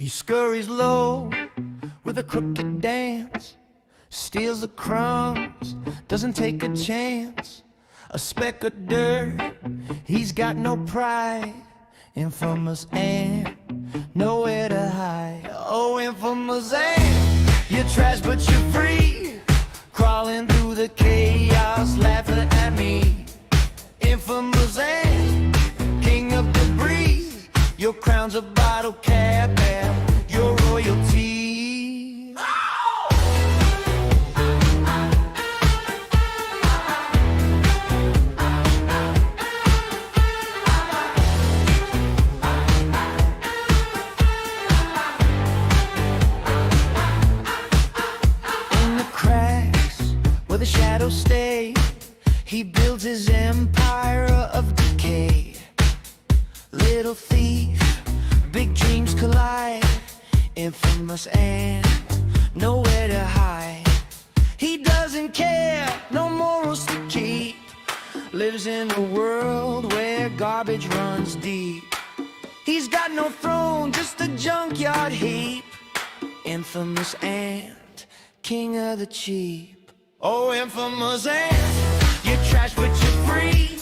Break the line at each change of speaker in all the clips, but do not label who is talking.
He scurries low with a crooked dance, steals the crumbs, doesn't take a chance. A speck of dirt, he's got no pride. Infamous and nowhere to hide. Oh, infamous and you're trash but you're free, crawling through the chaos, laughing at me. Infamous and king of the breeze, your crown's a bottle cap and your royalty. The shadows stay, he builds his empire of decay. Little thief, big dreams collide, infamous and nowhere to hide. He doesn't care, no morals to keep, lives in a world where garbage runs deep. He's got no throne, just a junkyard heap, infamous and king of the cheap. Oh, infamous ant, you're trash but you're free,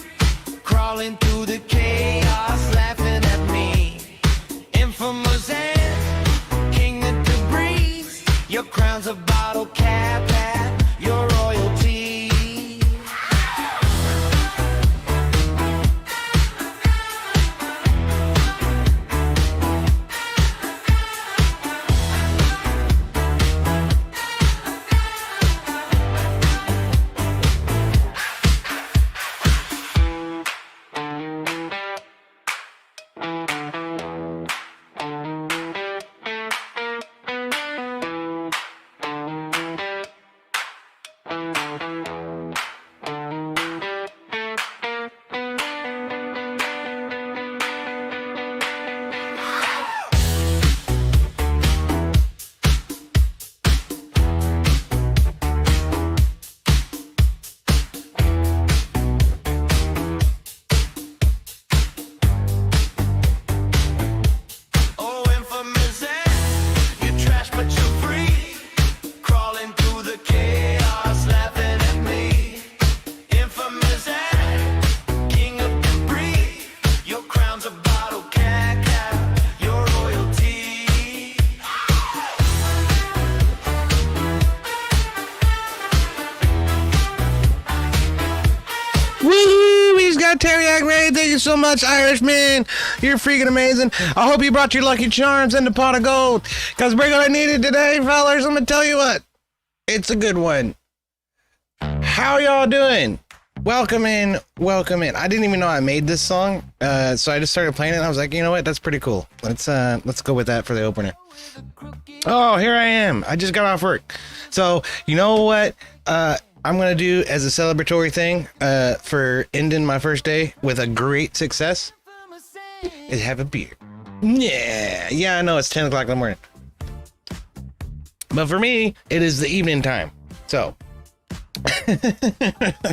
crawling through the chaos, laughing at me. Infamous ant, king of the breeze, your crown's a bottle cap at your royalty.
Thank you so much, Irishman. You're freaking amazing. I hope you brought your lucky charms and the pot of gold, because we're gonna need it today, fellas. I'm gonna tell you what, it's a good one. How y'all doing? Welcome in, welcome in. I didn't even know I made this song, so I just started playing it and I was like, you know what, that's pretty cool. Let's go with that for the opener. Oh, here I am. I just got off work. So you know what I'm going to do as a celebratory thing for ending my first day with a great success is have a beer. Yeah, I know it's 10 o'clock in the morning. But for me, it is the evening time. So, at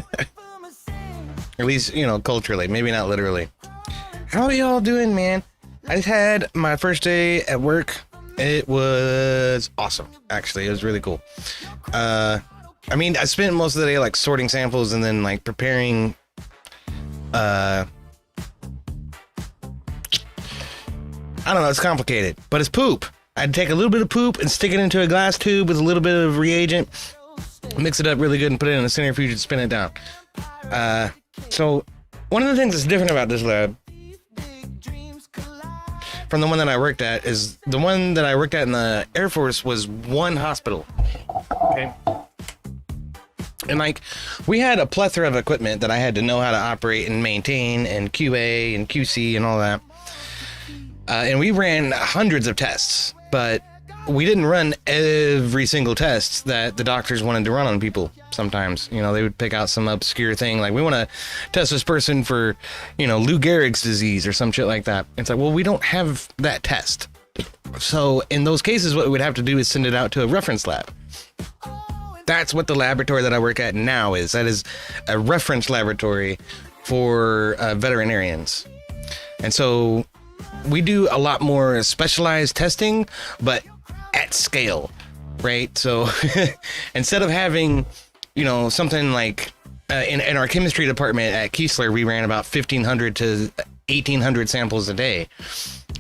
least, you know, culturally, maybe not literally. How are y'all doing, man? I just had my first day at work. It was awesome, actually. It was really cool. I mean, I spent most of the day like sorting samples and then like preparing I don't know, it's complicated, but it's poop. I'd take a little bit of poop and stick it into a glass tube with a little bit of reagent, mix it up really good and put it in a centrifuge and spin it down. So one of the things that's different about this lab from the one that I worked at is the one that I worked at in the Air Force was one hospital. Okay. And like, we had a plethora of equipment that I had to know how to operate and maintain and QA and QC and all that. And we ran hundreds of tests, but we didn't run every single test that the doctors wanted to run on people. Sometimes, you know, they would pick out some obscure thing. Like, we want to test this person for, you know, Lou Gehrig's disease or some shit like that. It's like, well, we don't have that test. So in those cases, what we would have to do is send it out to a reference lab. That's what the laboratory that I work at now is. That is a reference laboratory for veterinarians. And so we do a lot more specialized testing, but at scale, right? So instead of having, you know, something like in our chemistry department at Keesler, we ran about 1,500 to 1,800 samples a day.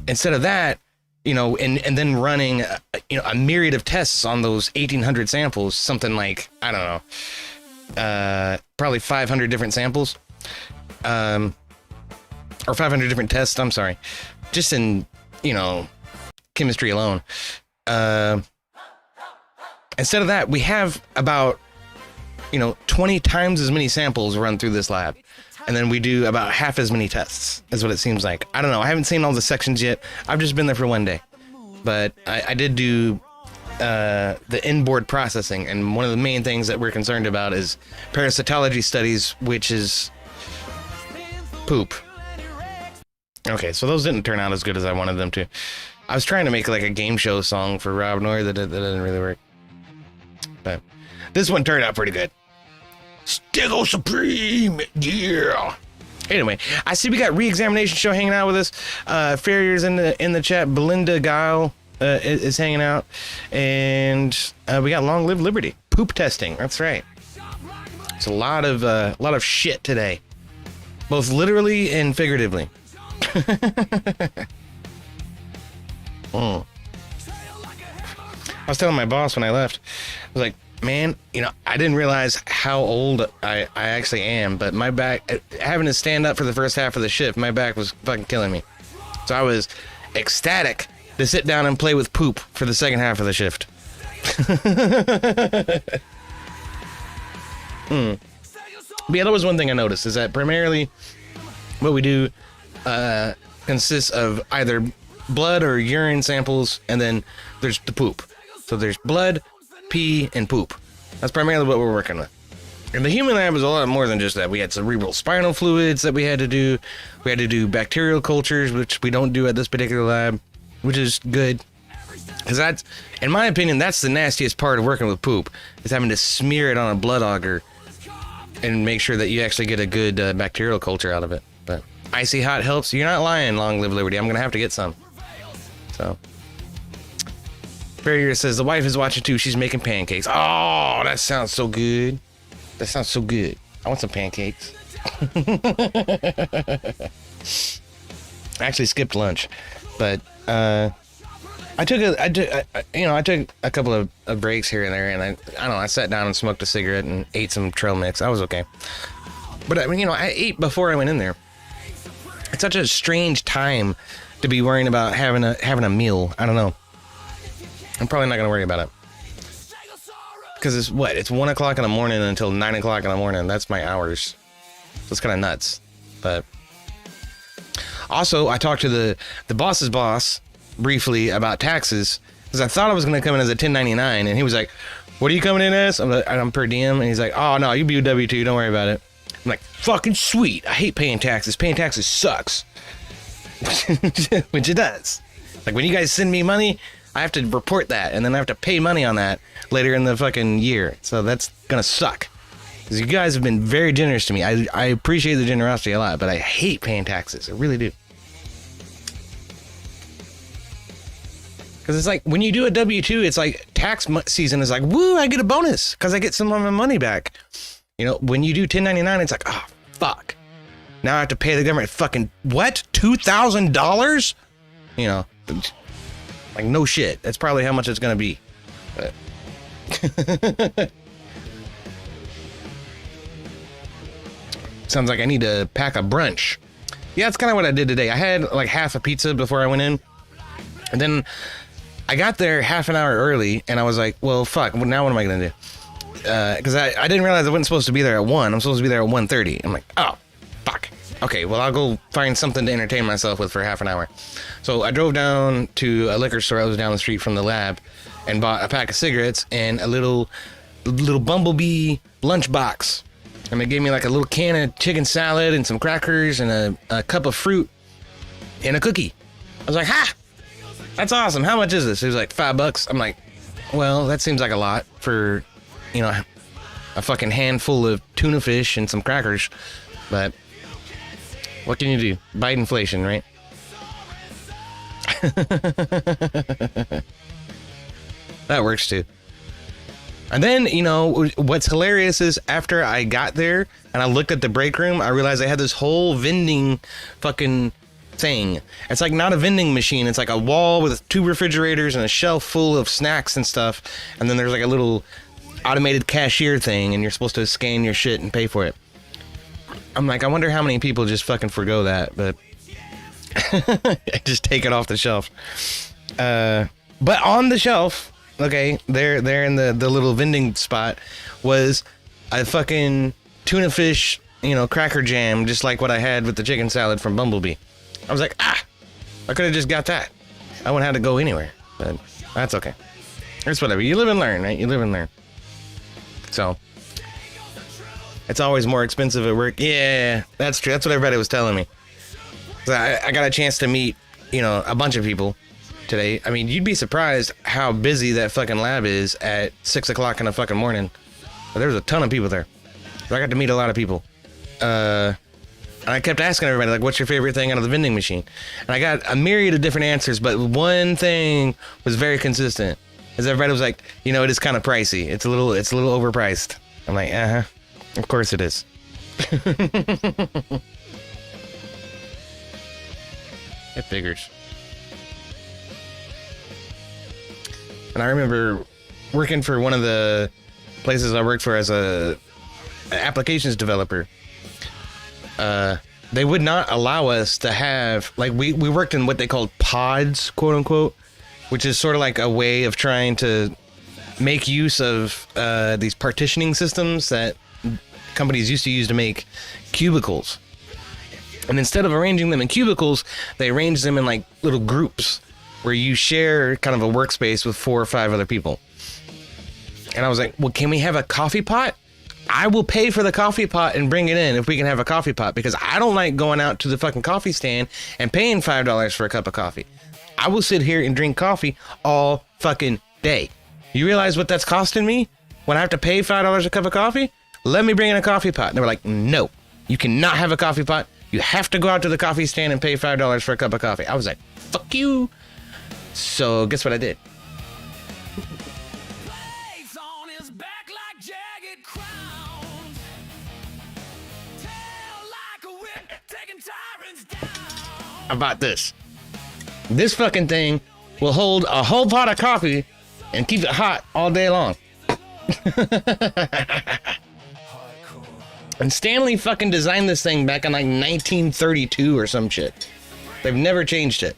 Instead of that, you know, and then running, you know, a myriad of tests on those 1,800 samples, something like, I don't know, probably 500 different samples, or 500 different tests. I'm sorry, just in, you know, chemistry alone. Instead of that, we have about, you know, 20 times as many samples run through this lab. And then we do about half as many tests, is what it seems like. I don't know. I haven't seen all the sections yet. I've just been there for one day. But I did do the inboard processing. And one of the main things that we're concerned about is parasitology studies, which is poop. Okay, so those didn't turn out as good as I wanted them to. I was trying to make like a game show song for Rob Noir that didn't really work. But this one turned out pretty good. Stiggle Supreme, yeah. Anyway, I see we got Re-Examination Show hanging out with us. Farrier's in the chat. Belinda Guile is hanging out, and we got Long Live Liberty. Poop testing. That's right. It's a lot of shit today, both literally and figuratively. I was telling my boss when I left, I was like, man, you know, I didn't realize how old I actually am, but my back, having to stand up for the first half of the shift, my back was fucking killing me. So I was ecstatic to sit down and play with poop for the second half of the shift. But yeah, that was one thing I noticed, is that primarily what we do consists of either blood or urine samples, and then there's the poop. So there's blood, pee, and poop. That's primarily what we're working with. And the human lab is a lot more than just that. We had cerebral spinal fluids that we had to do. We had to do bacterial cultures, which we don't do at this particular lab, which is good. Because that's, in my opinion, that's the nastiest part of working with poop, is having to smear it on a blood auger and make sure that you actually get a good bacterial culture out of it. But icy hot helps. You're not lying, Long Live Liberty. I'm going to have to get some. So... Barrier says the wife is watching too. She's making pancakes. Oh, that sounds so good. That sounds so good. I want some pancakes. I actually skipped lunch, but I took a couple of breaks here and there, and I don't know. I sat down and smoked a cigarette and ate some trail mix. I was okay, but I mean, you know, I ate before I went in there. It's such a strange time to be worrying about having a meal. I don't know. I'm probably not going to worry about it. Because it's 1 o'clock in the morning until 9 o'clock in the morning. That's my hours. So it's kind of nuts. But also, I talked to the boss's boss briefly about taxes. Because I thought I was going to come in as a 1099. And he was like, what are you coming in as? I'm per diem. And he's like, oh, no, you be a W-2. Don't worry about it. I'm like, fucking sweet. I hate paying taxes. Paying taxes sucks. Which it does. Like, when you guys send me money, I have to report that, and then I have to pay money on that later in the fucking year. So that's gonna suck. Because you guys have been very generous to me. I appreciate the generosity a lot, but I hate paying taxes. I really do. Because it's like, when you do a W-2, it's like tax season is like, woo, I get a bonus because I get some of my money back. You know, when you do 1099, it's like, oh, fuck. Now I have to pay the government fucking, what? $2,000? You know, like, no shit. That's probably how much it's going to be. But sounds like I need to pack a brunch. Yeah, that's kind of what I did today. I had like half a pizza before I went in. And then I got there half an hour early, and I was like, well, fuck. Now what am I going to do? Because I didn't realize I wasn't supposed to be there at 1. I'm supposed to be there at 1:30. I'm like, oh, fuck. Okay, well, I'll go find something to entertain myself with for half an hour. So I drove down to a liquor store that was down the street from the lab and bought a pack of cigarettes and a little Bumblebee lunchbox. And they gave me like a little can of chicken salad and some crackers and a cup of fruit and a cookie. I was like, ha! That's awesome. How much is this? It was like $5. I'm like, well, that seems like a lot for, you know, a fucking handful of tuna fish and some crackers. But what can you do? Bite inflation, right? That works too. And then, you know, what's hilarious is after I got there and I looked at the break room, I realized they had this whole vending fucking thing. It's like not a vending machine. It's like a wall with 2 refrigerators and a shelf full of snacks and stuff. And then there's like a little automated cashier thing and you're supposed to scan your shit and pay for it. I'm like, I wonder how many people just fucking forgo that, but just take it off the shelf. But on the shelf, okay, there in the little vending spot was a fucking tuna fish, you know, cracker jam, just like what I had with the chicken salad from Bumblebee. I was like, I could have just got that. I wouldn't have to go anywhere, but that's okay. It's whatever. You live and learn, right? You live and learn. So it's always more expensive at work. Yeah, that's true. That's what everybody was telling me. So I got a chance to meet, you know, a bunch of people today. I mean, you'd be surprised how busy that fucking lab is at 6 o'clock in the fucking morning. But there was a ton of people there. So I got to meet a lot of people. And I kept asking everybody, like, what's your favorite thing out of the vending machine? And I got a myriad of different answers, but one thing was very consistent. Is everybody was like, you know, it is kind of pricey. It's a little overpriced. I'm like, of course it is. It figures. And I remember working for one of the places I worked for as an applications developer. They would not allow us to have, like, we worked in what they called pods, quote unquote, which is sort of like a way of trying to make use of these partitioning systems that companies used to use to make cubicles. And instead of arranging them in cubicles, they arranged them in like little groups where you share kind of a workspace with 4 or 5 other people. And I was like, well, can we have a coffee pot? I will pay for the coffee pot and bring it in if we can have a coffee pot, because I don't like going out to the fucking coffee stand and paying $5 for a cup of coffee. I will sit here and drink coffee all fucking day. You realize what that's costing me when I have to pay $5 a cup of coffee? Let me bring in a coffee pot. And they were like, no, you cannot have a coffee pot. You have to go out to the coffee stand and pay $5 for a cup of coffee. I was like, fuck you. So guess what I did? I bought this. This fucking thing will hold a whole pot of coffee and keep it hot all day long. And Stanley fucking designed this thing back in like 1932 or some shit. They've never changed it.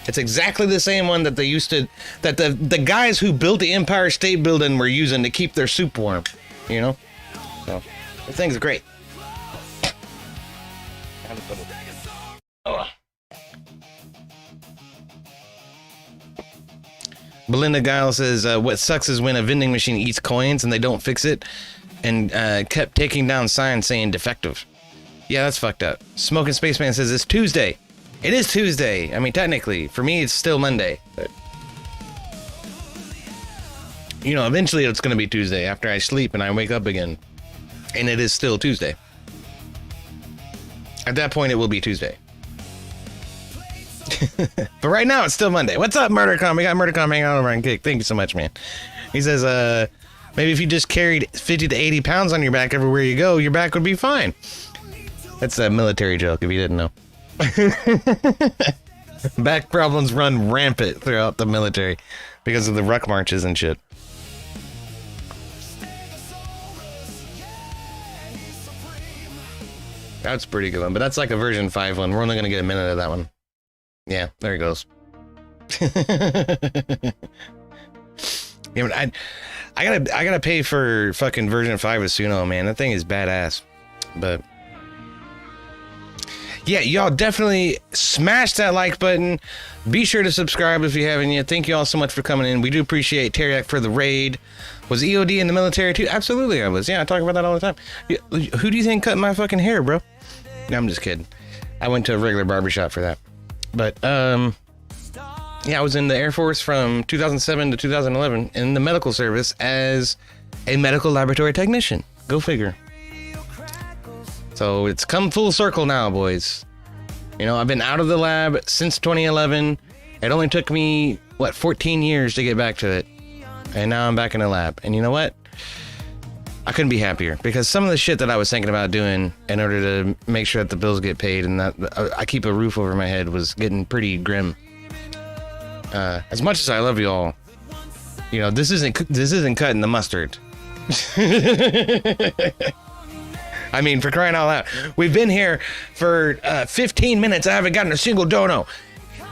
It's exactly the same one that they used to, that the guys who built the Empire State Building were using to keep their soup warm, you know? So, this thing's great. Oh. Belinda Guile says, what sucks is when a vending machine eats coins and they don't fix it, and kept taking down signs saying defective. Yeah, that's fucked up. Smoking Spaceman says it's Tuesday. It is Tuesday. I mean, technically, for me, it's still Monday. But, you know, eventually it's going to be Tuesday after I sleep and I wake up again. And it is still Tuesday. At that point, it will be Tuesday. But right now, it's still Monday. What's up, MurderCom? We got MurderCom hanging out over on Kick. Thank you so much, man. He says, maybe if you just carried 50 to 80 pounds on your back everywhere you go, your back would be fine. That's a military joke, if you didn't know. Back problems run rampant throughout the military because of the ruck marches and shit. That's a pretty good one, but that's like a version 5 one. We're only going to get a minute of that one. Yeah, there it goes. Yeah, but I gotta pay for fucking version 5 of Suno, man. That thing is badass. But yeah, y'all definitely smash that like button. Be sure to subscribe if you haven't yet. Thank you all so much for coming in. We do appreciate Teriak for the raid. Was EOD in the military too? Absolutely I was. Yeah, I talk about that all the time. Who do you think cut my fucking hair, bro? No, I'm just kidding. I went to a regular barbershop for that. But, yeah, I was in the Air Force from 2007 to 2011 in the medical service as a medical laboratory technician. Go figure. So it's come full circle now, boys. You know, I've been out of the lab since 2011, It only took me, 14 years to get back to it. And now I'm back in the lab. And you know what? I couldn't be happier, because some of the shit that I was thinking about doing in order to make sure that the bills get paid and that I keep a roof over my head was getting pretty grim. As much as I love you all, this isn't cutting the mustard. I mean, for crying out loud, we've been here for 15 minutes. I haven't gotten a single dono.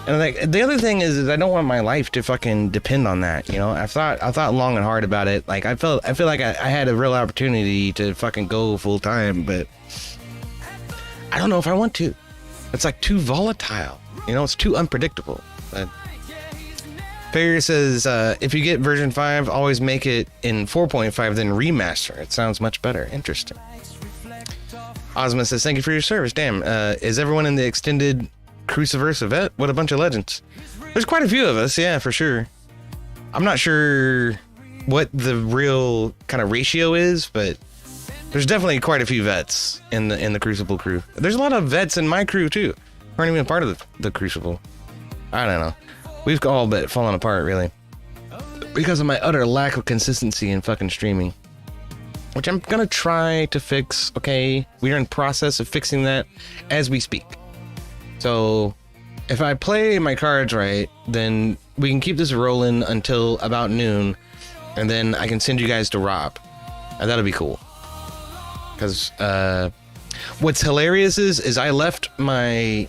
And like, the other thing is I don't want my life to fucking depend on that. I thought long and hard about it. Like, I feel like I had a real opportunity to fucking go full time, but I don't know if I want to. It's like too volatile. It's too unpredictable. But Perry says, if you get version 5, always make it in 4.5, then remaster. It sounds much better. Interesting. Ozma says, thank you for your service. Damn, is everyone in the extended Cruciverse a vet? What a bunch of legends. There's quite a few of us, yeah, for sure. I'm not sure what the real kind of ratio is, but there's definitely quite a few vets in the Crucible crew. There's a lot of vets in my crew, too. Aren't even part of the Crucible. I don't know. We've all but fallen apart, really. Because of my utter lack of consistency in fucking streaming. Which I'm gonna try to fix, okay? We are in process of fixing that as we speak. So, if I play my cards right, then we can keep this rolling until about noon. And then I can send you guys to Rob. And that'll be cool. Because, what's hilarious is I left my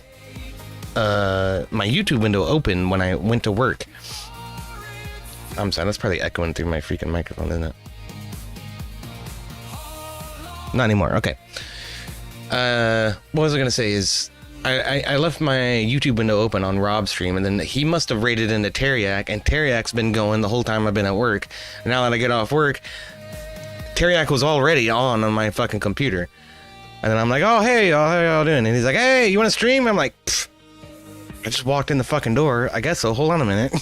YouTube window open when I went to work. I'm sorry, that's probably echoing through my freaking microphone, isn't it? Not anymore. Okay. What was I gonna say is I left my YouTube window open on Rob's stream, and then he must have raided into Teriak, and Teriak's been going the whole time I've been at work. And now that I get off work, Teriak was already on my fucking computer. And then I'm like, oh, hey, how y'all doing? And he's like, hey, you want to stream? I'm like, pfft. I just walked in the fucking door. I guess so. Hold on a minute.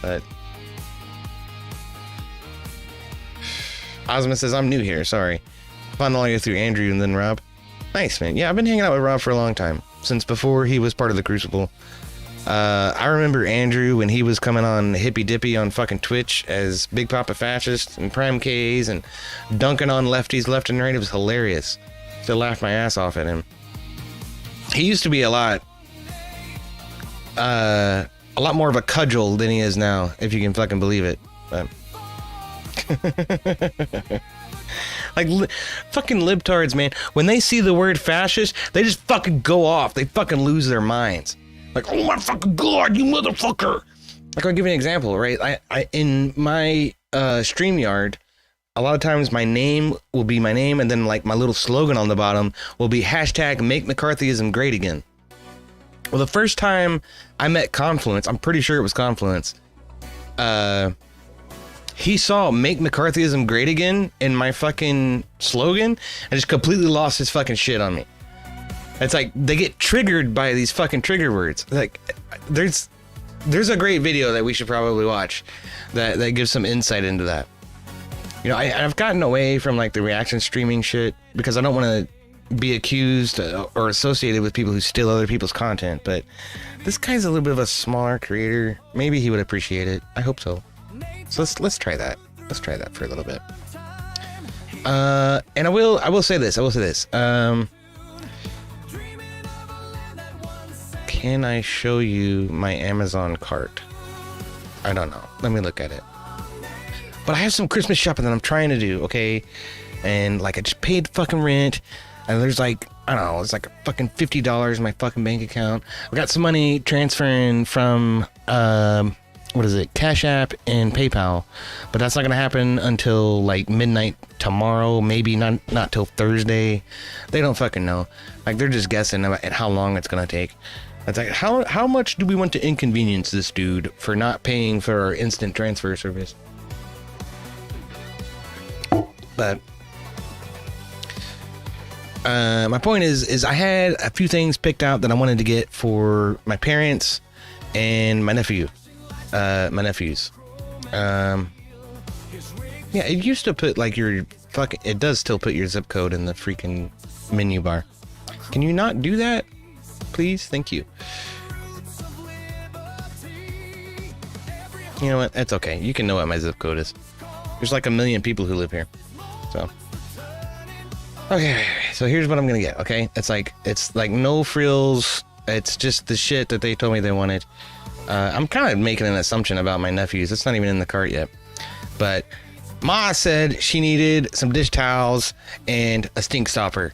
But Ozma says, I'm new here. Sorry. Found all you through Andrew and then Rob. Nice, man. Yeah, I've been hanging out with Rob for a long time. Since before he was part of the Crucible. I remember Andrew when he was coming on Hippy Dippy on fucking Twitch as Big Papa Fascist and Prime K's and dunking on lefties left and right. It was hilarious. Still laughed my ass off at him. He used to be a lot more of a cudgel than he is now, if you can fucking believe it. But like, fucking libtards, man. When they see the word fascist, they just fucking go off. They fucking lose their minds. Like, oh my fucking god, you motherfucker! Like, I'll give you an example, right? I in my StreamYard, a lot of times my name will be my name, and then like my little slogan on the bottom will be hashtag Make McCarthyism Great Again. Well, the first time I met Confluence, I'm pretty sure it was Confluence, he saw Make McCarthyism Great Again in my fucking slogan and just completely lost his fucking shit on me. It's like they get triggered by these fucking trigger words. Like, there's a great video that we should probably watch that gives some insight into that. I've gotten away from like the reaction streaming shit because I don't want to be accused or associated with people who steal other people's content. But this guy's a little bit of a smaller creator. Maybe he would appreciate it. I hope so. So let's try that. Let's try that for a little bit. And I will say this. Can I show you my Amazon cart? I don't know. Let me look at it. But I have some Christmas shopping that I'm trying to do, okay? And like I just paid fucking rent, and there's like, I don't know, it's like fucking $50 in my fucking bank account. I've got some money transferring from Cash App and PayPal, but that's not gonna happen until like midnight tomorrow, maybe not till Thursday. They don't fucking know. Like, they're just guessing about how long it's gonna take. It's like, how much do we want to inconvenience this dude for not paying for our instant transfer service? But my point is I had a few things picked out that I wanted to get for my parents and my nephews. Yeah, it used to put like it does still put your zip code in the freaking menu bar. Can you not do that? please? Thank you. You know what? That's okay. You can know what my zip code is. There's like 1 million people who live here. So. Okay, so here's what I'm gonna get, okay? It's like no frills. It's just the shit that they told me they wanted. I'm kind of making an assumption about my nephews. It's not even in the cart yet. But Ma said she needed some dish towels and a stink stopper.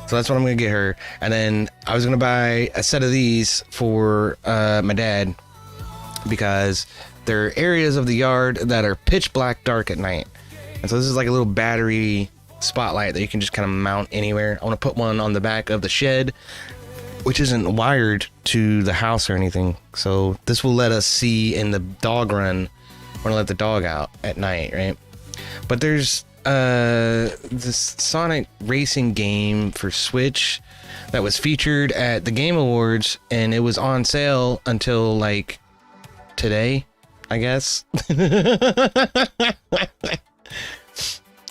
So that's what I'm gonna get her. And then I was gonna buy a set of these for my dad, because there are areas of the yard that are pitch black dark at night. And so this is like a little battery spotlight that you can just kind of mount anywhere. I want to put one on the back of the shed, which isn't wired to the house or anything. So this will let us see in the dog run when I let the dog out at night, right? But there's this Sonic racing game for Switch that was featured at the Game Awards, and it was on sale until like today, I guess.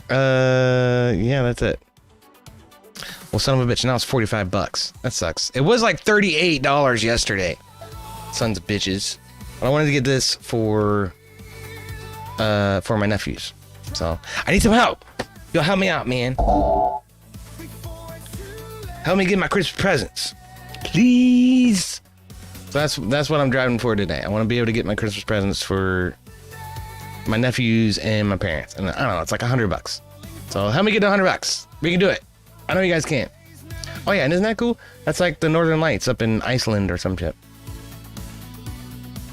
Yeah, that's it. Well, son of a bitch, now it's $45. That sucks. It was like $38 yesterday. Sons of bitches. But I wanted to get this for my nephews. So I need some help. Yo, help me out, man. Help me get my Christmas presents, please. So that's what I'm driving for today. I want to be able to get my Christmas presents for my nephews and my parents. And I don't know, it's like $100. So help me get $100. We can do it. I know you guys can. Oh yeah, and isn't that cool? That's like the Northern Lights up in Iceland or some shit.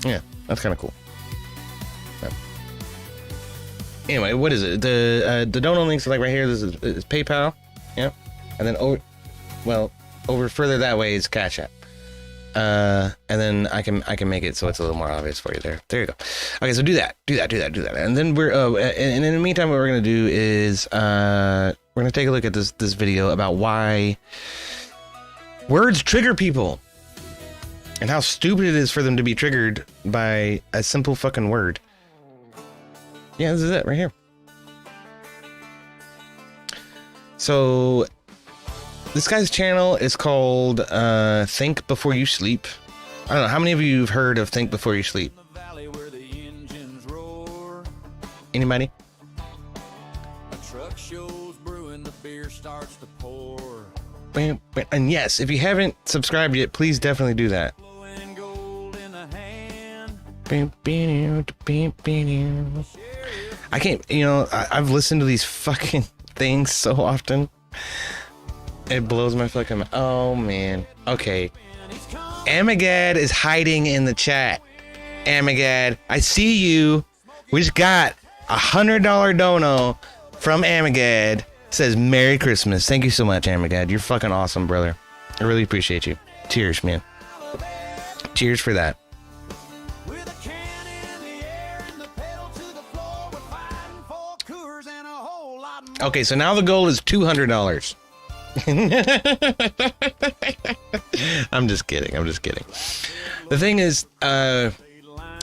Yeah, that's kind of cool. Yeah. Anyway, what is it? The donor links are like right here. This is PayPal. Yeah, and then over further that way is Cash App. And then I can make it so it's a little more obvious for you there. There you go. Okay, so do that. And then and in the meantime, what we're gonna do is we're gonna take a look at this video about why words trigger people and how stupid it is for them to be triggered by a simple fucking word. Yeah, this is it right here. So this guy's channel is called Think Before You Sleep. I don't know, how many of you have heard of Think Before You Sleep? Anybody? And yes, if you haven't subscribed yet, please definitely do that. I can't, I've listened to these fucking things so often. It blows my fucking mind. Oh, man. Okay. Amagad is hiding in the chat. Amagad, I see you. We just got $100 dono from Amagad. It says Merry Christmas. Thank you so much, Amagad. You're fucking awesome, brother. I really appreciate you. Cheers, man. Cheers for that. Okay, so now the goal is $200. I'm just kidding. The thing is,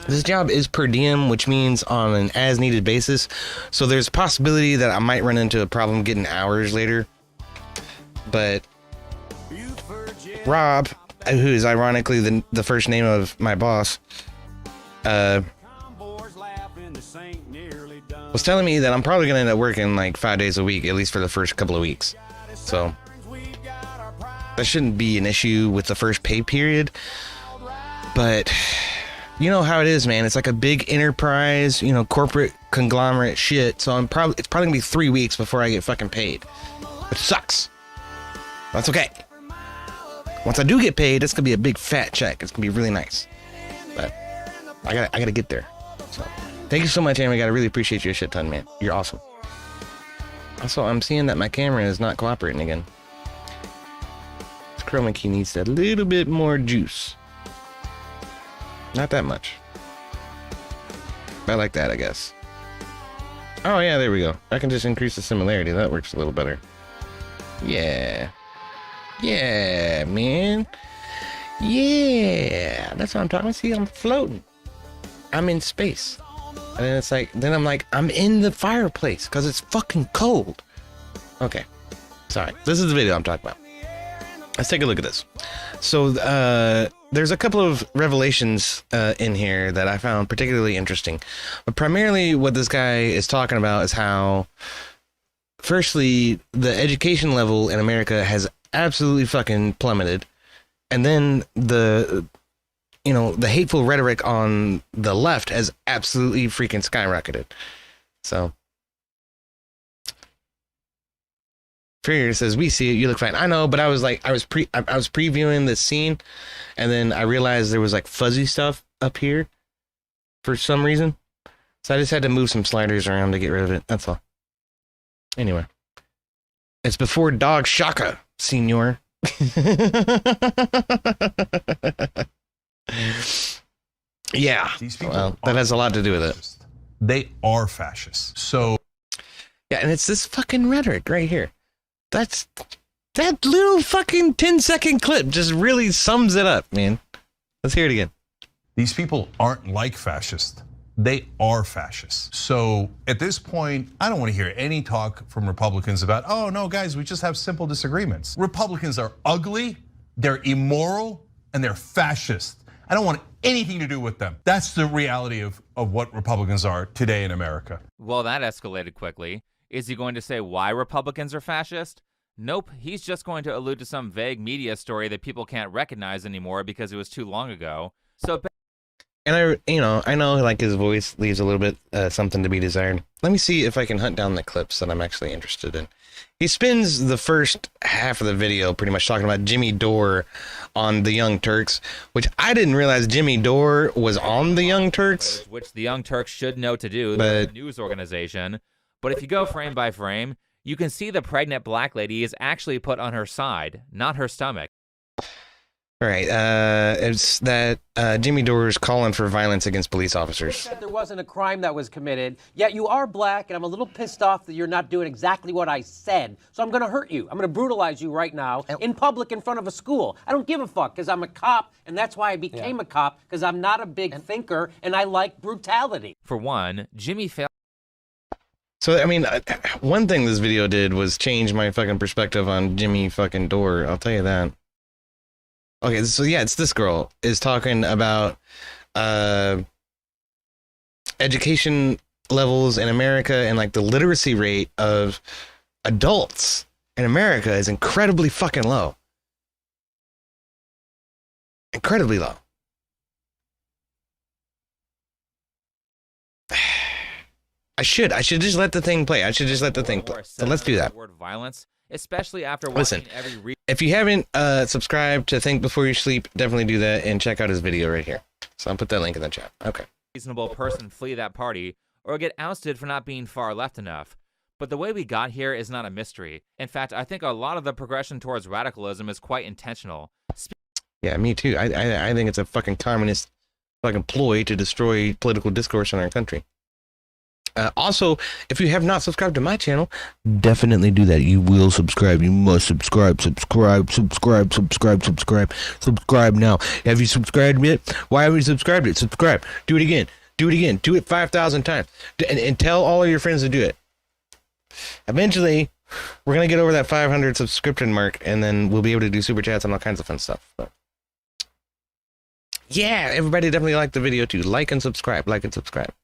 this job is per diem, which means on an as needed basis. So there's a possibility that I might run into a problem getting hours later. But Rob, who is ironically the first name of my boss, was telling me that I'm probably going to end up working like 5 days a week, at least for the first couple of weeks. So that shouldn't be an issue with the first pay period. But you know how it is, man. It's like a big enterprise, corporate conglomerate shit. So it's probably gonna be 3 weeks before I get fucking paid, which sucks. That's okay. Once I do get paid, it's gonna be a big fat check. It's gonna be really nice. But I gotta get there. So thank you so much, Amy. I really appreciate you a shit ton, man. You're awesome. Also, I'm seeing that my camera is not cooperating again. This chroma key needs a little bit more juice. Not that much. I like that, I guess. Oh yeah, there we go. I can just increase the similarity. That works a little better. Yeah. Yeah, man. Yeah. That's what I'm talking about. See, I'm floating. I'm in space. And then it's like, I'm in the fireplace because it's fucking cold. Okay. Sorry. This is the video I'm talking about. Let's take a look at this. So there's a couple of revelations in here that I found particularly interesting. But primarily what this guy is talking about is how, firstly, the education level in America has absolutely fucking plummeted. And then the hateful rhetoric on the left has absolutely freaking skyrocketed. So Freer says, we see it, you look fine. I know, but I was previewing this scene, and then I realized there was like fuzzy stuff up here for some reason. So I just had to move some sliders around to get rid of it. That's all. Anyway. It's before dog shaka, senor. Yeah. Well, that has a lot to do with it.
They are fascists. So
yeah, and it's this fucking rhetoric right here. That little fucking 10-second clip just really sums it up, man. Let's hear it again.
These people aren't like fascists. They are fascists. So at this point, I don't want to hear any talk from Republicans about, oh no, guys, we just have simple disagreements. Republicans are ugly, they're immoral, and they're fascist. I don't want anything to do with them. That's the reality of what Republicans are today in America.
Well, that escalated quickly. Is he going to say why Republicans are fascist? Nope, he's just going to allude to some vague media story that people can't recognize anymore because it was too long ago. So,
and I know like his voice leaves a little bit something to be desired. Let me see if I can hunt down the clips that I'm actually interested in. He spends the first half of the video pretty much talking about Jimmy Dore on the Young Turks, which I didn't realize Jimmy Dore was on the Young Turks.
Which the Young Turks should know to do, the news organization. But if you go frame by frame, you can see the pregnant black lady is actually put on her side, not her stomach.
All right, it's that Jimmy Dore is calling for violence against police officers.
Said there wasn't a crime that was committed, yet you are black, and I'm a little pissed off that you're not doing exactly what I said. So I'm gonna hurt you. I'm gonna brutalize you right now in public in front of a school. I don't give a fuck, because I'm a cop, and that's why I became a cop, because I'm not a big thinker, and I like brutality.
For one, Jimmy failed.
So, I mean, one thing this video did was change my fucking perspective on Jimmy fucking Dore. I'll tell you that. Okay, so yeah, it's this girl is talking about education levels in America, and like the literacy rate of adults in America is incredibly fucking low. Incredibly low. I should just let the thing play. I should just let the thing play. So let's do that.
Word violence, especially after
Listen,
watching every
if you haven't subscribed to Think Before You Sleep, definitely do that and check out his video right here. So I'll put that link in the chat. Okay.
reasonable person flee that party or get ousted for not being far left enough. But the way we got here is not a mystery. In fact, I think a lot of the progression towards radicalism is quite intentional.
Yeah, me too. I think it's a fucking communist fucking ploy to destroy political discourse in our country. Also, if you have not subscribed to my channel, definitely do that. You will subscribe. You must subscribe. Subscribe now. Have you subscribed yet? Why haven't you subscribed yet? Subscribe. Do it again. Do it again. Do it 5,000 times. And tell all of your friends to do it. Eventually, we're going to get over that 500 subscription mark, and then we'll be able to do super chats and all kinds of fun stuff. But yeah, everybody definitely liked the video too. Like and subscribe. Like and subscribe.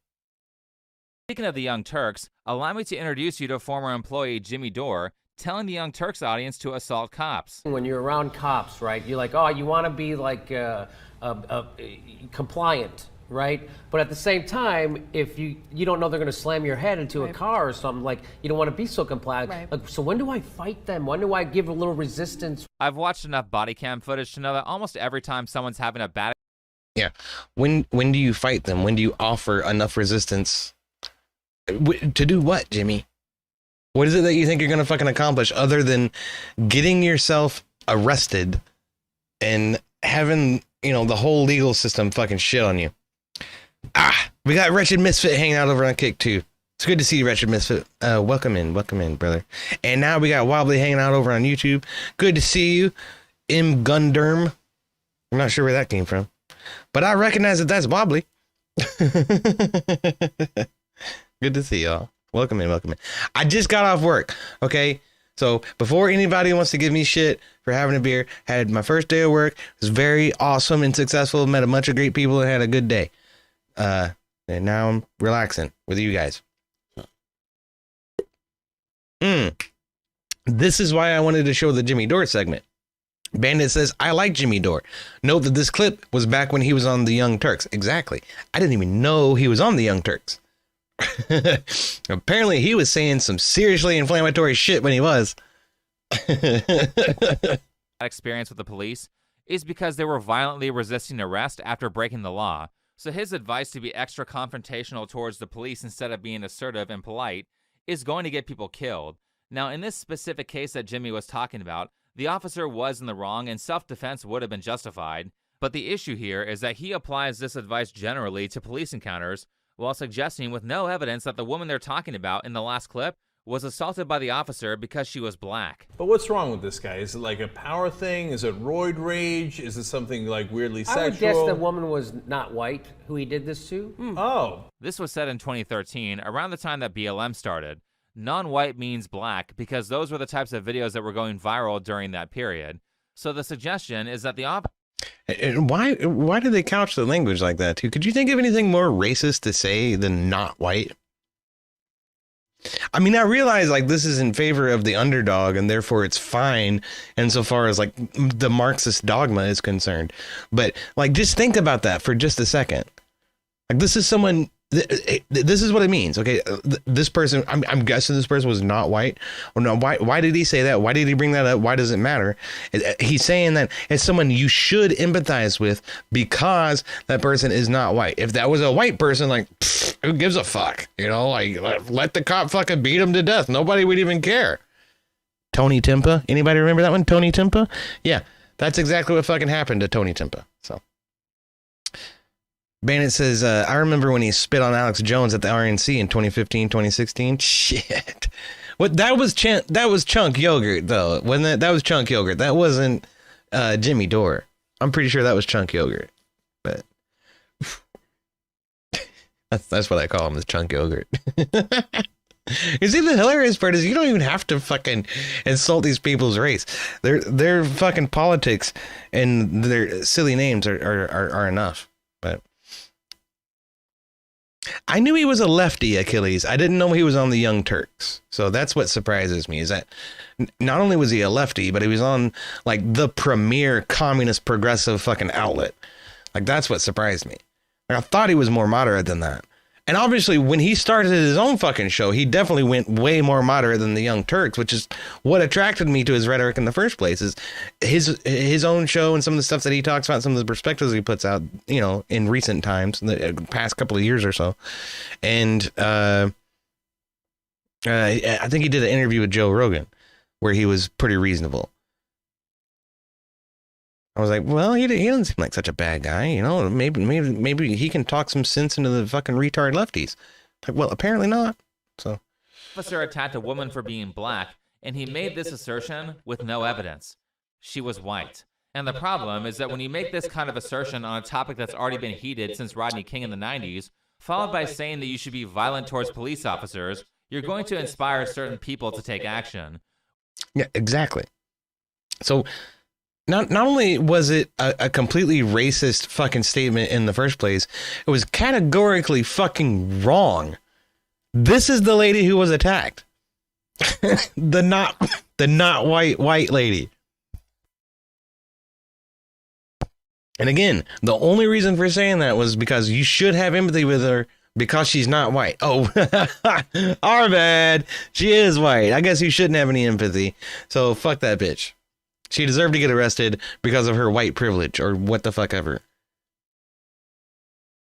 Speaking of the Young Turks, allow me to introduce you to former employee Jimmy Dore, telling the Young Turks audience to assault cops.
When you're around cops, right, you're like, oh, you want to be like compliant, right? But at the same time, if you don't know they're going to slam your head into a car or something, like you don't want to be so compliant.
Right.
Like, so when do I fight them? When do I give a little resistance?
I've watched enough body cam footage to know that almost every time someone's having a bad...
Yeah. When do you fight them? When do you offer enough resistance? To do what, Jimmy? What is it that you think you're going to fucking accomplish other than getting yourself arrested and having, the whole legal system fucking shit on you? We got Wretched Misfit hanging out over on Kick too. It's good to see you, Wretched Misfit. Welcome in, brother. And now we got Wobbly hanging out over on YouTube. Good to see you, M. Gunderm. I'm not sure where that came from, but I recognize that that's Wobbly. Good to see y'all. Welcome in. I just got off work. Okay. So before anybody wants to give me shit for having a beer, had my first day of work. It was very awesome and successful. Met a bunch of great people and had a good day. And now I'm relaxing with you guys. This is why I wanted to show the Jimmy Dore segment. Bandit says, I like Jimmy Dore. Note that this clip was back when he was on the Young Turks. Exactly. I didn't even know he was on the Young Turks. Apparently he was saying some seriously inflammatory shit when he was.
Experience with the police is because they were violently resisting arrest after breaking the law. So his advice to be extra confrontational towards the police instead of being assertive and polite is going to get people killed. Now, in this specific case that Jimmy was talking about, the officer was in the wrong and self-defense would have been justified. But the issue here is that he applies this advice generally to police encounters while suggesting with no evidence that the woman they're talking about in the last clip was assaulted by the officer because she was black.
But what's wrong with this guy? Is it like a power thing? Is it roid rage? Is it something like weirdly sexual?
I would guess the woman was not white who he did this to.
Oh.
This was said in 2013, around the time that BLM started. Non-white means black because those were the types of videos that were going viral during that period. So the suggestion is that the
And why do they couch the language like that too? Could you think of anything more racist to say than not white? I mean, I realize like this is in favor of the underdog and therefore it's fine insofar as like the Marxist dogma is concerned. But like, just think about that for just a second. Like, this is someone, this is what it means. Okay. This person, I'm guessing this person was not white. Or no, why did he say that? Why did he bring that up? Why does it matter? He's saying that it's someone you should empathize with because that person is not white. If that was a white person, like, pfft, who gives a fuck? You know, like, let the cop fucking beat him to death. Nobody would even care. Tony Timpa. Anybody remember that one? Tony Timpa? Yeah, that's exactly what fucking happened to Tony Timpa. So. Bandit says, I remember when he spit on Alex Jones at the RNC in 2015, 2016. Shit. What that was Chunk Yogurt though. When that was Chunk Yogurt. That wasn't Jimmy Dore. I'm pretty sure that was Chunk Yogurt. But that's what I call him, is Chunk Yogurt. You see, the hilarious part is you don't even have to fucking insult these people's race. Their fucking politics and their silly names are enough. But I knew he was a lefty, Achilles. I didn't know he was on the Young Turks. So that's what surprises me, is that not only was he a lefty, but he was on like the premier communist progressive fucking outlet. Like, that's what surprised me. Like, I thought he was more moderate than that. And obviously when he started his own fucking show, he definitely went way more moderate than the Young Turks, which is what attracted me to his rhetoric in the first place, is his own show and some of the stuff that he talks about, some of the perspectives he puts out, you know, in recent times, in the past couple of years or so. And I think he did an interview with Joe Rogan where he was pretty reasonable. I was like, well, he doesn't seem like such a bad guy, you know. Maybe he can talk some sense into the fucking retard lefties. Like, well, apparently not. So,
officer attacked a woman for being black, and he made this assertion with no evidence. She was white. And the problem is that when you make this kind of assertion on a topic that's already been heated since Rodney King in the 90s, followed by saying that you should be violent towards police officers, you're going to inspire certain people to take action.
Yeah, exactly. So not only was it a completely racist fucking statement in the first place, it was categorically fucking wrong. This is the lady who was attacked. the not white lady. And again, the only reason for saying that was because you should have empathy with her because she's not white. Oh, our bad. She is white. I guess you shouldn't have any empathy. So fuck that bitch. She deserved to get arrested because of her white privilege or what the fuck ever.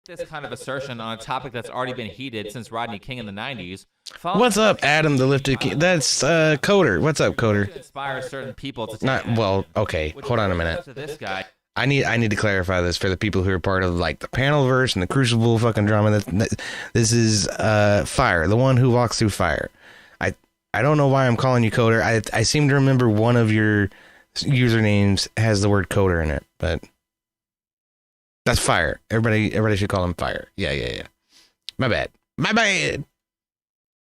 This kind of assertion on a topic that's already been heated since Rodney King in the 90s.
What's up, Adam the Lifted King? That's Coder. What's up, Coder?
Inspire certain people to take
Not well. Okay, hold on a minute.
This guy.
I need to clarify this for the people who are part of like the Panelverse and the Crucible fucking drama. This is Fire, the one who walks through fire. I don't know why I'm calling you Coder. I seem to remember one of your usernames has the word Coder in it, but that's Fire. Everybody should call him Fire. Yeah. My bad.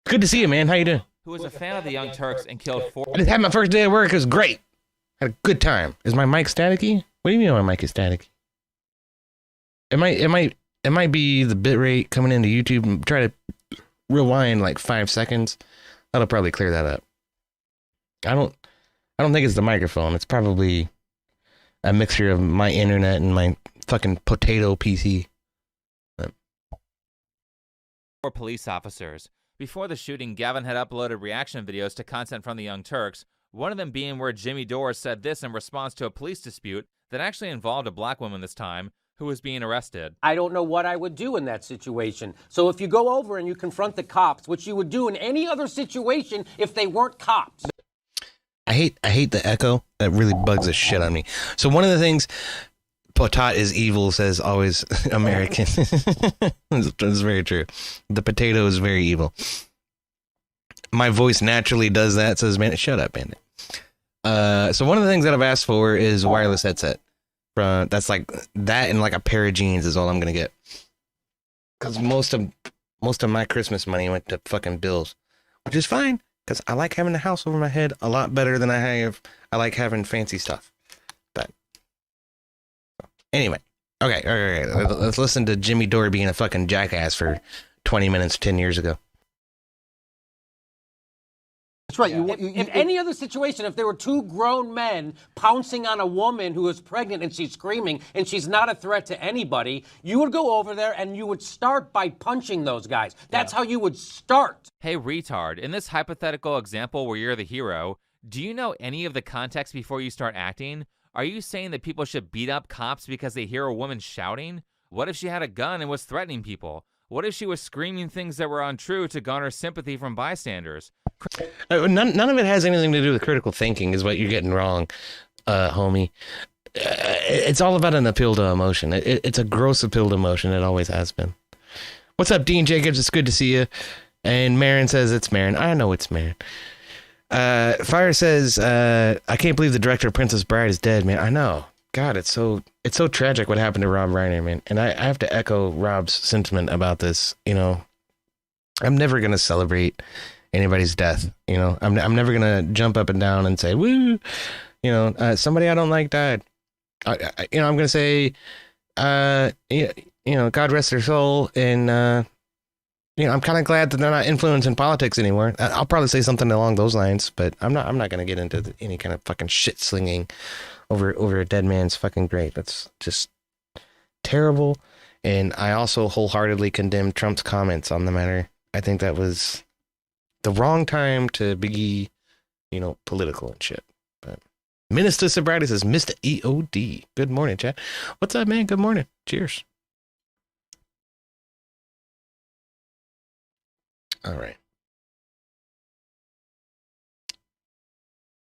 Good to see you, man. How you doing?
who was a fan of the Young Turks and killed 4
I just had my first day at work. It was great. Had a good time. Is my mic staticky? What do you mean my mic is staticky? It might be the bit rate coming into YouTube and try to rewind like 5 seconds. That'll probably clear that up. I don't think it's the microphone. It's probably a mixture of my internet and my fucking potato PC.
police officers. Before the shooting, Gavin had uploaded reaction videos to content from the Young Turks, one of them being where Jimmy Dore said this in response to a police dispute that actually involved a black woman this time, who was being arrested.
I don't know what I would do in that situation. So if you go over and you confront the cops, which you would do in any other situation if they weren't cops.
I hate the echo. That really bugs the shit on me. So one of the things, potat is evil, says always American. It's very true. The potato is very evil. My voice naturally does that, says man. Shut up, Bandit. So one of the things that I've asked for is a wireless headset. That's like that and like a pair of jeans is all I'm gonna get. Cause most of my Christmas money went to fucking bills, which is fine. Cause I like having the house over my head a lot better than I like having fancy stuff. But anyway, okay, let's listen to Jimmy Dore being a fucking jackass for 20 minutes 10 years ago.
That's right. In any other situation, if there were two grown men pouncing on a woman who is pregnant and she's screaming and she's not a threat to anybody, you would go over there and you would start by punching those guys. That's how you would start.
Hey, retard, in this hypothetical example where you're the hero, do you know any of the context before you start acting? Are you saying that people should beat up cops because they hear a woman shouting? What if she had a gun and was threatening people? What if she was screaming things that were untrue to garner sympathy from bystanders?
None of it has anything to do with critical thinking, is what you're getting wrong, homie. It's all about an appeal to emotion. It's a gross appeal to emotion. It always has been. What's up, Dean Jacobs? It's good to see you. And Marin says it's Marin. I know it's Marin. Fire says, I can't believe the director of Princess Bride is dead, man. I know. God, it's so tragic what happened to Rob Reiner, man. And I have to echo Rob's sentiment about this. You know, I'm never going to celebrate anybody's death. You know, I'm never going to jump up and down and say, woo, you know, somebody I don't like died. I'm going to say, you know, God rest their soul. And, you know, I'm kind of glad that they're not influencing politics anymore. I'll probably say something along those lines, but I'm not going to get into any kind of fucking shit slinging over a dead man's fucking grave. That's just terrible. And I also wholeheartedly condemn Trump's comments on the matter. I think that was the wrong time to be, you know, political and shit. But Minister Sobriety says, Mr. EOD. Good morning, chat. What's up, man? Good morning. Cheers. All right.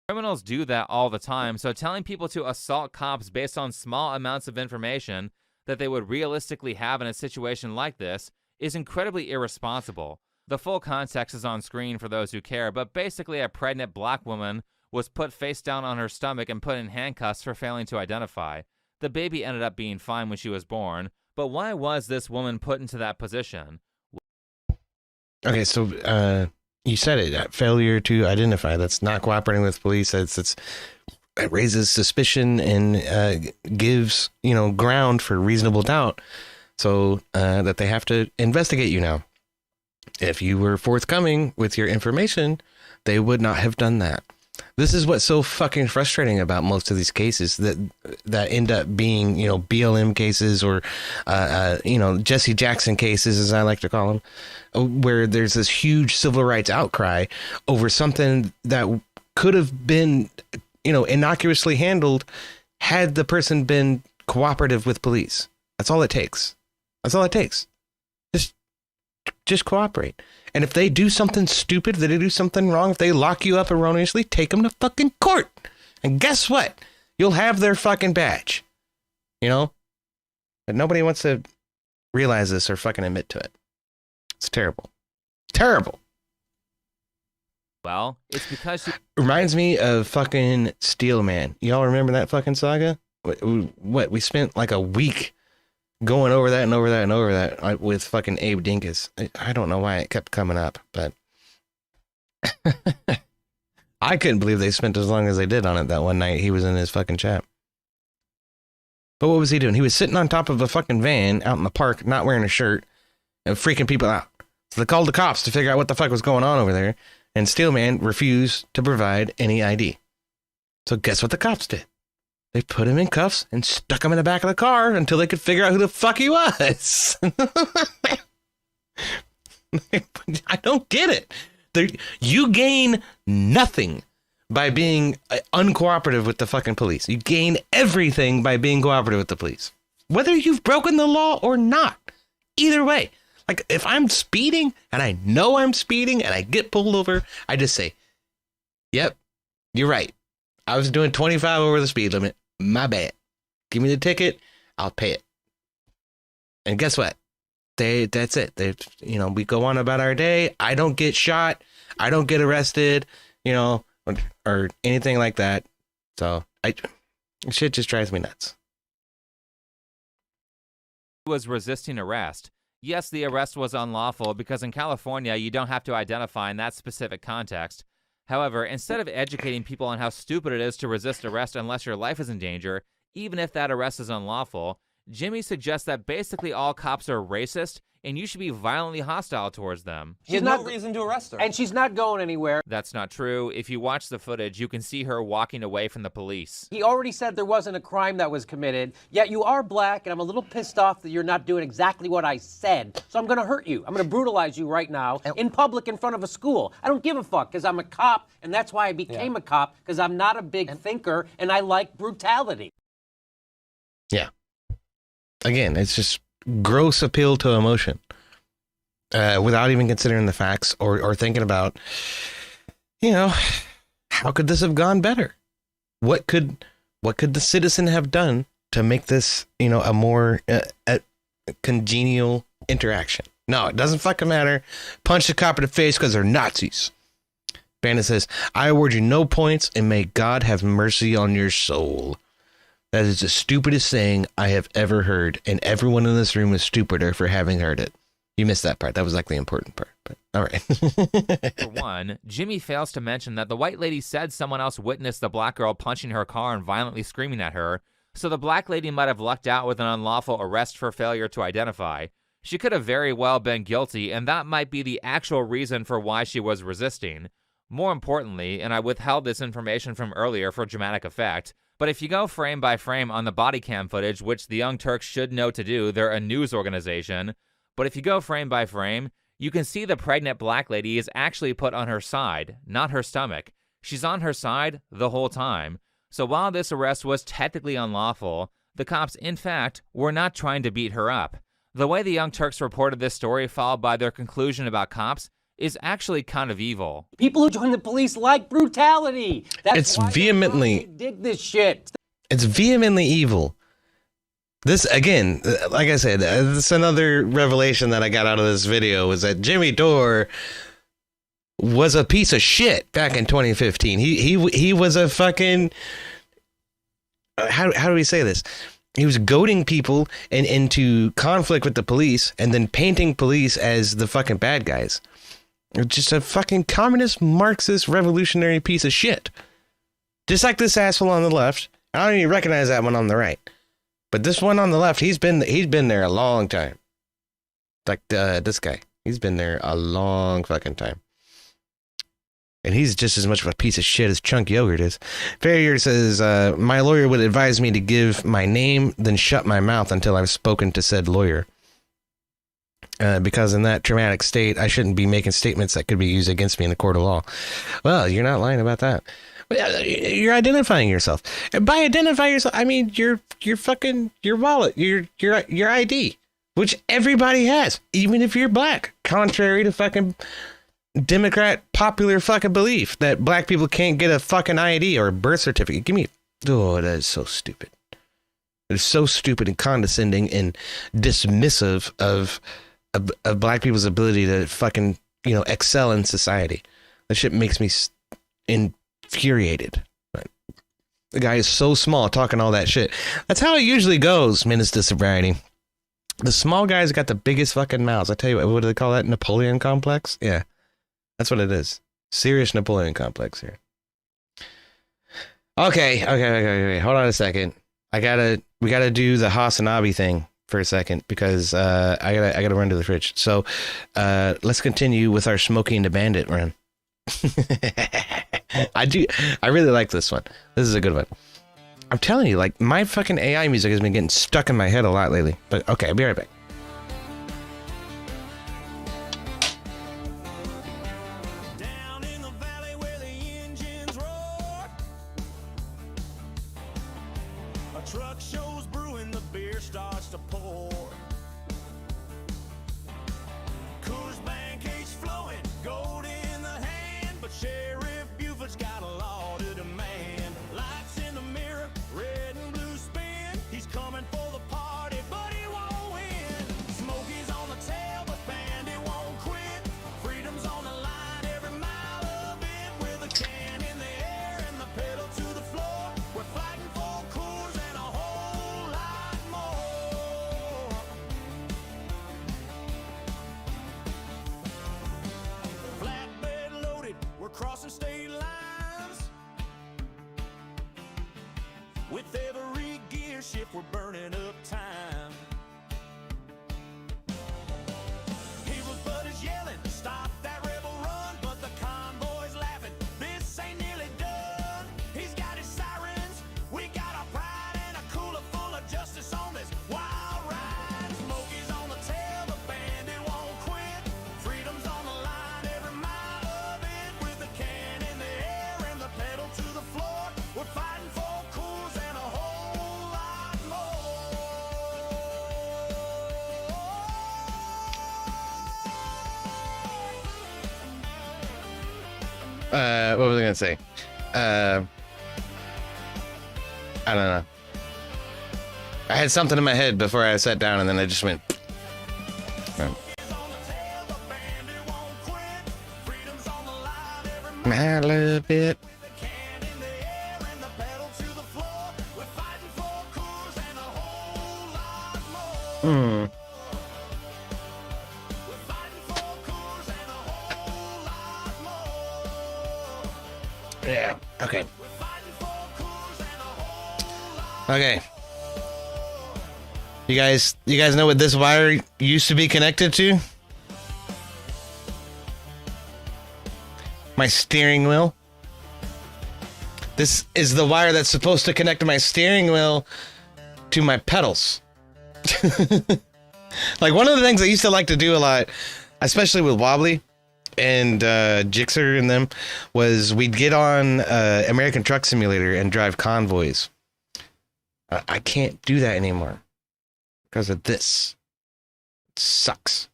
Criminals do that all the time, so telling people to assault cops based on small amounts of information that they would realistically have in a situation like this is incredibly irresponsible. The full context is on screen for those who care, but basically a pregnant black woman was put face down on her stomach and put in handcuffs for failing to identify. The baby ended up being fine when she was born, but why was this woman put into that position?
Okay, so you said it, failure to identify. That's not cooperating with police. It raises suspicion and gives, you know, ground for reasonable doubt, so that they have to investigate you now. If you were forthcoming with your information, they would not have done that. This is what's so fucking frustrating about most of these cases that end up being, you know, BLM cases or, you know, Jesse Jackson cases, as I like to call them, where there's this huge civil rights outcry over something that could have been, you know, innocuously handled had the person been cooperative with police. That's all it takes. That's all it takes. Just cooperate. And if they do something stupid, if they do something wrong, if they lock you up erroneously, take them to fucking court. And guess what? You'll have their fucking badge. You know? But nobody wants to realize this or fucking admit to it. It's terrible. Terrible.
Well, it's because she...
Reminds me of fucking Steel Man. Y'all remember that fucking saga? What? We spent like a week going over that and over that and over that with fucking Abe Dinkus. I don't know why it kept coming up, but I couldn't believe they spent as long as they did on it that one night he was in his fucking chat. But what was he doing? He was sitting on top of a fucking van out in the park, not wearing a shirt, and freaking people out. So they called the cops to figure out what the fuck was going on over there, and Steelman refused to provide any ID. So guess what the cops did? They put him in cuffs and stuck him in the back of the car until they could figure out who the fuck he was. I don't get it. You gain nothing by being uncooperative with the fucking police. You gain everything by being cooperative with the police. Whether you've broken the law or not. Either way. Like, if I'm speeding and I know I'm speeding and I get pulled over, I just say, yep, you're right. I was doing 25 over the speed limit. My bad. Give me the ticket. I'll pay it. And guess what? That's it. We go on about our day. I don't get shot. I don't get arrested, or anything like that. So shit just drives me nuts.
Was resisting arrest. Yes, the arrest was unlawful because in California, you don't have to identify in that specific context. However, instead of educating people on how stupid it is to resist arrest unless your life is in danger, even if that arrest is unlawful, Jimmy suggests that basically all cops are racist and you should be violently hostile towards them.
There's no reason to arrest her.
And she's not going anywhere.
That's not true. If you watch the footage, you can see her walking away from the police.
He already said there wasn't a crime that was committed, yet you are black, and I'm a little pissed off that you're not doing exactly what I said. So I'm going to hurt you. I'm going to brutalize you right now in public in front of a school. I don't give a fuck because I'm a cop, and that's why I became a cop, because I'm not a big thinker, and I like brutality.
Yeah. Again, it's just gross appeal to emotion without even considering the facts or thinking about, how could this have gone better? What could the citizen have done to make this, a more congenial interaction? No, it doesn't fucking matter. Punch the cop in the face because they're Nazis. Bandit says, I award you no points and may God have mercy on your soul. That is the stupidest thing I have ever heard, and everyone in this room is stupider for having heard it. You missed that part. That was like the important part. But all right.
For one, Jimmy fails to mention that the white lady said someone else witnessed the black girl punching her car and violently screaming at her, so the black lady might have lucked out with an unlawful arrest for failure to identify. She could have very well been guilty, and that might be the actual reason for why she was resisting. More importantly, and I withheld this information from earlier for dramatic effect, but if you go frame by frame on the body cam footage, which the Young Turks should know to do, they're a news organization, but if you go frame by frame, you can see the pregnant black lady is actually put on her side, not her stomach. She's on her side the whole time. So while this arrest was technically unlawful, the cops, in fact, were not trying to beat her up. The way the Young Turks reported this story, followed by their conclusion about cops, is actually kind of evil.
People who join the police like brutality. That's
It's
why
vehemently
they dig this shit.
It's vehemently evil. This, again, like I said, this another revelation that I got out of this video was that Jimmy Dore was a piece of shit back in 2015. He was a fucking, how do we say this? He was goading people into conflict with the police and then painting police as the fucking bad guys. Just a fucking communist, Marxist, revolutionary piece of shit. Just like this asshole on the left. I don't even recognize that one on the right. But this one on the left, he's been there a long time. Like this guy. He's been there a long fucking time. And he's just as much of a piece of shit as Chunk Yogurt is. Farrier says, my lawyer would advise me to give my name, then shut my mouth until I've spoken to said lawyer. Because in that traumatic state, I shouldn't be making statements that could be used against me in a court of law. Well, you're not lying about that. You're identifying yourself. And by identify yourself, I mean your fucking your wallet, your ID, which everybody has, even if you're black. Contrary to fucking Democrat popular fucking belief that black people can't get a fucking ID or a birth certificate. That is so stupid. It is so stupid and condescending and dismissive of black people's ability to fucking, excel in society. That shit makes me infuriated. But the guy is so small talking all that shit. That's how it usually goes, Menace to Sobriety. The small guys got the biggest fucking mouths. I tell you what do they call that? Napoleon complex? Yeah. That's what it is. Serious Napoleon complex here. Okay. Hold on a second. We gotta do the Hasanabi thing for a second because I gotta run to the fridge. So let's continue with our Smoking the Bandit run. I really like this one. This is a good one. I'm telling you, like, my fucking AI music has been getting stuck in my head a lot lately. But okay, I'll be right back.
Down in the valley where the engines roar, a truck shows brewing, the beer starts to pour. Coors Bank H flowing, gold in the hand, but Sheriff Buford's got a law to demand. Lights in the mirror, red and blue spin. He's coming for the party, but he won't win. Smokey's on the tail, but Bandit won't quit. Freedom's on the line, every mile of it, with a can in the air and the pedal to the floor. We're fighting for Coors and a whole lot more. Flatbed loaded, we're crossing state lines. With every gear shift, we're burning up time. Heroes buddies yelling, stop that rebel run, but the convoy's laughing, this ain't nearly done. He's got his sirens, we got our pride, and a cooler full of justice on this wild ride. Smokey's on the tail, the bandit won't quit. Freedom's on the line, every mile of it, with the can in the air and the pedal to the floor. We're fighting for Coors and a whole lot more.
What was I gonna say? I don't know. I had something in my head before I sat down, and then I just went. I love it. Hmm. Yeah. Okay. Okay. You guys know what this wire used to be connected to? My steering wheel. This is the wire that's supposed to connect my steering wheel to my pedals. Like, one of the things I used to like to do a lot, especially with Wobbly and Jixer and them, was we'd get on American Truck Simulator and drive convoys. I can't do that anymore because of this. It sucks.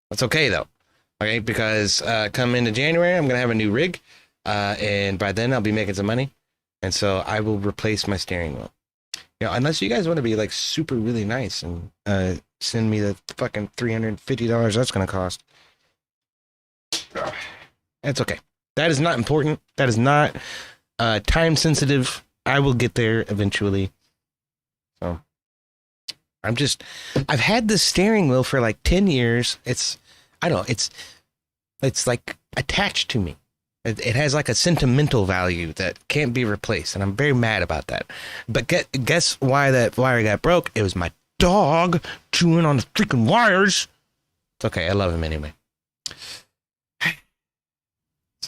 That's okay though. Okay, because come into January, I'm gonna have a new rig, and by then I'll be making some money, and so I will replace my steering wheel. You know, unless you guys want to be like super really nice and send me the fucking $350 that's gonna cost. It's okay. That is not important. That is not time sensitive. I will get there eventually. So I've had this steering wheel for like 10 years. I don't know, it's like attached to me. It has like a sentimental value that can't be replaced, and I'm very mad about that. But guess why that wire got broke? It was my dog chewing on the freaking wires. It's okay. I love him anyway. It's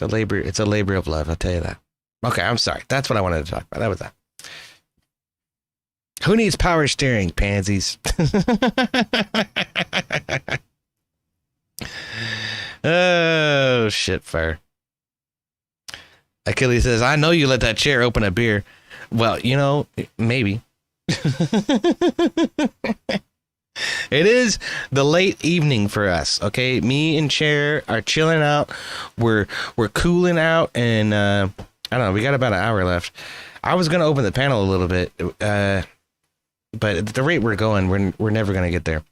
a labor of love. I'll tell you that. Okay, I'm sorry. That's what I wanted to talk about. That was that. Who needs power steering, pansies? Oh, shit, fire. Achilles says, I know you let that chair open a beer. Well, you know, maybe. It is the late evening for us, okay? Me and Chair are chilling out. We're cooling out, and I don't know, we got about an hour left. I was going to open the panel a little bit, but at the rate we're going, we're never going to get there.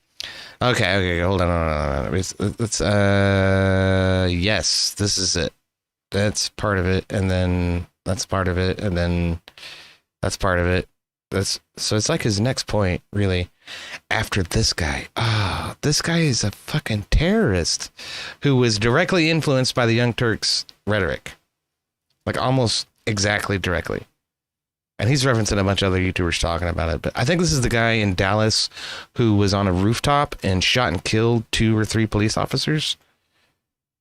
Okay, hold on. Let's yes, this is it. That's part of it, and then that's part of it, and then that's part of it. So it's like his next point, really. after this guy. Ah, this guy is a fucking terrorist who was directly influenced by the Young Turks rhetoric. Like almost exactly directly. And he's referencing a bunch of other YouTubers talking about it. But I think this is the guy in Dallas who was on a rooftop and shot and killed 2 or 3 police officers.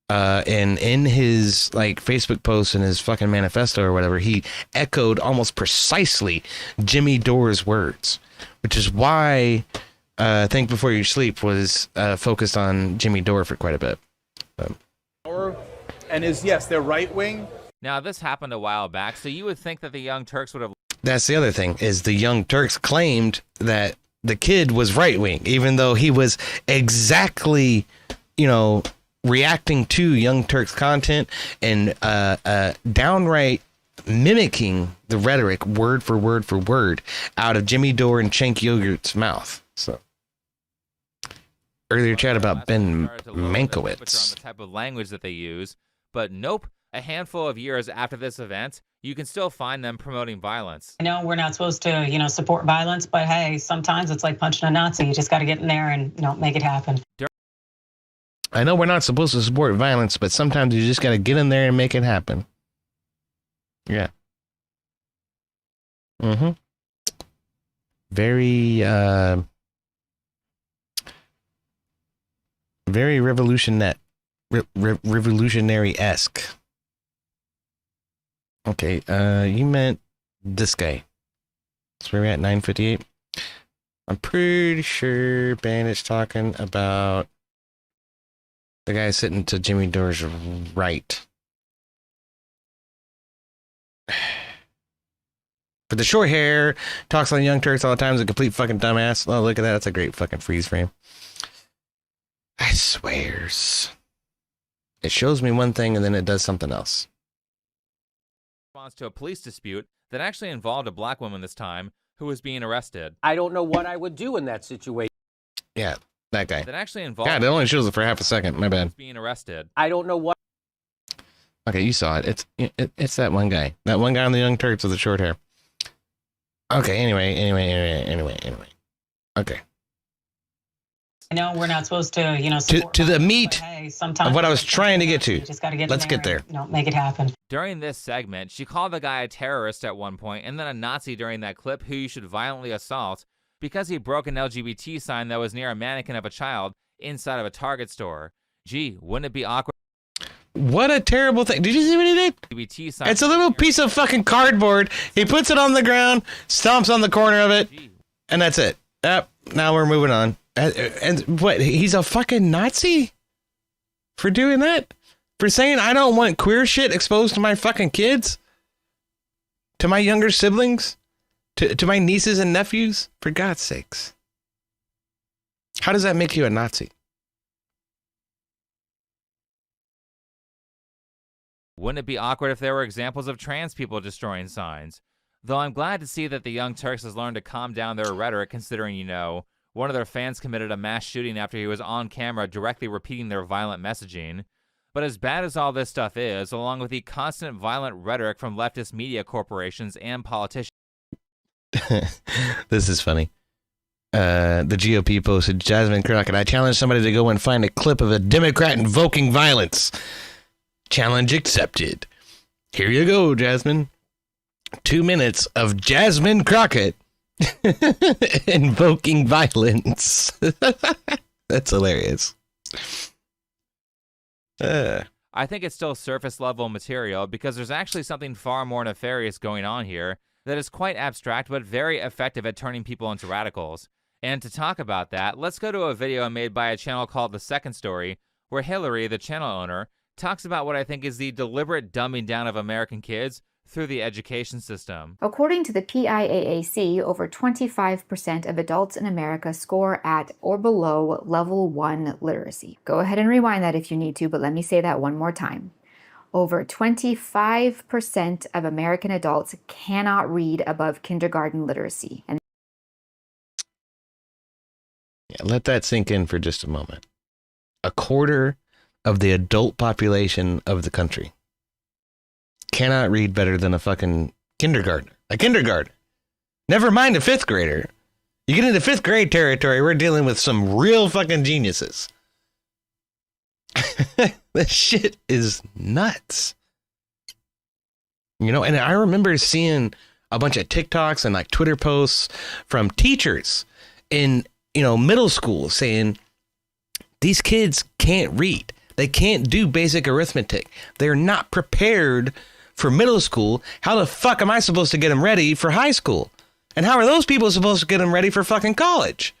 And in his like Facebook post and his fucking manifesto or whatever, he echoed almost precisely Jimmy Dore's words, which is why Think Before You Sleep was focused on Jimmy Dore for quite a bit.
And yes, they're right wing.
Now, this happened a while back, so you would think that the Young Turks would have...
That's the other thing, is the Young Turks claimed that the kid was right-wing, even though he was exactly, reacting to Young Turks content and downright mimicking the rhetoric word for word out of Jimmy Dore and Cenk Yogurt's mouth. So earlier chat about Ben Mankiewicz.
On the type of language that they use, but nope. A handful of years after this event, you can still find them promoting violence.
I know we're not supposed to, support violence, but hey, sometimes it's like punching a Nazi. You just got to get in there and, make it happen.
I know we're not supposed to support violence, but sometimes you just got to get in there and make it happen. Yeah. Mm-hmm. Very, very revolutionary-esque. Okay, you meant this guy. That's where we're at, 9:58. I'm pretty sure Bandit's talking about the guy sitting to Jimmy Dore's right. But the short hair, talks on Young Turks all the time, is a complete fucking dumbass. Oh, look at that. That's a great fucking freeze frame. I swears. It shows me one thing and then it does something else.
To a police dispute that actually involved a black woman this time who was being arrested.
I don't know what I would do in that situation.
Yeah, that guy.
That actually involved...
God, it only shows it for half a second. My bad.
Being arrested.
I don't know what...
Okay, you saw it. It's that one guy. That one guy on the Young Turks with the short hair. Okay, anyway. Okay.
I know we're not supposed to, support
to the
violence,
meat
but hey, sometimes
of what I was trying to get to.
You just got to get
Let's
in there
get there.
and, make it happen.
During this segment, she called the guy a terrorist at one point and then a Nazi during that clip who you should violently assault because he broke an LGBT sign that was near a mannequin of a child inside of a Target store. Gee, wouldn't it be awkward?
What a terrible thing. Did you see what he did?
LGBT sign
It's a little piece of fucking cardboard. He puts it on the ground, stomps on the corner of it, and that's it. Yep, now we're moving on. And what, he's a fucking Nazi? For doing that? For saying I don't want queer shit exposed to my fucking kids? To my younger siblings? To my nieces and nephews? For God's sakes. How does that make you a Nazi?
Wouldn't it be awkward if there were examples of trans people destroying signs? Though I'm glad to see that the Young Turks has learned to calm down their rhetoric, considering, one of their fans committed a mass shooting after he was on camera directly repeating their violent messaging. But as bad as all this stuff is, along with the constant violent rhetoric from leftist media corporations and politicians...
This is funny. The GOP posted, Jasmine Crockett, I challenge somebody to go and find a clip of a Democrat invoking violence. Challenge accepted. Here you go, Jasmine. 2 minutes of Jasmine Crockett invoking violence. That's hilarious.
I think it's still surface level material because there's actually something far more nefarious going on here that is quite abstract but very effective at turning people into radicals. And to talk about that, let's go to a video made by a channel called The Second Story, where Hillary, the channel owner, talks about what I think is the deliberate dumbing down of American kids through the education system.
According to the PIAAC, over 25% of adults in America score at or below level 1 literacy. Go ahead and rewind that if you need to, but let me say that one more time. Over 25% of American adults cannot read above kindergarten literacy. And
yeah, let that sink in for just a moment. A quarter of the adult population of the country cannot read better than a fucking kindergartner. A kindergartner. Never mind a 5th grader. You get into 5th grade territory, we're dealing with some real fucking geniuses. This shit is nuts. You know, and I remember seeing a bunch of TikToks and like Twitter posts from teachers in, you know, middle school saying these kids can't read. They can't do basic arithmetic. They're not prepared for middle school. How the fuck am I supposed to get them ready for high school? And how are those people supposed to get them ready for fucking college?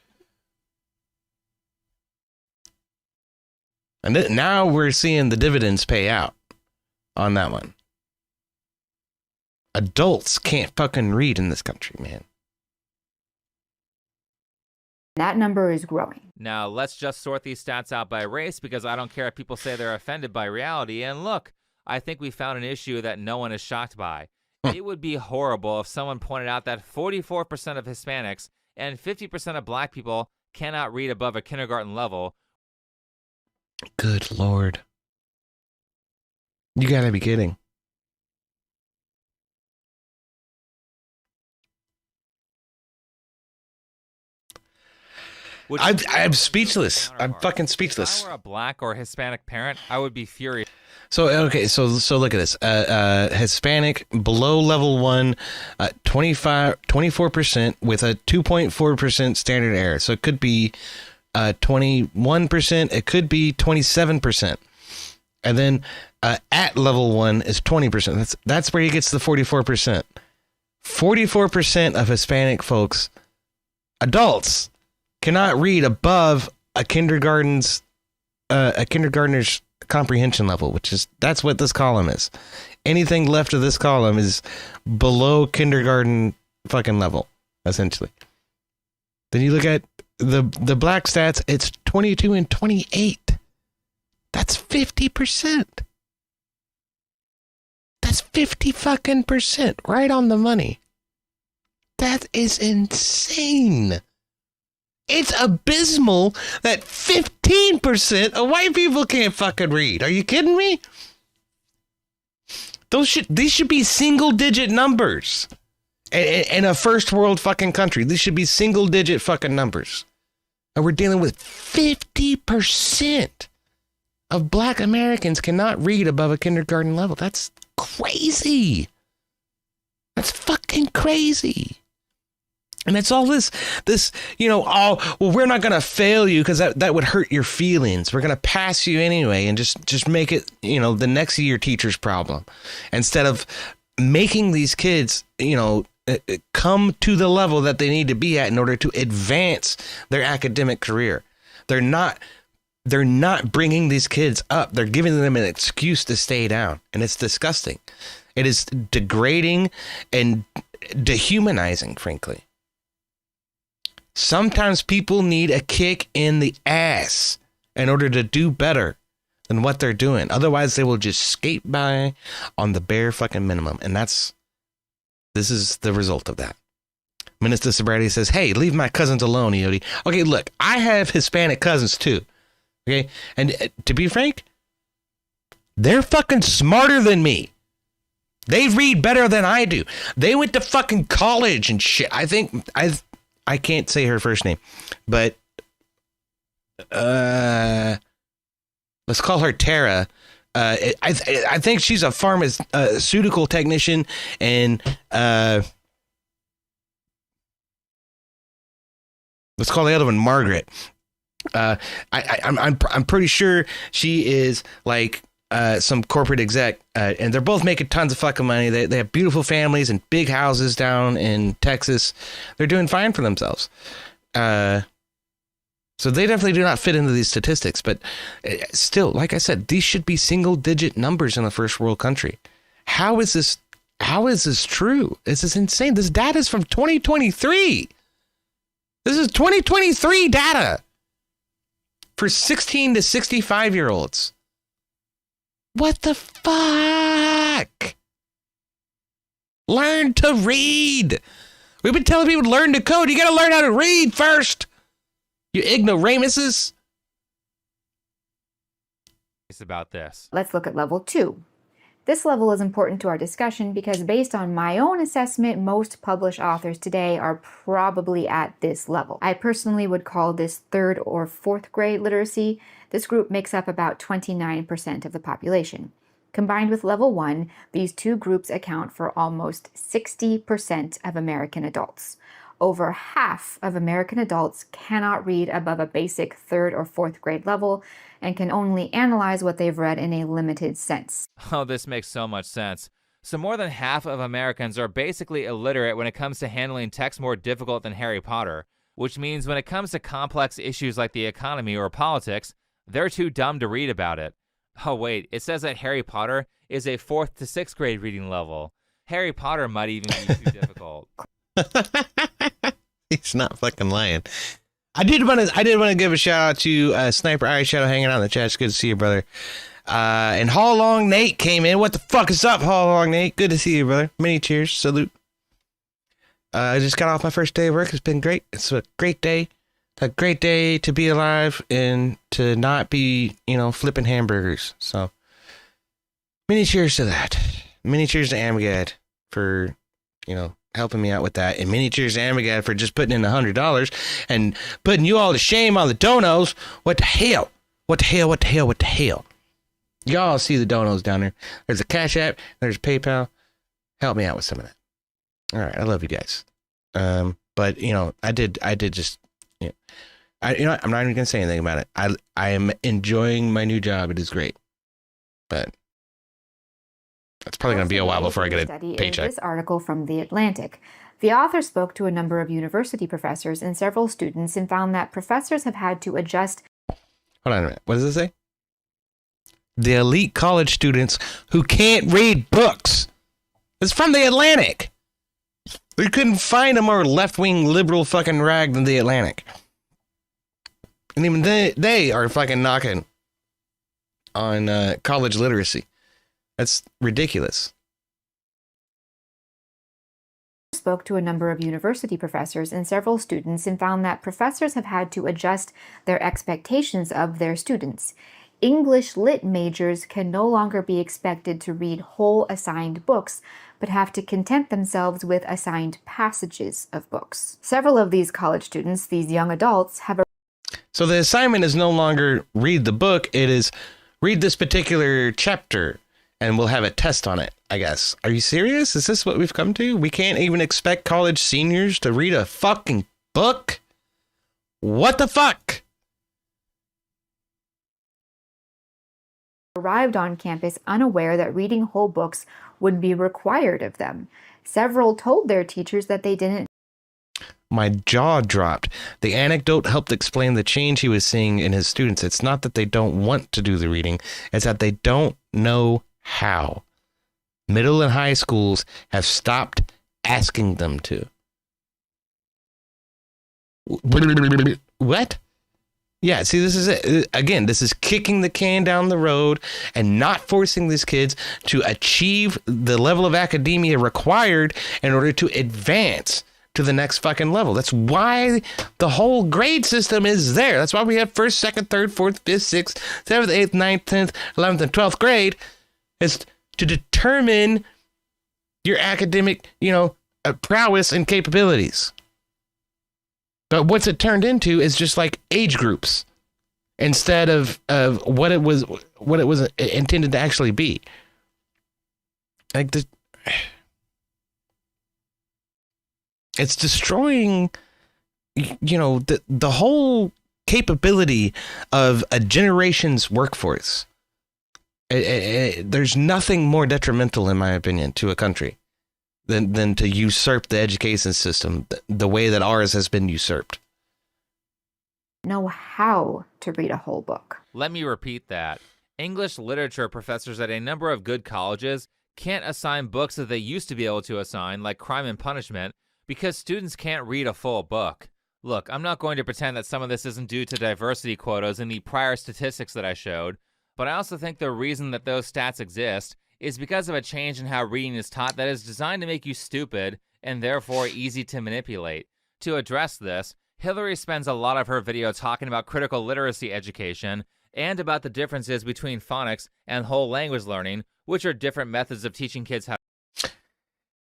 And now we're seeing the dividends pay out on that one. Adults can't fucking read in this country, man.
That number is growing.
Now, let's just sort these stats out by race, because I don't care if people say they're offended by reality. And look, I think we found an issue that no one is shocked by. It would be horrible if someone pointed out that 44% of Hispanics and 50% of black people cannot read above a kindergarten level.
Good Lord. You gotta be kidding. I'm speechless. I'm fucking speechless.
If I were a black or Hispanic parent, I would be furious.
So, okay, so look at this. Hispanic below level 1, 24% with a 2.4% standard error. So it could be 21%, it could be 27%. And then at level 1 is 20%. That's where he gets the 44%. 44% of Hispanic folks, adults, cannot read above a kindergartner's comprehension level, that's what this column is. Anything left of this column is below kindergarten fucking level, essentially. Then you look at the black stats, it's 22 and 28. That's 50%. That's 50 fucking percent, right on the money. That is insane. It's abysmal that 15% of white people can't fucking read. Are you kidding me? These should be single digit numbers. In a first world fucking country, these should be single digit fucking numbers. And we're dealing with 50% of black Americans cannot read above a kindergarten level. That's crazy. That's fucking crazy. And it's all this, you know, oh, well, we're not going to fail you because that would hurt your feelings. We're going to pass you anyway and just make it, you know, the next year teacher's problem. Instead of making these kids, you know, come to the level that they need to be at in order to advance their academic career. They're not bringing these kids up. They're giving them an excuse to stay down. And it's disgusting. It is degrading and dehumanizing, frankly. Sometimes people need a kick in the ass in order to do better than what they're doing. Otherwise, they will just skate by on the bare fucking minimum. And this is the result of that. Minister Sobriety says, hey, leave my cousins alone, Eody. Okay, look, I have Hispanic cousins too. Okay, and to be frank, they're fucking smarter than me. They read better than I do. They went to fucking college and shit. I can't say her first name, but let's call her Tara. I think she's a pharmaceutical technician, and let's call the other one Margaret. I'm pretty sure she is like some corporate exec, and they're both making tons of fucking money. They have beautiful families and big houses down in Texas. They're doing fine for themselves. So they definitely do not fit into these statistics, but still, like I said, these should be single digit numbers in a first world country. How is this true? This is insane. This data is from 2023. This is 2023 data for 16 to 65-year-olds. What the fuck? Learn to read. We've been telling people to learn to code. You got to learn how to read first. You ignoramuses.
It's about this.
Let's look at level 2. This level is important to our discussion because based on my own assessment, most published authors today are probably at this level. I personally would call this 3rd or 4th grade literacy. This group makes up about 29% of the population. Combined with level 1, these two groups account for almost 60% of American adults. Over half of American adults cannot read above a basic 3rd or 4th grade level and can only analyze what they've read in a limited sense.
Oh, this makes so much sense. So more than half of Americans are basically illiterate when it comes to handling texts more difficult than Harry Potter, which means when it comes to complex issues like the economy or politics, they're too dumb to read about it. Oh wait, it says that Harry Potter is a 4th to 6th grade reading level. Harry Potter might even be too difficult.
He's not fucking lying. I did want to give a shout out to Sniper Irish Shadow hanging out in the chat. It's good to see you, brother. And Haul Long Nate came in. What the fuck is up, Haul Long Nate? Good to see you, brother. Many cheers. Salute. I just got off my first day of work. It's been great. It's a great day. A great day to be alive and to not be, flipping hamburgers. So, many cheers to that. Many cheers to Amgad for, helping me out with that. And many cheers to Amgad for just putting in $100 and putting you all to shame on the donos. What the hell? What the hell? What the hell? What the hell? Y'all see the donos down there. There's a Cash App. There's PayPal. Help me out with some of that. All right. I love you guys. But, I did just... I'm not even gonna say anything about it. I am enjoying my new job. It is great, but it's probably gonna be a while before I get a paycheck.
This article from The Atlantic. The author spoke to a number of university professors and several students and found that professors have had to adjust.
Hold on a minute. What does it say? The elite college students who can't read books. It's from The Atlantic. We couldn't find a more left-wing liberal fucking rag than The Atlantic. And even they are fucking knocking on college literacy. That's ridiculous.
Spoke to a number of university professors and several students and found that professors have had to adjust their expectations of their students. English lit majors can no longer be expected to read whole assigned books, but have to content themselves with assigned passages of books. Several of these college students, these young adults, have
So the assignment is no longer read the book. It is read this particular chapter and we'll have a test on it, I guess. Are you serious? Is this what we've come to? We can't even expect college seniors to read a fucking book? What the fuck?
arrived on campus unaware that reading whole books would be required of them. Several told their teachers that they didn't.
My jaw dropped. The anecdote helped explain the change he was seeing in his students. It's not that they don't want to do the reading, it's that they don't know how. Middle and high schools have stopped asking them to. What? Yeah, see, this is it. Again, this is kicking the can down the road and not forcing these kids to achieve the level of academia required in order to advance to the next fucking level. That's why the whole grade system is there. That's why we have first, second, third, fourth, fifth, sixth, seventh, eighth, ninth, 10th, 11th, and 12th grade is to determine your academic, prowess and capabilities. But what's it turned into is just like age groups instead of what it was intended to actually be. Like it's destroying, the whole capability of a generation's workforce. There's nothing more detrimental, in my opinion, to a country than to usurp the education system the way that ours has been usurped.
Know how to read a whole book.
Let me repeat that. English literature professors at a number of good colleges can't assign books that they used to be able to assign, like Crime and Punishment, because students can't read a full book. Look, I'm not going to pretend that some of this isn't due to diversity quotas in the prior statistics that I showed, but I also think the reason that those stats exist is because of a change in how reading is taught that is designed to make you stupid and therefore easy to manipulate. To address this, Hillary spends a lot of her video talking about critical literacy education and about the differences between phonics and whole language learning, which are different methods of teaching kids how.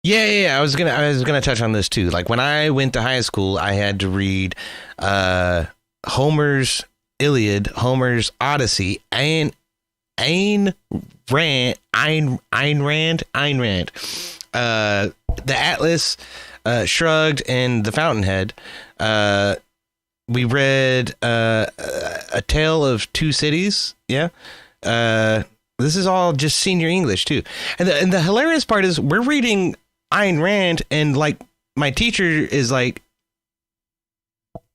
Yeah. I was gonna touch on this too. Like when I went to high school, I had to read Homer's Iliad, Homer's Odyssey, and Ayn Rand, the Atlas Shrugged, and the Fountainhead. We read A Tale of Two Cities. Yeah. This is all just senior English too. And the hilarious part is we're reading Ayn Rand, and like my teacher is like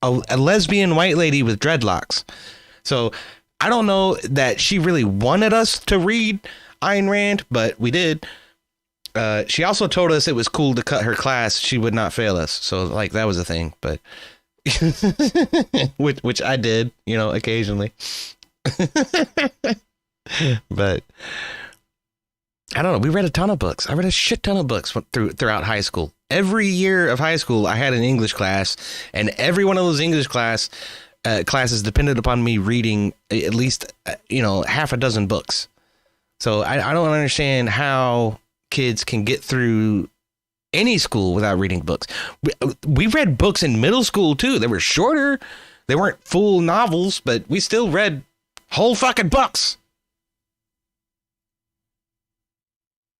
a lesbian white lady with dreadlocks. So I don't know that she really wanted us to read Ayn Rand, but we did. She also told us it was cool to cut her class. She would not fail us. So like that was a thing, but which I did, occasionally. But I don't know. We read a ton of books. I read a shit ton of books throughout high school. Every year of high school, I had an English class, and every one of those English classes depended upon me reading at least, half a dozen books. So I don't understand how kids can get through any school without reading books. We read books in middle school too. They were shorter. They weren't full novels, but we still read whole fucking books.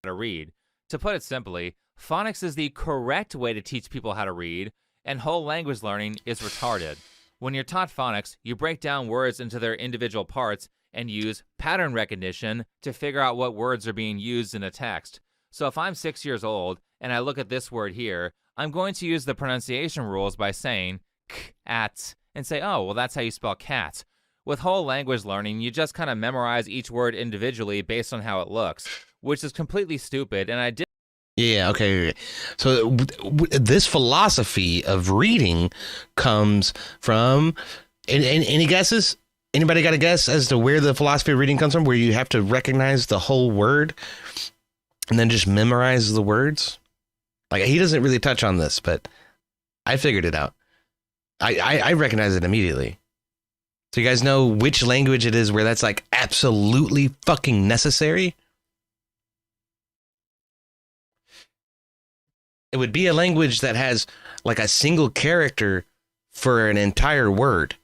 To read. To put it simply, phonics is the correct way to teach people how to read, and whole language learning is retarded. When you're taught phonics, you break down words into their individual parts and use pattern recognition to figure out what words are being used in a text. So if I'm 6 years old and I look at this word here, I'm going to use the pronunciation rules by saying k-ats and say, oh, well, that's how you spell cat. With whole language learning, you just kind of memorize each word individually based on how it looks, which is completely stupid. And I did.
Yeah, okay. So this philosophy of reading comes from, any guesses? Anybody got a guess as to where the philosophy of reading comes from, where you have to recognize the whole word and then just memorize the words? Like, he doesn't really touch on this, but I figured it out. I recognize it immediately. So you guys know which language it is where that's like absolutely fucking necessary? It would be a language that has like a single character for an entire word.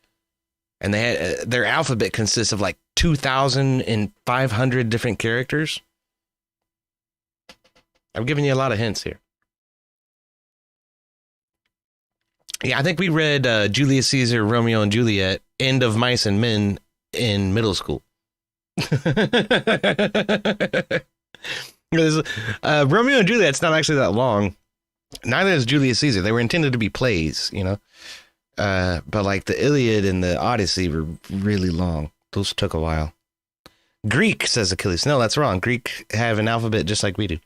And their alphabet consists of like 2,500 different characters. I'm giving you a lot of hints here. Yeah, I think we read Julius Caesar, Romeo and Juliet, End of Mice and Men in middle school. Romeo and Juliet's not actually that long. Neither is Julius Caesar. They were intended to be plays, but like the Iliad and the Odyssey were really long. Those took a while. Greek, says Achilles. No, that's wrong. Greek have an alphabet just like we do.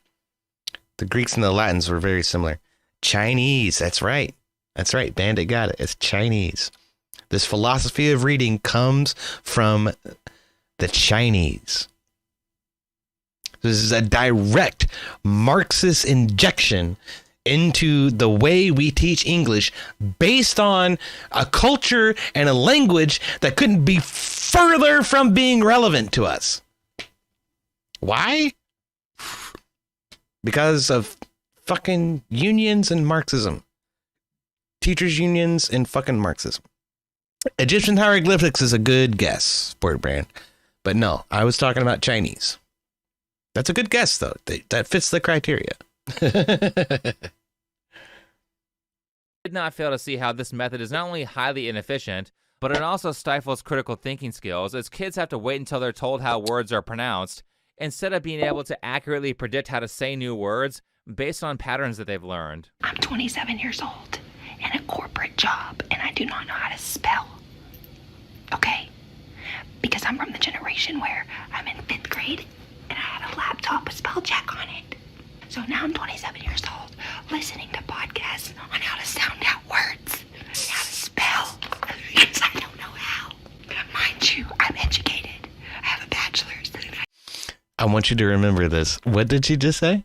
The Greeks and the Latins were very similar. Chinese, that's right. That's right. Bandit got it. It's Chinese. This philosophy of reading comes from the Chinese. This is a direct Marxist injection into the way we teach English based on a culture and a language that couldn't be further from being relevant to us. Why? Because of fucking unions and Marxism. Teachers' unions and fucking Marxism. Egyptian hieroglyphics is a good guess, Sport Brand. But no, I was talking about Chinese. That's a good guess, though. That fits the criteria.
Did not fail to see how this method is not only highly inefficient, but it also stifles critical thinking skills, as kids have to wait until they're told how words are pronounced, instead of being able to accurately predict how to say new words based on patterns that they've learned.
I'm 27 years old in a corporate job, and I do not know how to spell. Okay? Because I'm from the generation where I'm in 5th grade, and I had a laptop with spell check on it. So now I'm 27 years old, listening to podcasts on how to sound out words, how to spell, because I don't know how. Mind you, I'm educated. I have a bachelor's.
I want you to remember this. What did she just say?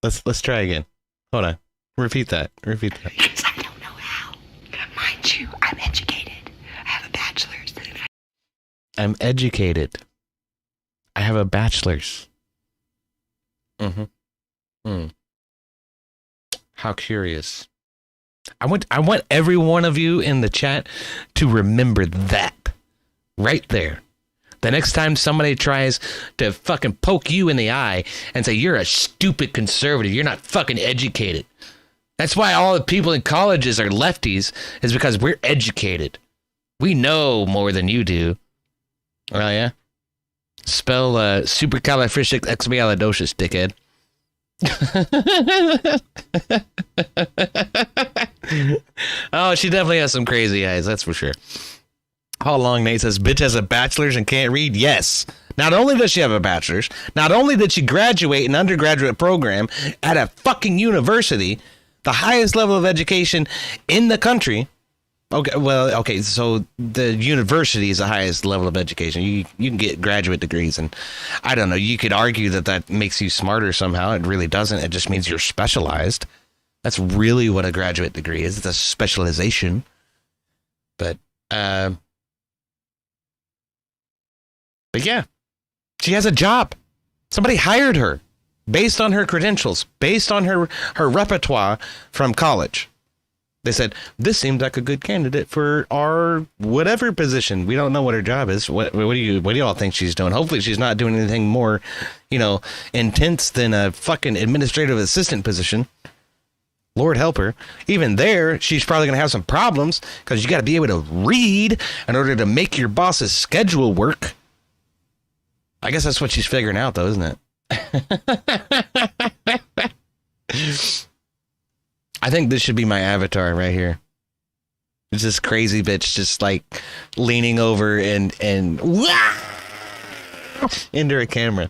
Let's try again. Hold on. Repeat that.
Because I don't know how. Mind you, I'm educated. I have a bachelor's.
I'm educated. I have a bachelor's. How curious. I want every one of you in the chat to remember that right there. The next time somebody tries to fucking poke you in the eye and say you're a stupid conservative, you're not fucking educated. That's why all the people in colleges are lefties, is because we're educated. We know more than you do. Oh yeah? Spell supercalifragisticexpialidocious, dickhead. Oh, she definitely has some crazy eyes, that's for sure. How long Nate says, bitch has a bachelor's and can't read? Yes. Not only does she have a bachelor's, not only did she graduate an undergraduate program at a fucking university, the highest level of education in the country. Okay, well, okay, so the university is the highest level of education. You can get graduate degrees, and I don't know, you could argue that makes you smarter somehow. It really doesn't. It just means you're specialized. That's really what a graduate degree is. It's a specialization. But yeah, she has a job. Somebody hired her based on her credentials, based on her repertoire from college. They said, this seems like a good candidate for our whatever position. We don't know what her job is. What do you all think she's doing? Hopefully she's not doing anything more, intense than a fucking administrative assistant position. Lord help her. Even there, she's probably going to have some problems because you got to be able to read in order to make your boss's schedule work. I guess that's what she's figuring out, though, isn't it? I think this should be my avatar right here. It's this crazy bitch just like leaning over and into a camera.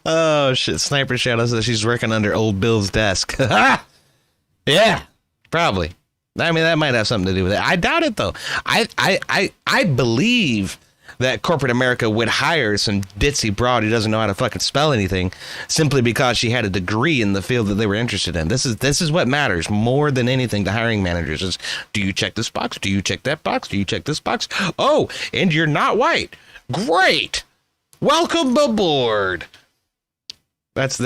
Oh shit! Sniper Shadow says she's working under old Bill's desk. Yeah, probably. I mean, that might have something to do with it. I doubt it though. I believe that corporate America would hire some ditzy broad who doesn't know how to fucking spell anything simply because she had a degree in the field that they were interested in. This is what matters more than anything to hiring managers is, do you check this box? Do you check that box? Do you check this box? Oh, and you're not white. Great. Welcome aboard. That's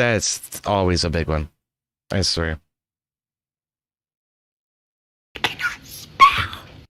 always a big one. I swear.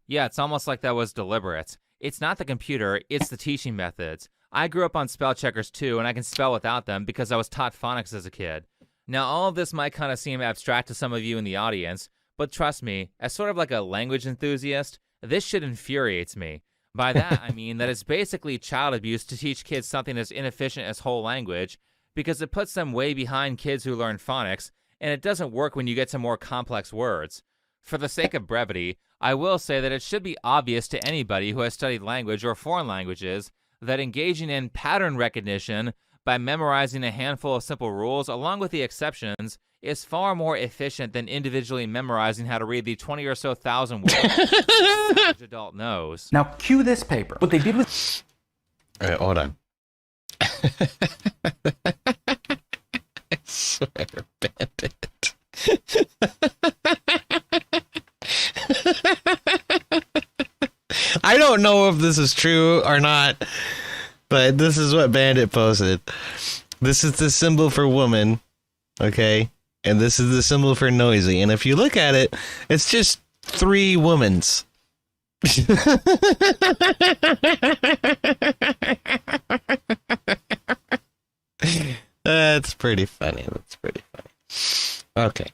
Yeah, it's almost like that was deliberate. It's not the computer, it's the teaching methods. I grew up on spell checkers too, and I can spell without them because I was taught phonics as a kid. Now, all of this might kind of seem abstract to some of you in the audience, but trust me, as sort of like a language enthusiast, this shit infuriates me. By that, I mean that it's basically child abuse to teach kids something as inefficient as whole language, because it puts them way behind kids who learn phonics, and it doesn't work when you get to more complex words. For the sake of brevity, I will say that it should be obvious to anybody who has studied language or foreign languages that engaging in pattern recognition by memorizing a handful of simple rules along with the exceptions is far more efficient than individually memorizing how to read the 20 or so thousand words the average adult knows.
Now cue this paper. What they did with...
All right, hold on. I swear, Bandit. I don't know if this is true or not, but this is what Bandit posted. This is the symbol for woman, okay? And this is the symbol for noisy. And if you look at it, it's just three womans. That's pretty funny. That's pretty funny. Okay.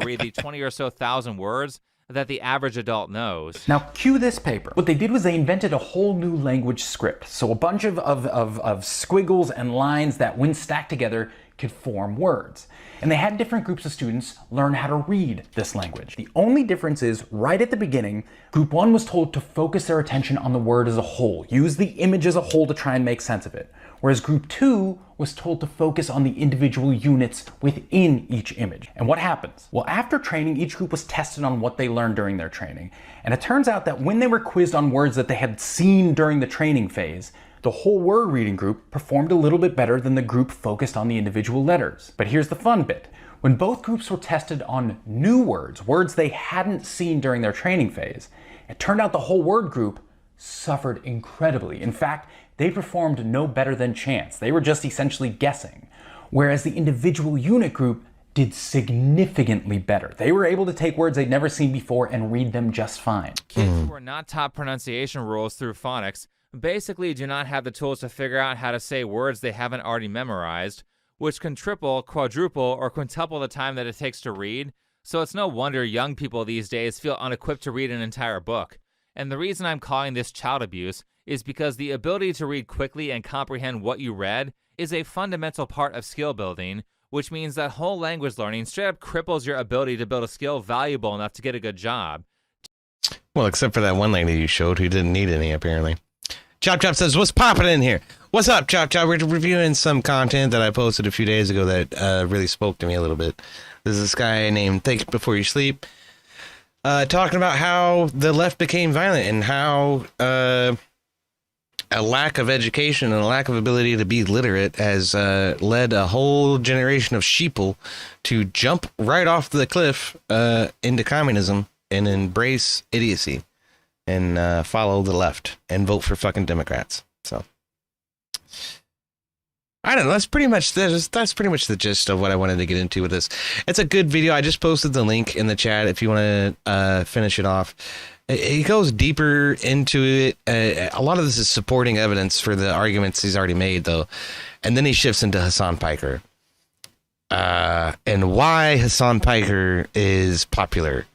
Read the 20 or so thousand words that the average adult knows.
Now cue this paper. What they did was they invented a whole new language script. So a bunch of squiggles and lines that when stacked together could form words. And they had different groups of students learn how to read this language. The only difference is right at the beginning, group 1 was told to focus their attention on the word as a whole, use the image as a whole to try and make sense of it. Whereas group 2 was told to focus on the individual units within each image. And what happens? Well, after training, each group was tested on what they learned during their training. And it turns out that when they were quizzed on words that they had seen during the training phase, the whole word reading group performed a little bit better than the group focused on the individual letters. But here's the fun bit. When both groups were tested on new words they hadn't seen during their training phase, it turned out the whole word group suffered incredibly. In fact, they performed no better than chance. They were just essentially guessing. Whereas the individual unit group did significantly better. They were able to take words they'd never seen before and read them just fine.
Kids who were not taught pronunciation rules through phonics basically do not have the tools to figure out how to say words they haven't already memorized, which can triple, quadruple, or quintuple the time that it takes to read. So it's no wonder young people these days feel unequipped to read an entire book. And the reason I'm calling this child abuse is because the ability to read quickly and comprehend what you read is a fundamental part of skill building, which means that whole language learning straight up cripples your ability to build a skill valuable enough to get a good job.
Well, except for that one lady you showed who didn't need any, apparently. Chop Chop says, what's popping in here? What's up, Chop Chop? We're reviewing some content that I posted a few days ago that really spoke to me a little bit. There's this guy named Think Before You Sleep talking about how the left became violent and how a lack of education and a lack of ability to be literate has led a whole generation of sheeple to jump right off the cliff into communism and embrace idiocy and follow the left and vote for fucking Democrats. So I don't know. That's pretty much the gist of what I wanted to get into with this. It's a good video. I just posted the link in the chat if you want to finish it off. He goes deeper into it. A lot of this is supporting evidence for the arguments he's already made, though. And then he shifts into Hassan Piker. And why Hassan Piker is popular.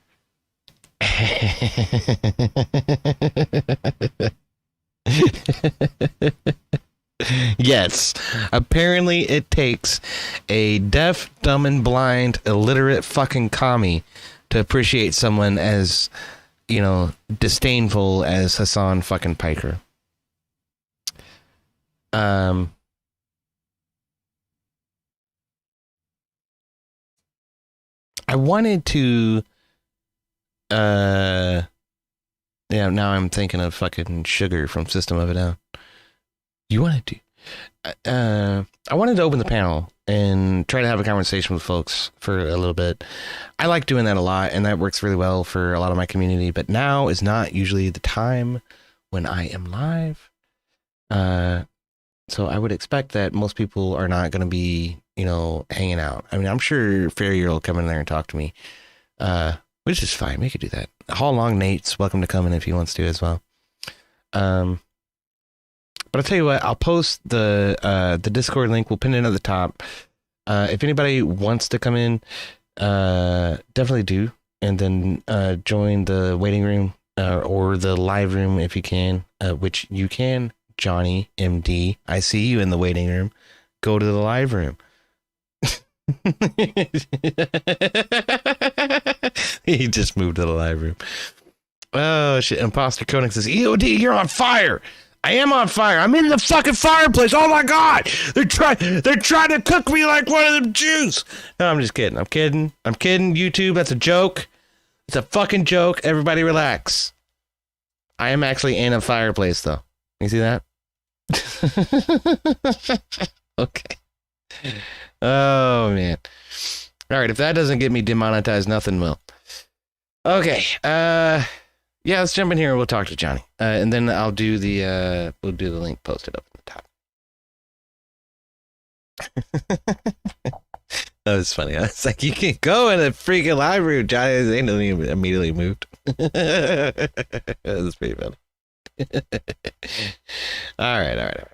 Yes, apparently it takes a deaf, dumb, and blind, illiterate fucking commie to appreciate someone as, you know, disdainful as Hassan fucking Piker. I wanted to, yeah, now I'm thinking of fucking Sugar from System of a Down. You wanted to, I wanted to open the panel and try to have a conversation with folks for a little bit. I like doing that a lot, and that works really well for a lot of my community, but now is not usually the time when I am live. So I would expect that most people are not going to be, you know, hanging out. I mean, I'm sure Farrier will come in there and talk to me, which is fine. We could do that. Hall Long Nate's welcome to come in if he wants to as well. But I'll tell you what, I'll post the Discord link. We'll pin it at the top. If anybody wants to come in, definitely do. And then join the waiting room or the live room if you can, which you can. Johnny MD, I see you in the waiting room. Go to the live room. He just moved to the live room. Oh, shit. Imposter Koenig says, EOD, you're on fire. I am on fire. I'm in the fucking fireplace. Oh my God. They're trying to cook me like one of them Jews. No, I'm just kidding. I'm kidding. YouTube, that's a joke. It's a fucking joke. Everybody relax. I am actually in a fireplace though. You see that? Okay. Oh man. All right. If that doesn't get me demonetized, nothing will. Okay. Yeah, let's jump in here and we'll talk to Johnny. And then I'll do the link posted up at the top. That was funny. I was like, you can't go in a freaking live room, Johnny. They immediately moved. That was pretty funny. All right.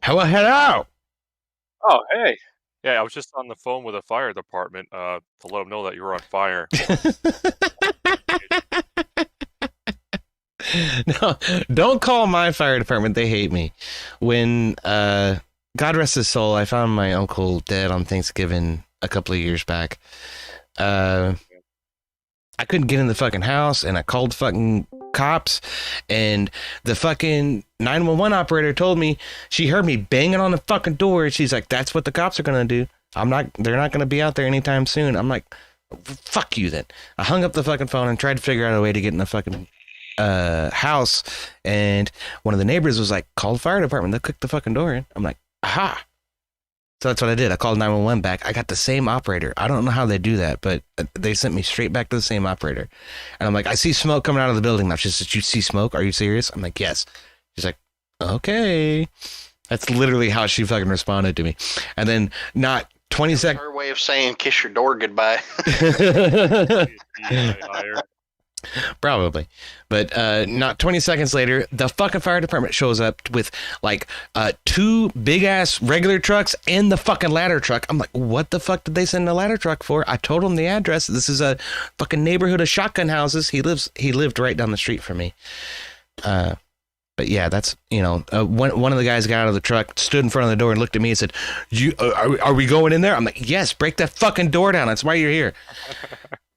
Hello.
Oh, hey. Yeah, I was just on the phone with the fire department to let them know that you were on fire.
No, don't call my fire department. They hate me. When, God rest his soul, I found my uncle dead on Thanksgiving a couple of years back. I couldn't get in the fucking house, and I called fucking cops, and the fucking 911 operator told me she heard me banging on the fucking door, and she's like, that's what the cops are gonna do. They're not gonna be out there anytime soon. I'm like, fuck you then. I hung up the fucking phone and tried to figure out a way to get in the fucking house, and one of the neighbors was like, call the fire department, they'll kick the fucking door in. I'm like, aha. So that's what I did. I called 911 back. I got the same operator. I don't know how they do that, but they sent me straight back to the same operator. And I'm like, I see smoke coming out of the building now. She said, you see smoke? Are you serious? I'm like, yes. She's like, okay. That's literally how she fucking responded to me. And then not 20 seconds.
Her way of saying kiss your door goodbye.
Probably. But not 20 seconds later, the fucking fire department shows up with like 2 big ass regular trucks and the fucking ladder truck. I'm like, what the fuck did they send the ladder truck for? I told them the address. This is a fucking neighborhood of shotgun houses. He lived right down the street from me. But yeah, that's, you know, one of the guys got out of the truck, stood in front of the door and looked at me and said, are we going in there? I'm like, yes, break that fucking door down. That's why you're here.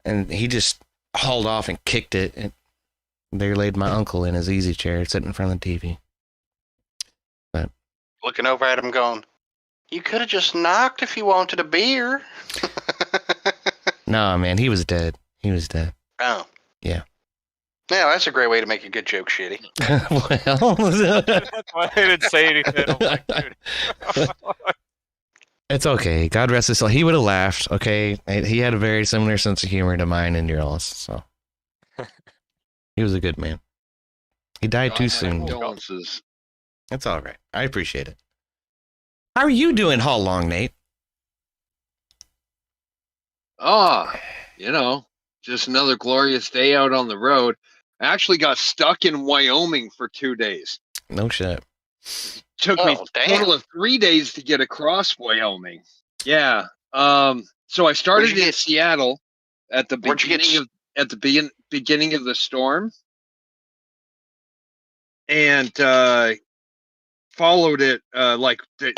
And he just hauled off and kicked it, and there laid my uncle in his easy chair sitting in front of the TV. But
Looking over at him going, you could have just knocked if you wanted a beer.
no, man, he was dead. He was dead.
Oh.
Yeah.
Yeah, that's a great way to make a good joke shitty.
Well,
That's why I didn't say anything. I'm like, dude.
it's okay. God rest his soul. He would have laughed. Okay, he had a very similar sense of humor to mine and yours. So he was a good man. He died too soon.
Condolences.
That's all right. I appreciate it. How are you doing, Hall Long, Nate?
You know, just another glorious day out on the road. I actually got stuck in Wyoming for 2 days.
No shit.
Took me a total of 3 days to get across Wyoming. Yeah. So I started in Seattle at the beginning of the storm, and followed it.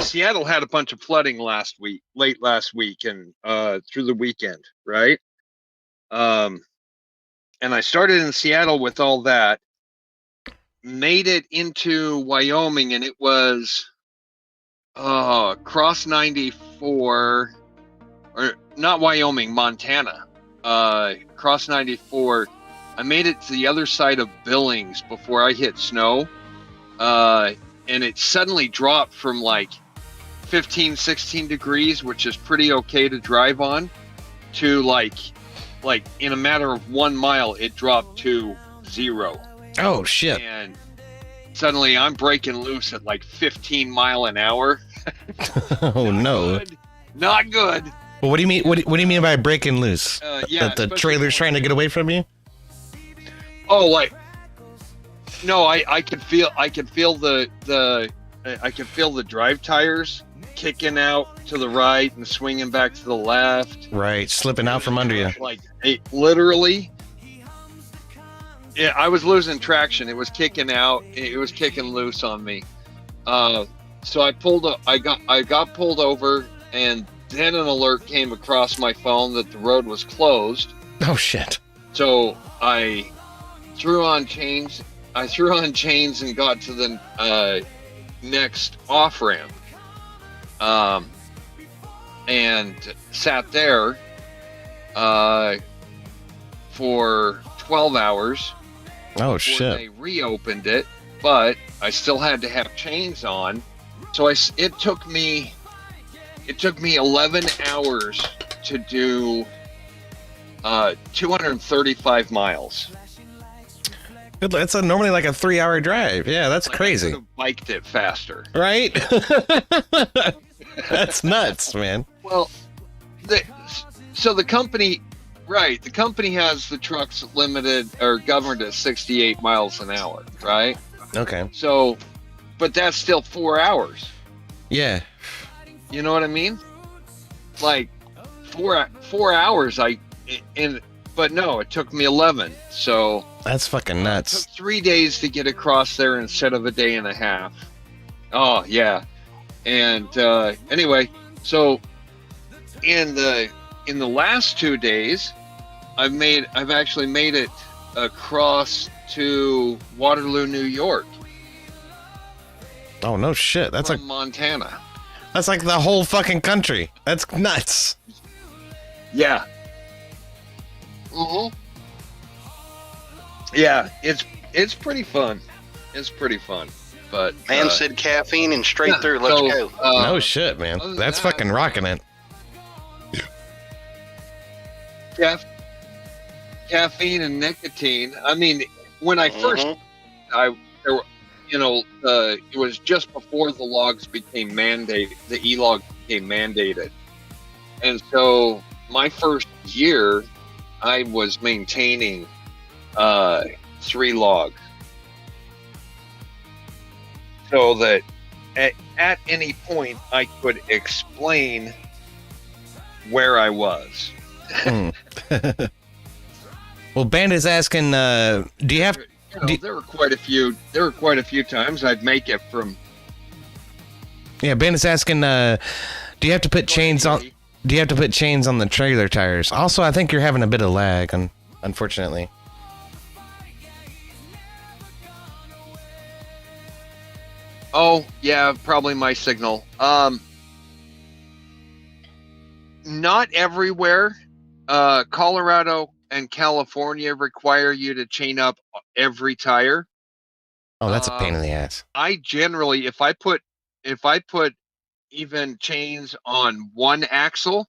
Seattle had a bunch of flooding late last week, and through the weekend, right? And I started in Seattle with all that. Made it into Wyoming, and it was cross 94, or not Wyoming, Montana. Cross 94. I made it to the other side of Billings before I hit snow, and it suddenly dropped from like 15, 16 degrees, which is pretty okay to drive on, to like in a matter of 1 mile, it dropped to 0.
Oh shit!
And suddenly I'm breaking loose at like 15 mile an hour.
Oh no!
Not good.
Well, what do you mean? What do you mean by breaking loose?
Yeah,
that the trailer's trying to get away from you?
Oh, no, I could feel the drive tires kicking out to the right and swinging back to the left.
Right, slipping out from under you.
Like literally. Yeah, I was losing traction. It was kicking out. It was kicking loose on me. So I got pulled over, and then an alert came across my phone that the road was closed.
Oh shit!
So I threw on chains. And got to the next off ramp, and sat there for 12 hours.
Oh shit!
They reopened it, but I still had to have chains on. So it took me 11 hours to do 235 miles.
It's normally like a 3-hour drive. Yeah, that's crazy.
I could have biked it faster,
right? That's nuts, man.
Well, the company. Right, the company has the trucks limited or governed at 68 miles an hour, right?
Okay.
So, but that's still 4 hours.
Yeah.
You know what I mean? Like 4 hours. But no, it took me 11. So
that's fucking nuts.
It took 3 days to get across there instead of a day and a half. Oh yeah. And anyway, so in the last 2 days, I've actually made it across to Waterloo, New York.
Oh no shit! That's
from Montana.
That's like the whole fucking country. That's nuts.
Yeah. Yeah, it's pretty fun. It's pretty fun. But
Man said caffeine and straight
yeah,
through. Let's
so,
go.
No shit, man.
other than
That's
that,
fucking rocking it.
Caffeine and nicotine. I mean, when I first, there were, it was just before the logs became mandated. The e-log became mandated, and so my first year, I was maintaining 3 logs, so that at any point I could explain where I was.
Well, Bandit's asking, do you have?
There were quite a few. There were quite a few times I'd make it from.
Yeah, Bandit's asking, do you have to put chains on? Do you have to put chains on the trailer tires? Also, I think you're having a bit of lag, unfortunately.
Oh yeah, probably my signal. Not everywhere. Colorado and California require you to chain up every tire.
Oh, that's a pain in the ass.
I generally, if I put even chains on one axle,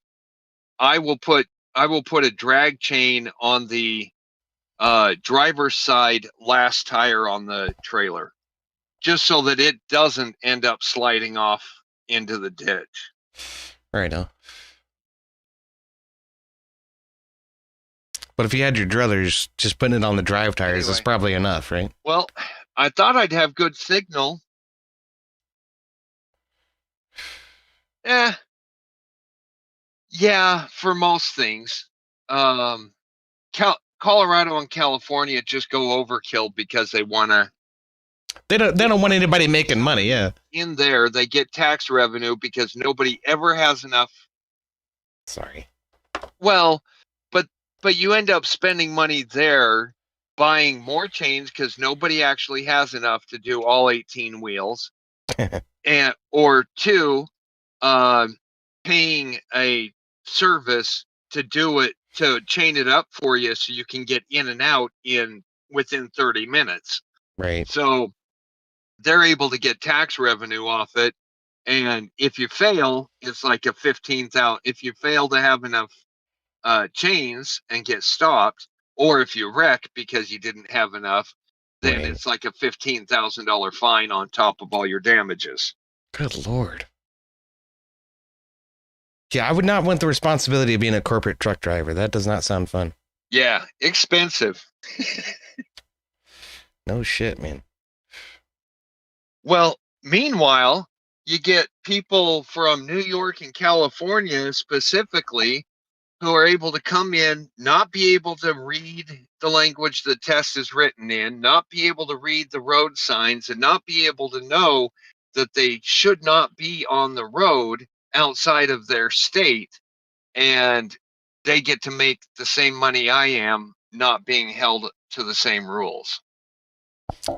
I will put a drag chain on the driver's side last tire on the trailer, just so that it doesn't end up sliding off into the ditch.
Right now. But if you had your druthers, just putting it on the drive tires is probably enough, right?
Well, I thought I'd have good signal. Yeah, for most things. Colorado and California just go overkill because they want to.
They don't want anybody making money, yeah.
In there, they get tax revenue because nobody ever has enough.
Sorry.
Well, but you end up spending money there buying more chains because nobody actually has enough to do all 18 wheels, or 2, paying a service to do it, to chain it up for you so you can get in and out within 30 minutes.
Right.
So they're able to get tax revenue off it, and if you fail, it's like a 15,000. If you fail to have enough chains and get stopped, or if you wreck because you didn't have enough, then it's like a $15,000 fine on top of all your damages.
Good Lord. Yeah, I would not want the responsibility of being a corporate truck driver. That does not sound fun.
Yeah, expensive.
No shit, man.
Well, meanwhile, you get people from New York and California specifically who are able to come in, not be able to read the language the test is written in, not be able to read the road signs, and not be able to know that they should not be on the road outside of their state. And they get to make the same money I am, not being held to the same rules.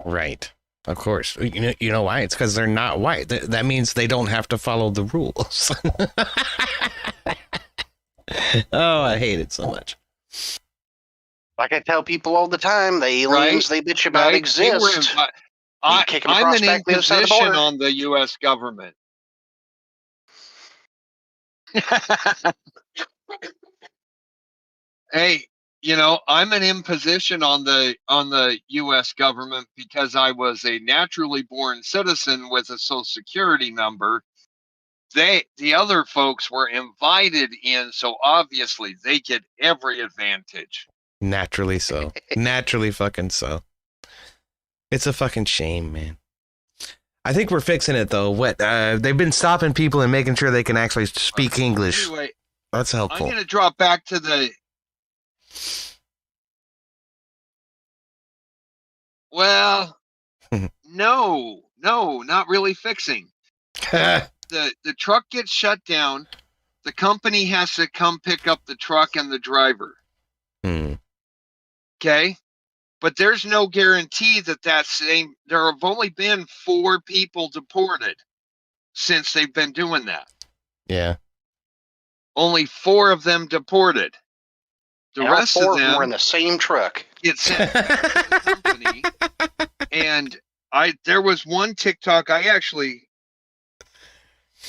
Right. Of course. You know why? It's because they're not white. That means they don't have to follow the rules. Oh, I hate it so much.
Like I tell people all the time, the aliens they bitch about exist.
I'm an imposition on the U.S. government. Hey, I'm an imposition on the U.S. government because I was a naturally born citizen with a Social Security number. The other folks were invited in, so obviously they get every advantage.
Naturally so. Naturally fucking so. It's a fucking shame, man. I think we're fixing it though. They've been stopping people and making sure they can actually speak English.
Anyway,
that's helpful.
I'm going to drop back to the. Well, no, not really fixing. The truck gets shut down. The company has to come pick up the truck and the driver. Okay? But there's no guarantee that there have only been 4 people deported since they've been doing that.
Yeah.
Only 4 of them deported. The
and
rest
all 4
of them
were in the same truck.
Get sent to the company, and There was one TikTok I actually.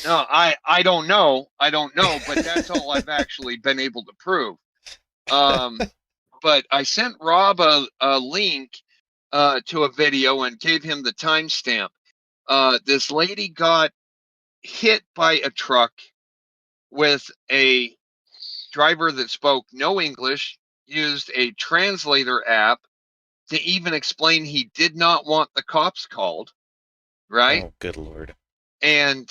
No, I don't know. I don't know, but that's all I've actually been able to prove. But I sent Rob a link to a video and gave him the timestamp. This lady got hit by a truck with a driver that spoke no English, used a translator app to even explain he did not want the cops called, right?
Oh, good Lord.
And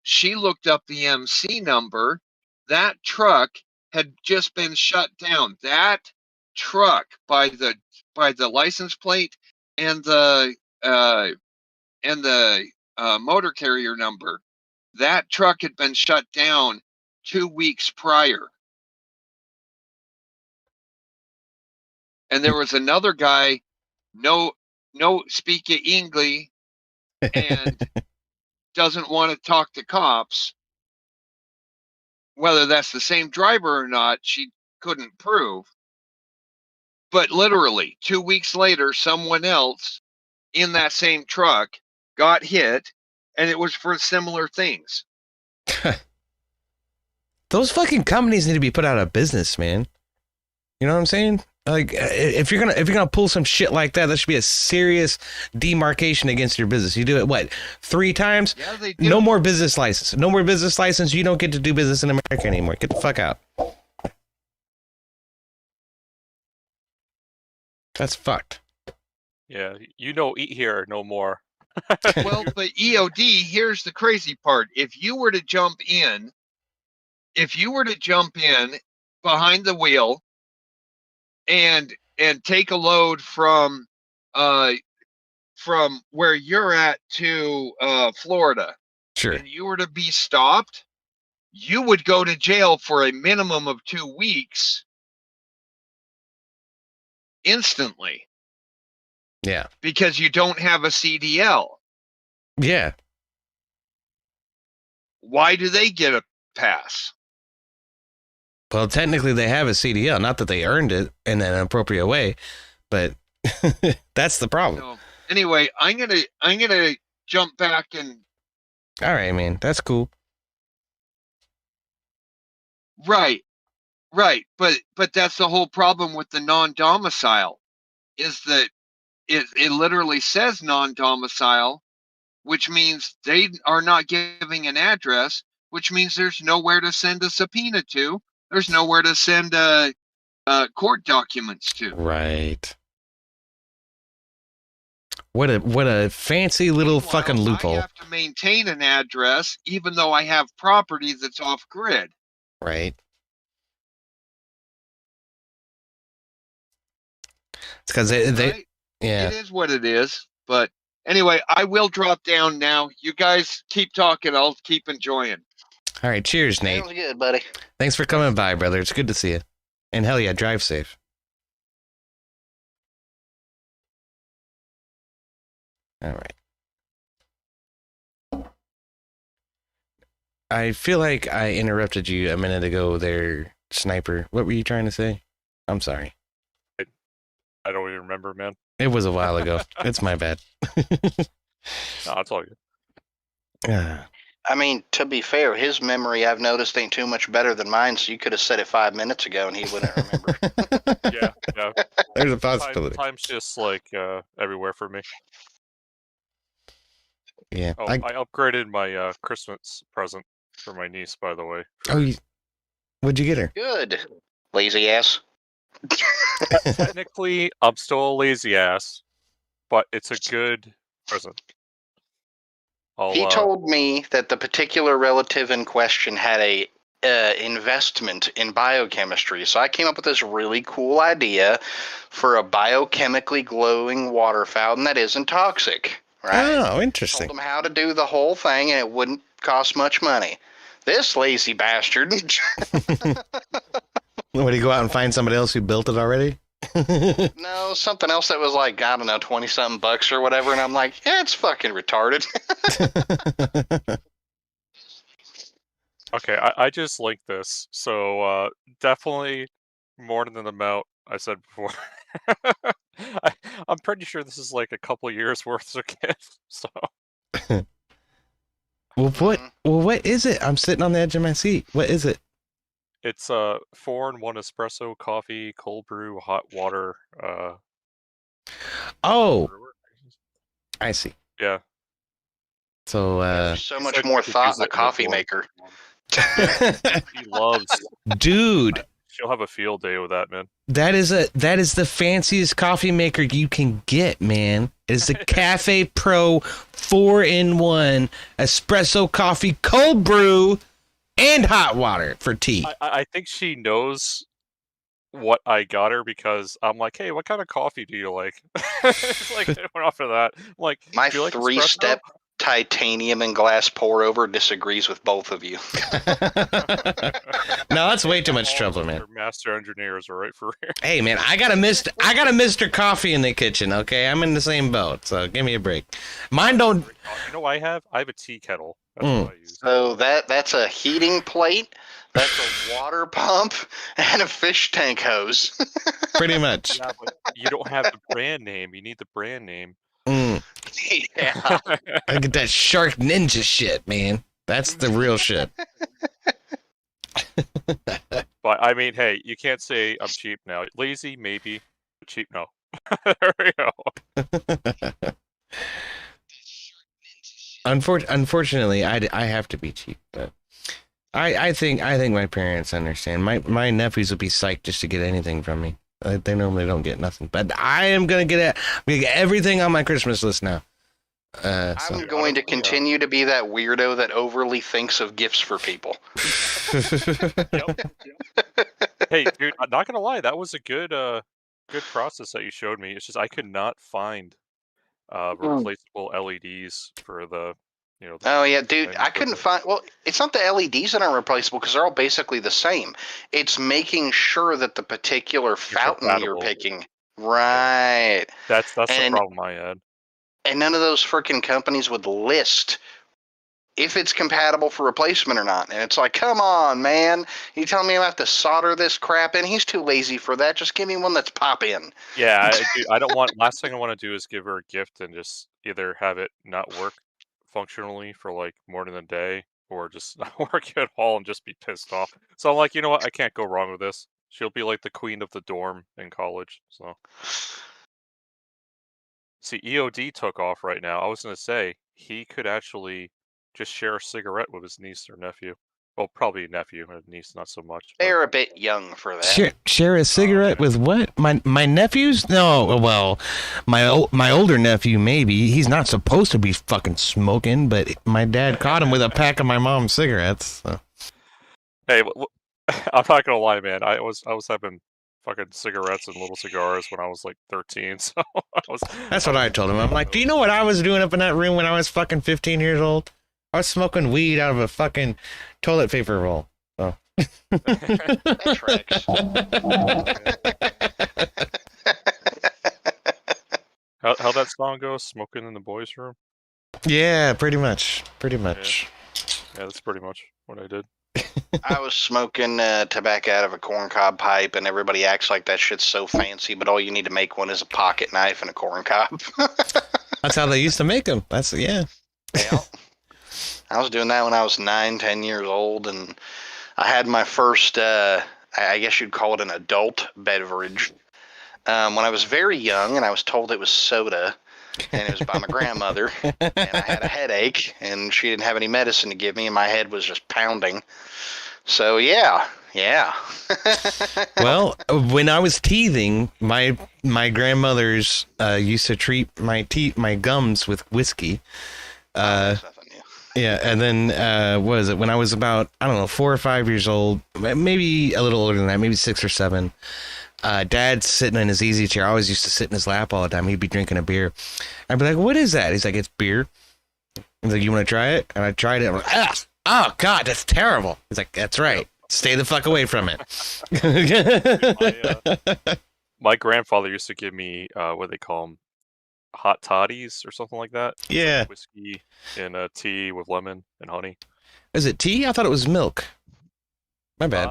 she looked up the MC number. That truck had just been shut down. That truck by the license plate and the motor carrier number, that truck had been shut down 2 weeks prior. And there was another guy, no speak English, and doesn't want to talk to cops. Whether that's the same driver or not, she couldn't prove. But literally 2 weeks later, someone else in that same truck got hit, and it was for similar things.
Those fucking companies need to be put out of business, man. You know what I'm saying? Like, if you're gonna pull some shit like that, that should be a serious demarcation against your business. You do it, what, 3 times?
Yeah, they do.
No more business license. No more business license. You don't get to do business in America anymore. Get the fuck out. That's fucked.
Yeah, eat here no more.
Well, but EOD, here's the crazy part. If you were to jump in behind the wheel and take a load from where you're at to Florida,
Sure.
and you were to be stopped, you would go to jail for a minimum of 2 weeks instantly.
Yeah.
Because you don't have a CDL.
Yeah.
Why do they get a pass?
Well, technically they have a CDL, not that they earned it in an appropriate way, but that's the problem.
So, anyway, I'm gonna jump back and.
All right, man, that's cool.
Right, but that's the whole problem with the non-domicile, is that it literally says non-domicile, which means they are not giving an address, which means there's nowhere to send a subpoena to. There's nowhere to send court documents to.
Right. What a fancy little fucking loophole.
I have to maintain an address even though I have property that's off grid.
Right. It's because they
Right?
yeah.
It is what it is. But anyway, I will drop down now. You guys keep talking. I'll keep enjoying.
All right, cheers, Nate.
Sounds good, buddy.
Thanks for coming by, brother. It's good to see you. And hell yeah, drive safe. All right. I feel like I interrupted you a minute ago there, Sniper. What were you trying to say? I'm sorry.
I don't even remember, man.
It was a while ago. It's my bad.
No, it's all good.
I mean, to be fair, his memory, I've noticed, ain't too much better than mine, so you could have said it 5 minutes ago and he wouldn't remember.
Yeah.
There's a possibility.
Time's just like everywhere for me.
Yeah.
Oh, I upgraded my Christmas present for my niece, by the way.
Oh, what'd you get her?
Good. Lazy ass.
Technically, I'm still a lazy ass, but it's a good present.
He told me that the particular relative in question had a investment in biochemistry, so I came up with this really cool idea for a biochemically glowing water fountain that isn't toxic. Right?
Oh, interesting.
Told him how to do the whole thing, and it wouldn't cost much money. This lazy bastard.
Would he go out and find somebody else who built it already?
No, something else that was like, I don't know, 20-something bucks or whatever, and I'm like, yeah, it's fucking retarded.
Okay, I just linked this, so definitely more than the amount I said before. I'm pretty sure this is like a couple years worth of gift. So.
What is it? I'm sitting on the edge of my seat. What is it?
It's 4-in-1 espresso, coffee, cold brew, hot water.
Oh, I see.
Yeah.
So
so much more thought in the coffee maker.
He loves.
Dude,
she'll have a field day with that, man.
That is the fanciest coffee maker you can get, man. It is the Cafe Pro 4-in-1 espresso coffee, cold brew, and hot water for tea.
I think she knows what I got her because I'm like, hey, what kind of coffee do you like? It's like it went off of that. I'm like,
my
do you like
3-step titanium and glass pour over disagrees with both of you.
No, that's way too much trouble, man.
Master engineers are right for real.
Hey, man, I got a Mr. Coffee in the kitchen. Okay, I'm in the same boat, so give me a break. Mine don't.
You know what I have? I have a tea kettle. That's what I use.
So that's a heating plate. That's a water pump and a fish tank hose.
Pretty much.
Yeah, but you don't have the brand name. You need the brand name.
Yeah.
I get that Shark Ninja shit, man. That's the real shit.
But I mean, hey, you can't say I'm cheap now. Lazy, maybe. Cheap, no. There we go.
Unfortunately, I have to be cheap, but I think my parents understand. My nephews will be psyched just to get anything from me. They normally don't get nothing, but I am gonna get everything on my Christmas list now.
I'm going to continue to be that weirdo that overly thinks of gifts for people.
Hey, dude, I'm not gonna lie, that was a good process that you showed me. It's just I could not find replaceable LEDs for the,
Oh yeah, dude, I couldn't find. Well, it's not the LEDs that are replaceable because they're all basically the same. It's making sure that the particular fountain you're picking, right?
That's the problem I had.
And none of those freaking companies would list if it's compatible for replacement or not. And it's like, come on, man. You telling me I have to solder this crap in? He's too lazy for that. Just give me one that's pop in.
Yeah, I don't want. Last thing I want to do is give her a gift and just either have it not work functionally for like more than a day, or just not work at all and just be pissed off. So I'm like, you know what? I can't go wrong with this. She'll be like the queen of the dorm in college. So. See, EOD took off right now. I was going to say, he could actually just share a cigarette with his niece or nephew. Well, probably nephew, and niece not so much.
They're a bit young for that.
Share a cigarette with what? My nephews? No, well, my older nephew maybe. He's not supposed to be fucking smoking, but my dad caught him with a pack of my mom's cigarettes. So.
Hey, I'm not gonna lie, man. I was having fucking cigarettes and little cigars when I was like 13. So
that's what I told him. I'm like, do you know what I was doing up in that room when I was fucking 15 years old? I was smoking weed out of a fucking toilet paper roll. Oh.
That tracks.
How that song goes? Smoking in the boys' room?
Yeah, pretty much. Pretty much.
Yeah, that's pretty much what I did.
I was smoking tobacco out of a corncob pipe, and everybody acts like that shit's so fancy, but all you need to make one is a pocket knife and a corncob.
That's how they used to make them. Yeah.
I was doing that when I was 9, 10 years old, and I had my first, I guess you'd call it an adult beverage, when I was very young, and I was told it was soda, and it was by my grandmother, and I had a headache, and she didn't have any medicine to give me, and my head was just pounding. So, yeah.
Well, when I was teething, my grandmother's used to treat my gums with whiskey. Yeah, and then what is it? When I was about, I don't know, 4 or 5 years old, maybe a little older than that, maybe 6 or 7. Dad's sitting in his easy chair. I always used to sit in his lap all the time. He'd be drinking a beer. I'd be like, "What is that?" He's like, "It's beer." He's like, "You want to try it?" And I tried it. I'm like, "Ah, oh God, that's terrible." He's like, "That's right. Stay the fuck away from it."
My grandfather used to give me what they call them, hot toddies or something like that.
Yeah.
Like whiskey and tea with lemon and honey.
Is it tea? I thought it was milk. My bad.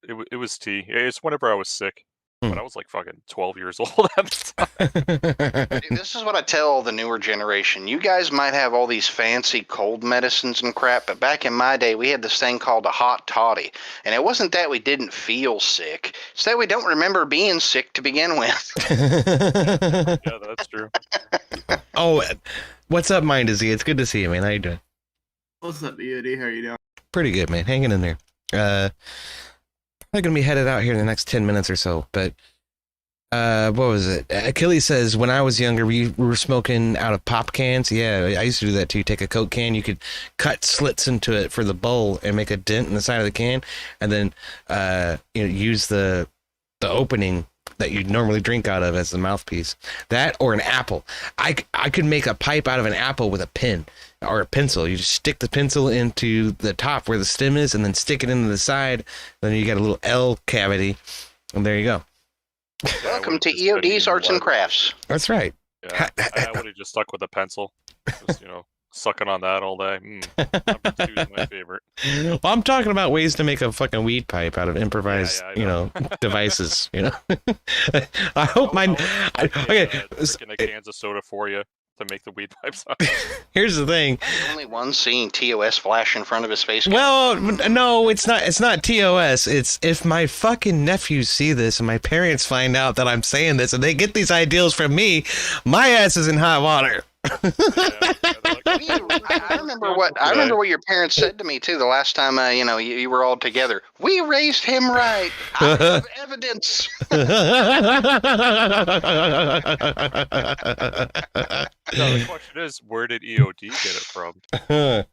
It was tea. It's whenever I was sick. But I was like fucking 12 years old at the time.
Dude, this is what I tell the newer generation. You guys might have all these fancy cold medicines and crap, but back in my day, we had this thing called a hot toddy. And it wasn't that we didn't feel sick. It's that we don't remember being sick to begin with.
Yeah, that's true.
Oh, what's up, Mind Dizzy? It's good to see you, man. How you doing?
What's up, EOD? How you doing?
Pretty good, man. Hanging in there. I'm gonna be headed out here in the next 10 minutes or so, but what was it? Achilles says, when I was younger, we were smoking out of pop cans. Yeah, I used to do that too. Take a Coke can, you could cut slits into it for the bowl and make a dent in the side of the can, and then use the opening that you'd normally drink out of as the mouthpiece. That or an apple. I could make a pipe out of an apple with a pen or a pencil. You just stick the pencil into the top where the stem is and then stick it into the side. Then you got a little L cavity, and there you go.
Welcome to EOD's Arts and Crafts.
That's right.
Yeah, I would have just stuck with a pencil. Just, sucking on that all day. Number 2 is my favorite.
Well, I'm talking about ways to make a fucking weed pipe out of improvised, devices. I hope mine. Okay,
freaking a cans of soda for you to make the weed pipes.
Here's the thing.
The only one seeing TOS flash in front of his face.
Well, no, it's not. It's not TOS. It's if my fucking nephews see this and my parents find out that I'm saying this and they get these ideals from me, my ass is in hot water.
I remember what your parents said to me too the last time you were all together. We raised him right. I have evidence.
No, the question is, where did EOD get it from?
I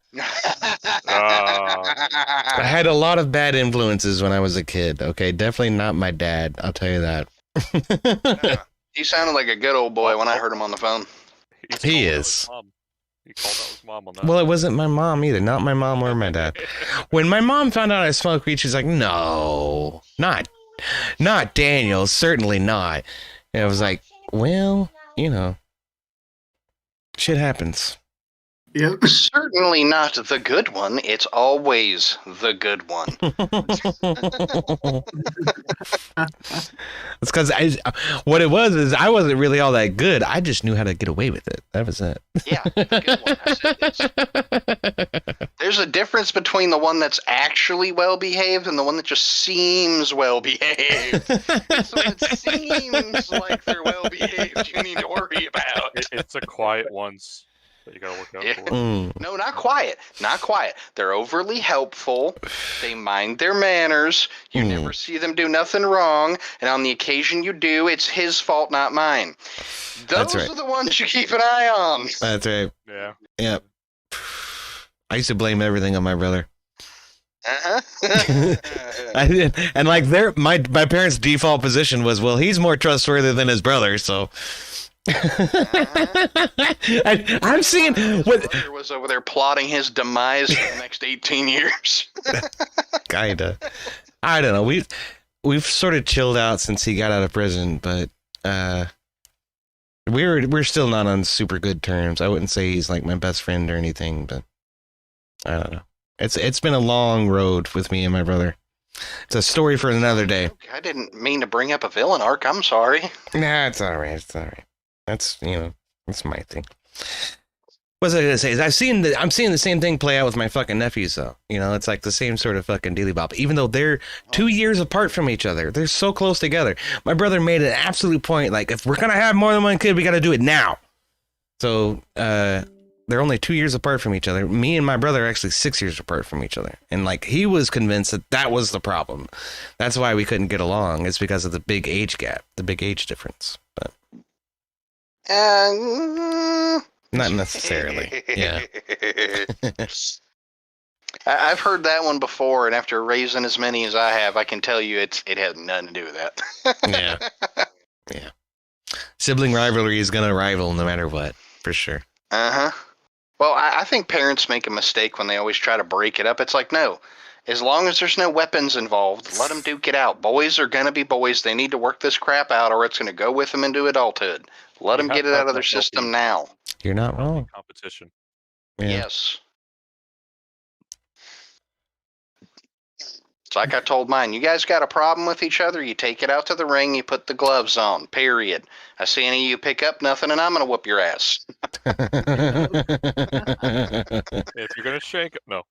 had a lot of bad influences when I was a kid. Okay, definitely not my dad. I'll tell you that.
He sounded like a good old boy when I heard him on the phone.
He is.
He called out his mom on that.
Well, it wasn't my mom either. Not my mom or my dad. When my mom found out I smoked weed, she's like, no, not Daniel. Certainly not. And I was like, well, shit happens.
Yep. Certainly not the good one. It's always the good one.
It's because what it was is I wasn't really all that good. I just knew how to get away with it. That was it. Yeah, the
good one. There's a difference between the one that's actually well behaved and the one that just seems well behaved. So it seems like they're well behaved. You need to worry about.
It's the quiet ones that you gotta look out for.
No, not quiet. Not quiet. They're overly helpful. They mind their manners. You never see them do nothing wrong. And on the occasion you do, it's his fault, not mine. Those are the ones you keep an eye on.
That's right.
Yeah.
Yep. I used to blame everything on my brother. And like my parents' default position was, well, he's more trustworthy than his brother, so. I'm seeing what
brother was over there plotting his demise for the next 18 years.
Kinda. I don't know. We've sort of chilled out since he got out of prison, but we're still not on super good terms. I wouldn't say he's like my best friend or anything, but I don't know. It's been a long road with me and my brother. It's a story for another day.
I didn't mean to bring up a villain arc. I'm sorry.
Nah, it's all right. It's all right. That's that's my thing. What was I gonna say? Is I'm seeing the same thing play out with my fucking nephews though. It's like the same sort of fucking dealy bop. Even though they're 2 years apart from each other, they're so close together. My brother made an absolute point. Like, if we're gonna have more than one kid, we got to do it now. So they're only 2 years apart from each other. Me and my brother are actually 6 years apart from each other. And like, he was convinced that was the problem. That's why we couldn't get along. It's because of the big age gap, the big age difference. But not necessarily. Yeah.
I've heard that one before, and after raising as many as I have, I can tell you it has nothing to do with that.
Yeah. Sibling rivalry is gonna rival no matter what, for sure.
Well, I think parents make a mistake when they always try to break it up. It's like, no, as long as there's no weapons involved, let them duke it out. Boys are gonna be boys. They need to work this crap out, or it's gonna go with them into adulthood. Let them get it out of their system now.
You're not wrong.
It's like I told mine. You guys got a problem with each other, you take it out to the ring, you put the gloves on, period. I see any of you pick up nothing, and I'm going to whoop your ass.
If you're going to shake it, no.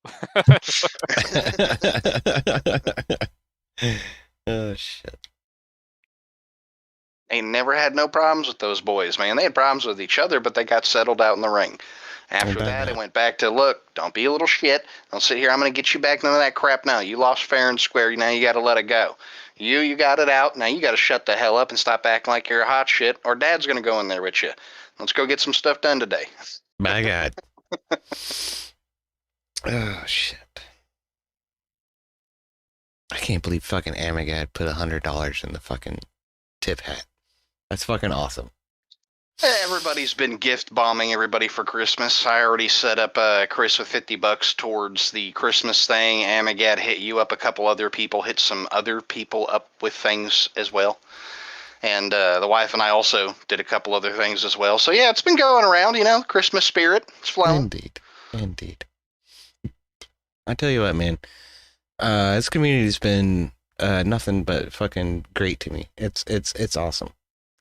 Oh, shit.
They never had no problems with those boys, man. They had problems with each other, but they got settled out in the ring. After that, it went back to, look, don't be a little shit. Don't sit here. I'm going to get you back. None of that crap now. You lost fair and square. Now you got to let it go. You got it out. Now you got to shut the hell up and stop acting like you're a hot shit, or Dad's going to go in there with you. Let's go get some stuff done today.
My God. Oh, shit. I can't believe fucking Amagad put $100 in the fucking tip hat. That's fucking awesome.
Everybody's been gift bombing everybody for Christmas. I already set up Chris with $50 towards the Christmas thing. Amagad hit you up. A couple other people hit some other people up with things as well. And the wife and I also did a couple other things as well. So yeah, it's been going around, you know, Christmas spirit. It's flowing.
Indeed. I tell you what, man. This community's been nothing but fucking great to me. It's awesome.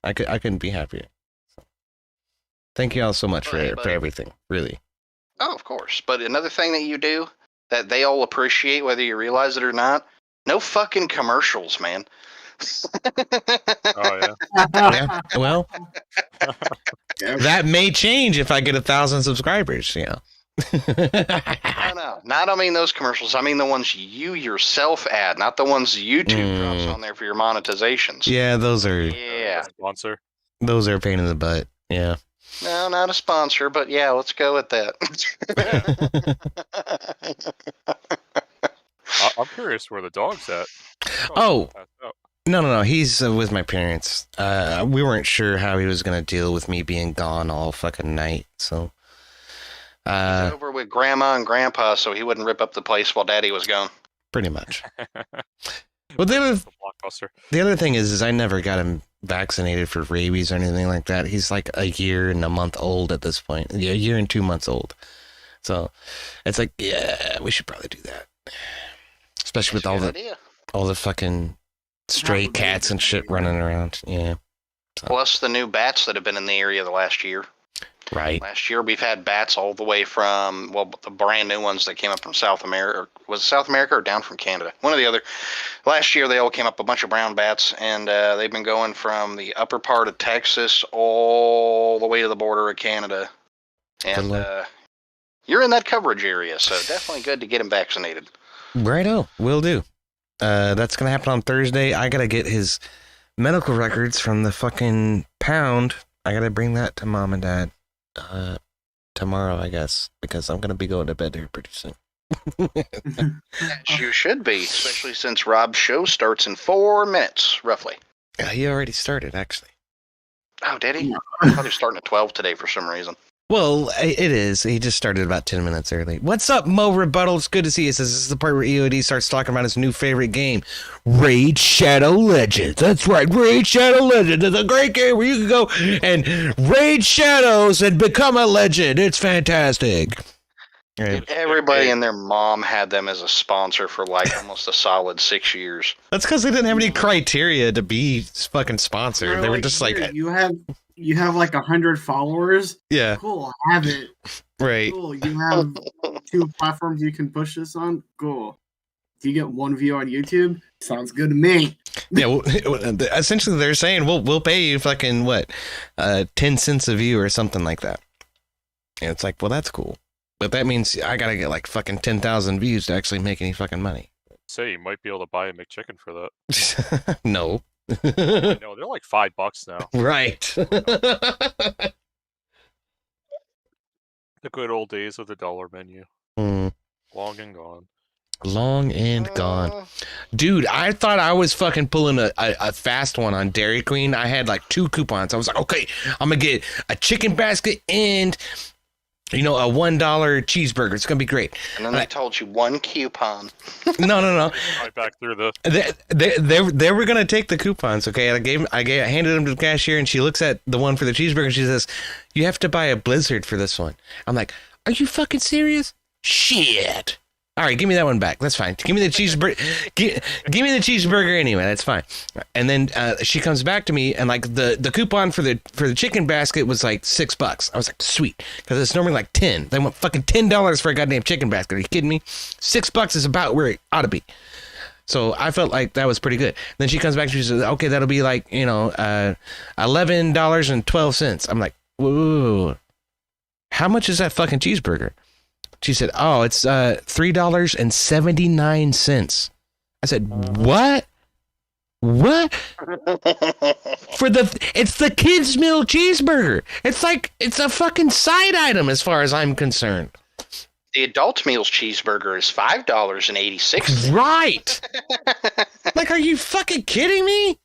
I couldn't be happier. Thank you all so much for everything, really.
Oh, of course. But another thing that you do that they all appreciate, whether you realize it or not, no fucking commercials, man.
Oh, yeah.
Yeah. Well, that may change if I get 1,000 subscribers, you know.
No. Not, I mean, those commercials. I mean the ones you yourself add, not the ones YouTube drops on there for your monetizations.
Yeah, those are...
Yeah.
Sponsor.
Those are a pain in the butt, yeah.
No, not a sponsor, but yeah, let's go with that.
I'm curious where the dog's at.
Oh, no. He's with my parents. We weren't sure how he was going to deal with me being gone all fucking night, so...
He's over with Grandma and Grandpa so he wouldn't rip up the place while Daddy was gone.
Pretty much. Well, the other thing is I never got him vaccinated for rabies or anything like that. He's like a year and a month old at this point. A year and 2 months old. So it's like, yeah, we should probably do that. Especially with all the fucking stray cats and shit running around. Yeah. So.
Plus the new bats that have been in the area the last year.
Right.
Last year we've had bats all the way from, well, the brand new ones that came up from South America. Or was it South America or down from Canada? One or the other. Last year they all came up, a bunch of brown bats, and they've been going from the upper part of Texas all the way to the border of Canada. And you're in that coverage area, so definitely good to get him vaccinated.
Righto, will do. That's going to happen on Thursday. I got to get his medical records from the fucking pound. I got to bring that to Mom and Dad. Tomorrow, I guess, because I'm gonna be going to bed here pretty soon.
As you should be, especially since Rob's show starts in 4 minutes, roughly.
Yeah, he already started, actually.
Oh, did he? I thought he was starting at 12 today for some reason.
Well, it is. He just started about 10 minutes early. What's up, Mo Rebuttal? It's good to see you. This is the part where EOD starts talking about his new favorite game, Raid Shadow Legends. That's right, Raid Shadow Legends. It's a great game where you can go and raid shadows and become a legend. It's fantastic.
Right. Everybody and their mom had them as a sponsor for like almost a solid 6 years.
That's because they didn't have any criteria to be fucking sponsored. They were just like...
You have like 100 followers.
Yeah.
Cool. Have it.
Right.
Cool. You have 2 platforms you can push this on. Cool. Do you get 1 view on YouTube? Sounds good to me.
Yeah. Well, essentially, they're saying we'll pay you fucking what, 10 cents a view or something like that. And it's like, well, that's cool, but that means I gotta get like fucking 10,000 views to actually make any fucking money.
Say you might be able to buy a McChicken for that.
No.
No, they're like $5 now.
Right.
The good old days of the dollar menu. Long and gone.
Long and gone. Dude, I thought I was fucking pulling a fast one on Dairy Queen. I had like 2 coupons. I was like, okay, I'm gonna get a chicken basket and, you know, a $1 cheeseburger. It's gonna be great.
And then they told you 1 coupon.
No.
Right back through the.
They were gonna take the coupons. Okay, I handed them to the cashier, and she looks at the one for the cheeseburger, and she says, "You have to buy a Blizzard for this one." I'm like, "Are you fucking serious?" Shit. All right, give me that one back. That's fine. Give me the cheeseburger. Give me the cheeseburger anyway. That's fine. And then she comes back to me, and like the coupon for the chicken basket was like $6. I was like, sweet, because it's normally like 10. They want fucking $10 for a goddamn chicken basket. Are you kidding me? $6 is about where it ought to be. So I felt like that was pretty good. Then she comes back, she says, okay, that'll be like, $11.12. I'm like, whoa, how much is that fucking cheeseburger? She said, oh, it's $3.79. I said, what? What? It's the kids' meal cheeseburger. It's like, it's a fucking side item as far as I'm concerned.
The adult meals cheeseburger is $5.86.
Right. Like, are you fucking kidding me?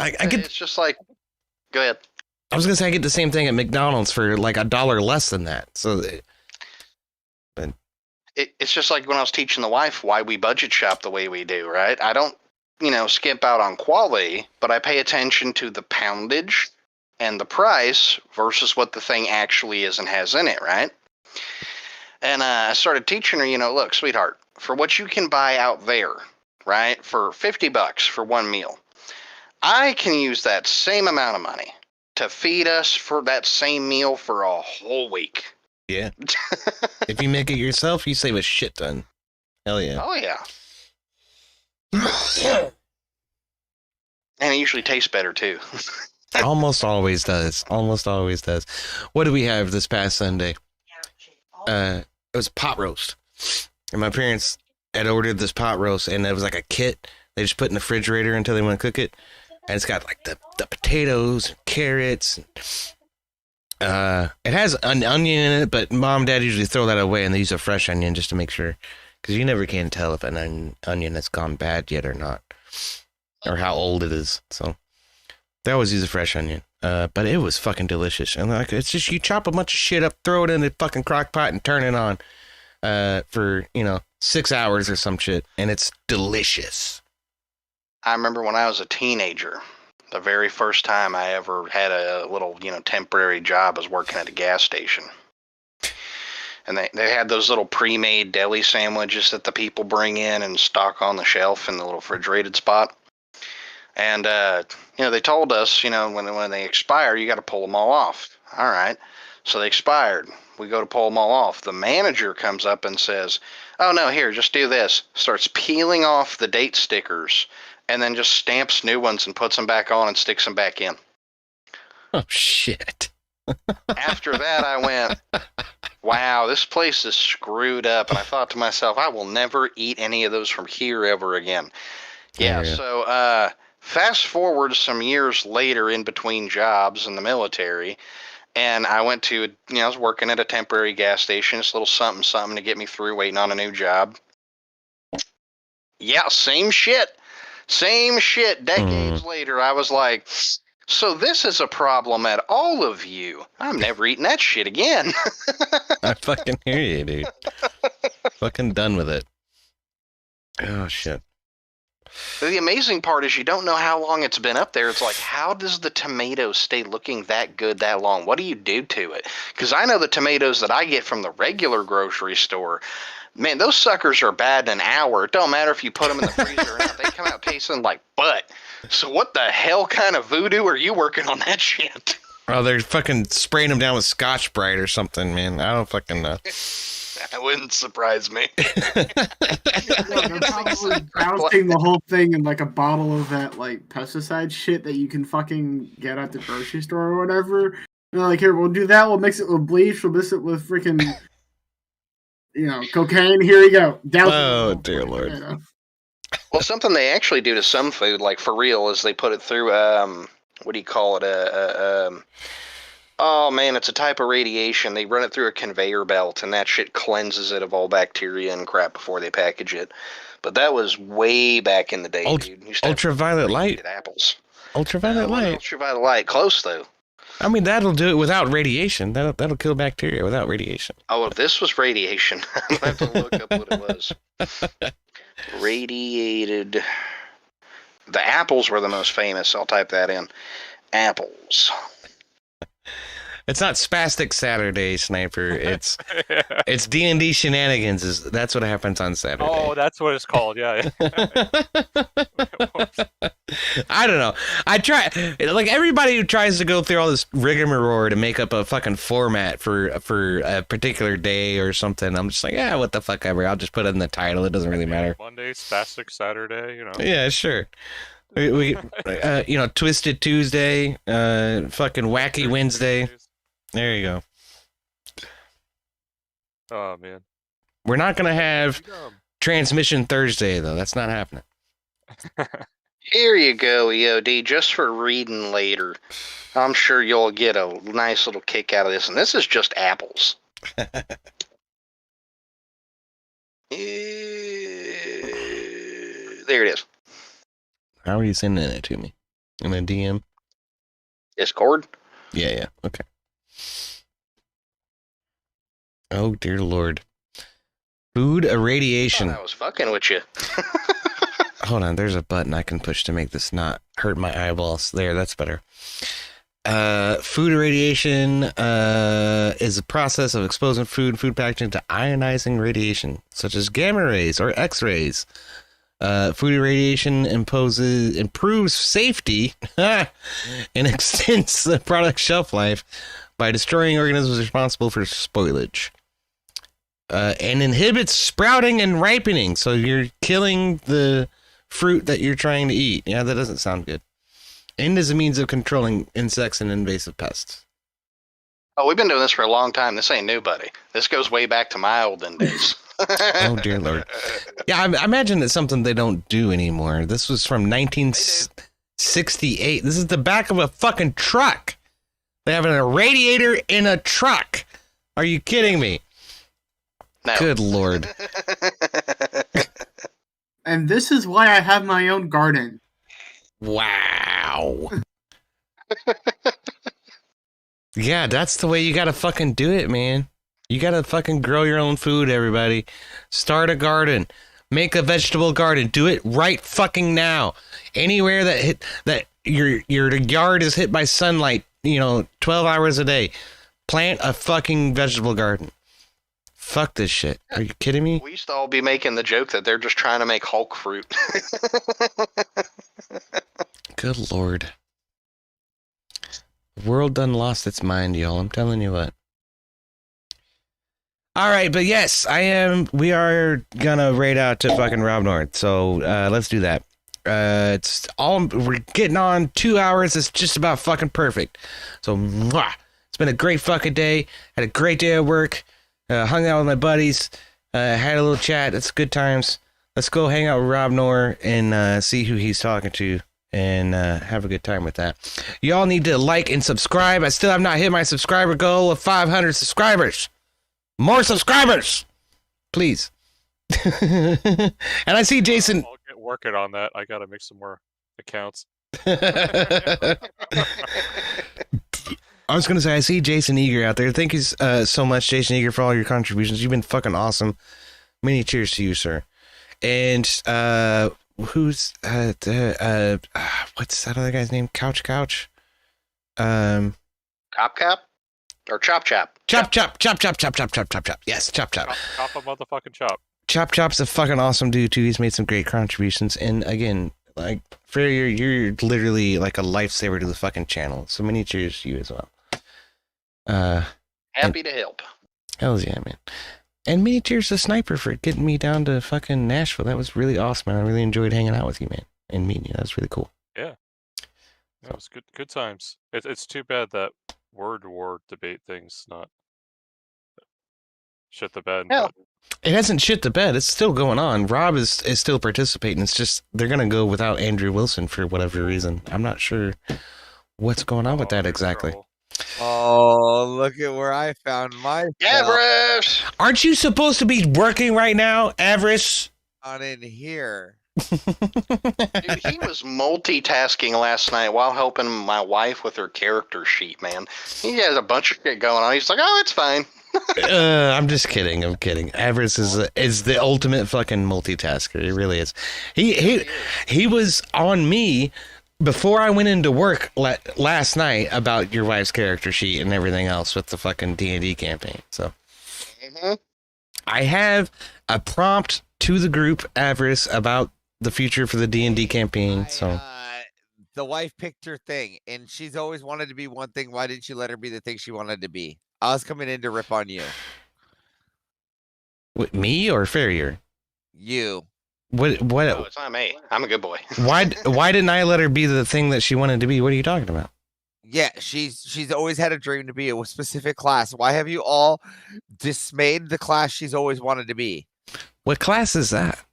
I get.
It's just like, go ahead.
I was gonna say I get the same thing at McDonald's for like $1 less than that. So,
It's just like when I was teaching the wife why we budget shop the way we do, right? I don't, skip out on quality, but I pay attention to the poundage and the price versus what the thing actually is and has in it, right? And I started teaching her, look, sweetheart, for what you can buy out there, right, for $50 for one meal, I can use that same amount of money to feed us for that same meal for a whole week.
Yeah. If you make it yourself, you save a shit ton. Hell yeah.
Oh, yeah. And it usually tastes better, too.
Almost always does. Almost always does. What did we have this past Sunday? It was pot roast. And my parents had ordered this pot roast, and it was like a kit. They just put in the refrigerator until they want to cook it. And it's got like the potatoes, and carrots. It has an onion in it, but mom and dad usually throw that away and they use a fresh onion just to make sure. Because you never can tell if an onion has gone bad yet or not. Or how old it is. So they always use a fresh onion. But it was fucking delicious. And like, it's just you chop a bunch of shit up, throw it in the fucking crock pot and turn it on for, 6 hours or some shit. And it's delicious.
I remember when I was a teenager, the very first time I ever had a little, temporary job was working at a gas station. And they had those little pre-made deli sandwiches that the people bring in and stock on the shelf in the little refrigerated spot. And, they told us, when they expire, you got to pull them all off. All right. So they expired. We go to pull them all off. The manager comes up and says, oh, no, here, just do this. Starts peeling off the date stickers and then just stamps new ones and puts them back on and sticks them back in.
Oh, shit.
After that, I went, wow, this place is screwed up. And I thought to myself, I will never eat any of those from here ever again. Yeah. So fast forward some years later in between jobs in the military, and I went to, I was working at a temporary gas station, just a little something to get me through waiting on a new job. Yeah, same shit. Decades later, I was like, so this is a problem at all of you. I'm never eating that shit again.
I fucking hear you, dude. Fucking done with it. Oh, shit.
The amazing part is you don't know how long it's been up there. It's like, how does the tomato stay looking that good that long? What do you do to it? Because I know the tomatoes that I get from the regular grocery store, man, those suckers are bad in an hour. It don't matter if you put them in the freezer or not. They come out tasting like butt. So what the hell kind of voodoo are you working on that shit?
Oh, they're fucking spraying them down with Scotch-Brite or something, man. I don't fucking know.
That wouldn't surprise me.
They're probably dousing the whole thing in like a bottle of that like pesticide shit that you can fucking get at the grocery store or whatever. And they're like, here, we'll do that. We'll mix it with bleach. We'll mix it with freaking, cocaine. Here you go.
Oh, dear Lord.
Well, something they actually do to some food, like for real, is they put it through, what do you call it? Oh, man, it's a type of radiation. They run it through a conveyor belt, and that shit cleanses it of all bacteria and crap before they package it. But that was way back in the day, dude.
Ultraviolet light?
Apples.
Ultraviolet light?
Ultraviolet light. Close, though.
I mean, that'll do it without radiation. That'll kill bacteria without radiation.
Oh, if this was radiation, I'm going to have to look up what it was. Radiated. The apples were the most famous. I'll type that in. Apples.
It's not Spastic Saturday, Sniper. It's D&D shenanigans. That's what happens on Saturday.
Oh, that's what it's called. Yeah.
I don't know. I try, like, everybody who tries to go through all this rigmarole to make up a fucking format for a particular day or something. I'm just like, yeah, what the fuck ever. I'll just put it in the title. It doesn't really matter.
Monday, Spastic Saturday,
Yeah, sure. We Twisted Tuesday, fucking Wacky Wednesday. There you go.
Oh, man.
We're not going to have Transmission Thursday, though. That's not happening.
Here you go, EOD, just for reading later. I'm sure you'll get a nice little kick out of this, and this is just apples. There it is.
How are you sending it to me? In a DM?
Discord?
Yeah, okay. Oh, dear Lord. Food irradiation.
I was fucking with you.
Hold on, there's a button I can push to make this not hurt my eyeballs. There, that's better. Food irradiation is a process of exposing food packaging to ionizing radiation, such as gamma rays or X-rays. Food irradiation improves safety and extends the product shelf life by destroying organisms responsible for spoilage. And inhibits sprouting and ripening, so you're killing the fruit that you're trying to eat. Yeah, that doesn't sound good. And as a means of controlling insects and invasive pests.
Oh, we've been doing this for a long time. This ain't new, buddy. This goes way back to my olden days.
Oh, dear Lord. Yeah, I imagine it's something they don't do anymore. This was from 1968. This is the back of a fucking truck. They have a radiator in a truck. Are you kidding me?
No.
Good Lord.
And this is why I have my own garden.
Wow. Yeah, that's the way you gotta fucking do it, man. You gotta fucking grow your own food, everybody. Start a garden. Make a vegetable garden. Do it right fucking now. Anywhere that your yard is hit by sunlight, 12 hours a day, plant a fucking vegetable garden. Fuck this shit. Are you kidding me?
We used to all be making the joke that they're just trying to make Hulk fruit.
Good Lord. The world done lost its mind, y'all. I'm telling you what. All right, but yes, we are gonna raid out to fucking Rob North. So let's do that. We're getting on 2 hours. It's just about fucking perfect. So it's been a great fucking day. Had a great day at work. Hung out with my buddies. Had a little chat. It's good times. Let's go hang out with Rob Noor and see who he's talking to and have a good time with that. Y'all need to like and subscribe. I still have not hit my subscriber goal of 500 subscribers. More subscribers, please. And I see Jason.
I'll get working on that. I gotta make some more accounts.
I was going to say, I see Jason Eager out there. Thank you so much, Jason Eager, for all your contributions. You've been fucking awesome. Many cheers to you, sir. And who's what's that other guy's name? Couch?
Cop Cap? Or Chop Chop?
Chop. Yes, Chop.
Chop a motherfucking chop.
Chop's a fucking awesome dude, too. He's made some great contributions. And again, like, Farrier, you're literally like a lifesaver to the fucking channel. So many cheers to you as well.
Happy to help.
Hell yeah, man. And many cheers to Sniper for getting me down to fucking Nashville. That was really awesome, man. I really enjoyed hanging out with you, man, and meeting you. That was really cool.
Yeah. That was good times. It's too bad that word war debate thing's not shit the bed.
Yeah.
It hasn't shit the bed. It's still going on. Rob is still participating. It's just they're going to go without Andrew Wilson for whatever reason. I'm not sure what's going on with that exactly.
Trouble.
Oh, look at where I found my
Avarice!
Aren't you supposed to be working right now, Avarice?
on in here.
Dude, he was multitasking last night while helping my wife with her character sheet, man. He has a bunch of shit going on. He's like, oh, it's fine.
I'm just kidding. I'm kidding. Avarice is the ultimate fucking multitasker. He really is. He was on me before I went into work last night about your wife's character sheet and everything else with the fucking D&D campaign. So I have a prompt to the group, Avarice, about the future for the D&D campaign. So
the wife picked her thing, and she's always wanted to be one thing. Why didn't you let her be the thing she wanted to be? I was coming in to rip on you.
What, me or Farrier?
You.
What?
No, it's not me. I'm a good boy.
Why didn't I let her be the thing that she wanted to be? What are you talking about?
Yeah, she's always had a dream to be a specific class. Why have you all dismayed the class she's always wanted to be?
What class is that?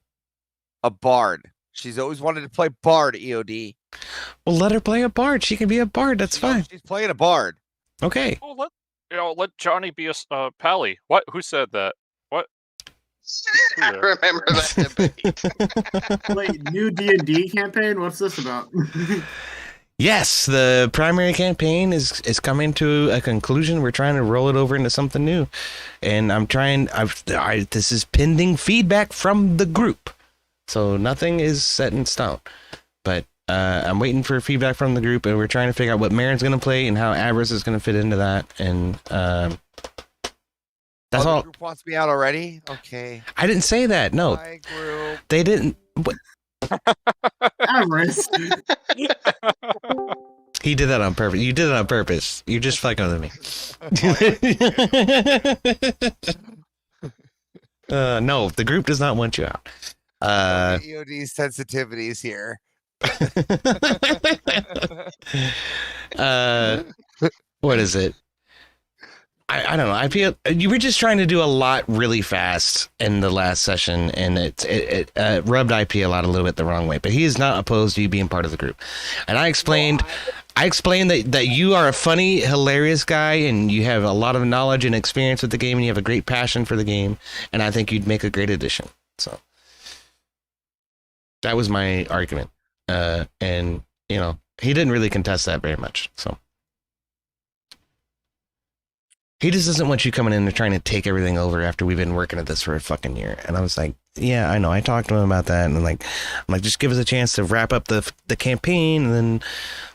A bard. She's always wanted to play bard, EOD.
Well, let her play a bard. She can be a bard. That's fine.
She's playing a bard.
Okay.
Oh, let Johnny be a pally. What? Who said that? What?
I remember that debate.
Wait, new D&D campaign? What's this about?
Yes, the primary campaign is coming to a conclusion. We're trying to roll it over into something new, and this is pending feedback from the group, so nothing is set in stone. But I'm waiting for feedback from the group, and we're trying to figure out what Marin's going to play and how Avarice is going to fit into that. And that's all.
The group wants me out already. Okay.
I didn't say that. No,
My group.
they didn't. What?
Avarice.
He did that on purpose. You did it on purpose. You're just fucking with me. No, the group does not want you out.
EOD sensitivities here.
What is it? I don't know. I feel you were just trying to do a lot really fast in the last session, and it rubbed IP a little bit the wrong way. But he is not opposed to you being part of the group. And I explained that you are a funny, hilarious guy, and you have a lot of knowledge and experience with the game, and you have a great passion for the game, and I think you'd make a great addition. So that was my argument, and you know he didn't really contest that very much. So. He just doesn't want you coming in and trying to take everything over after we've been working at this for a fucking year. And I was like, yeah, I know. I talked to him about that. And I'm like, just give us a chance to wrap up the campaign, and then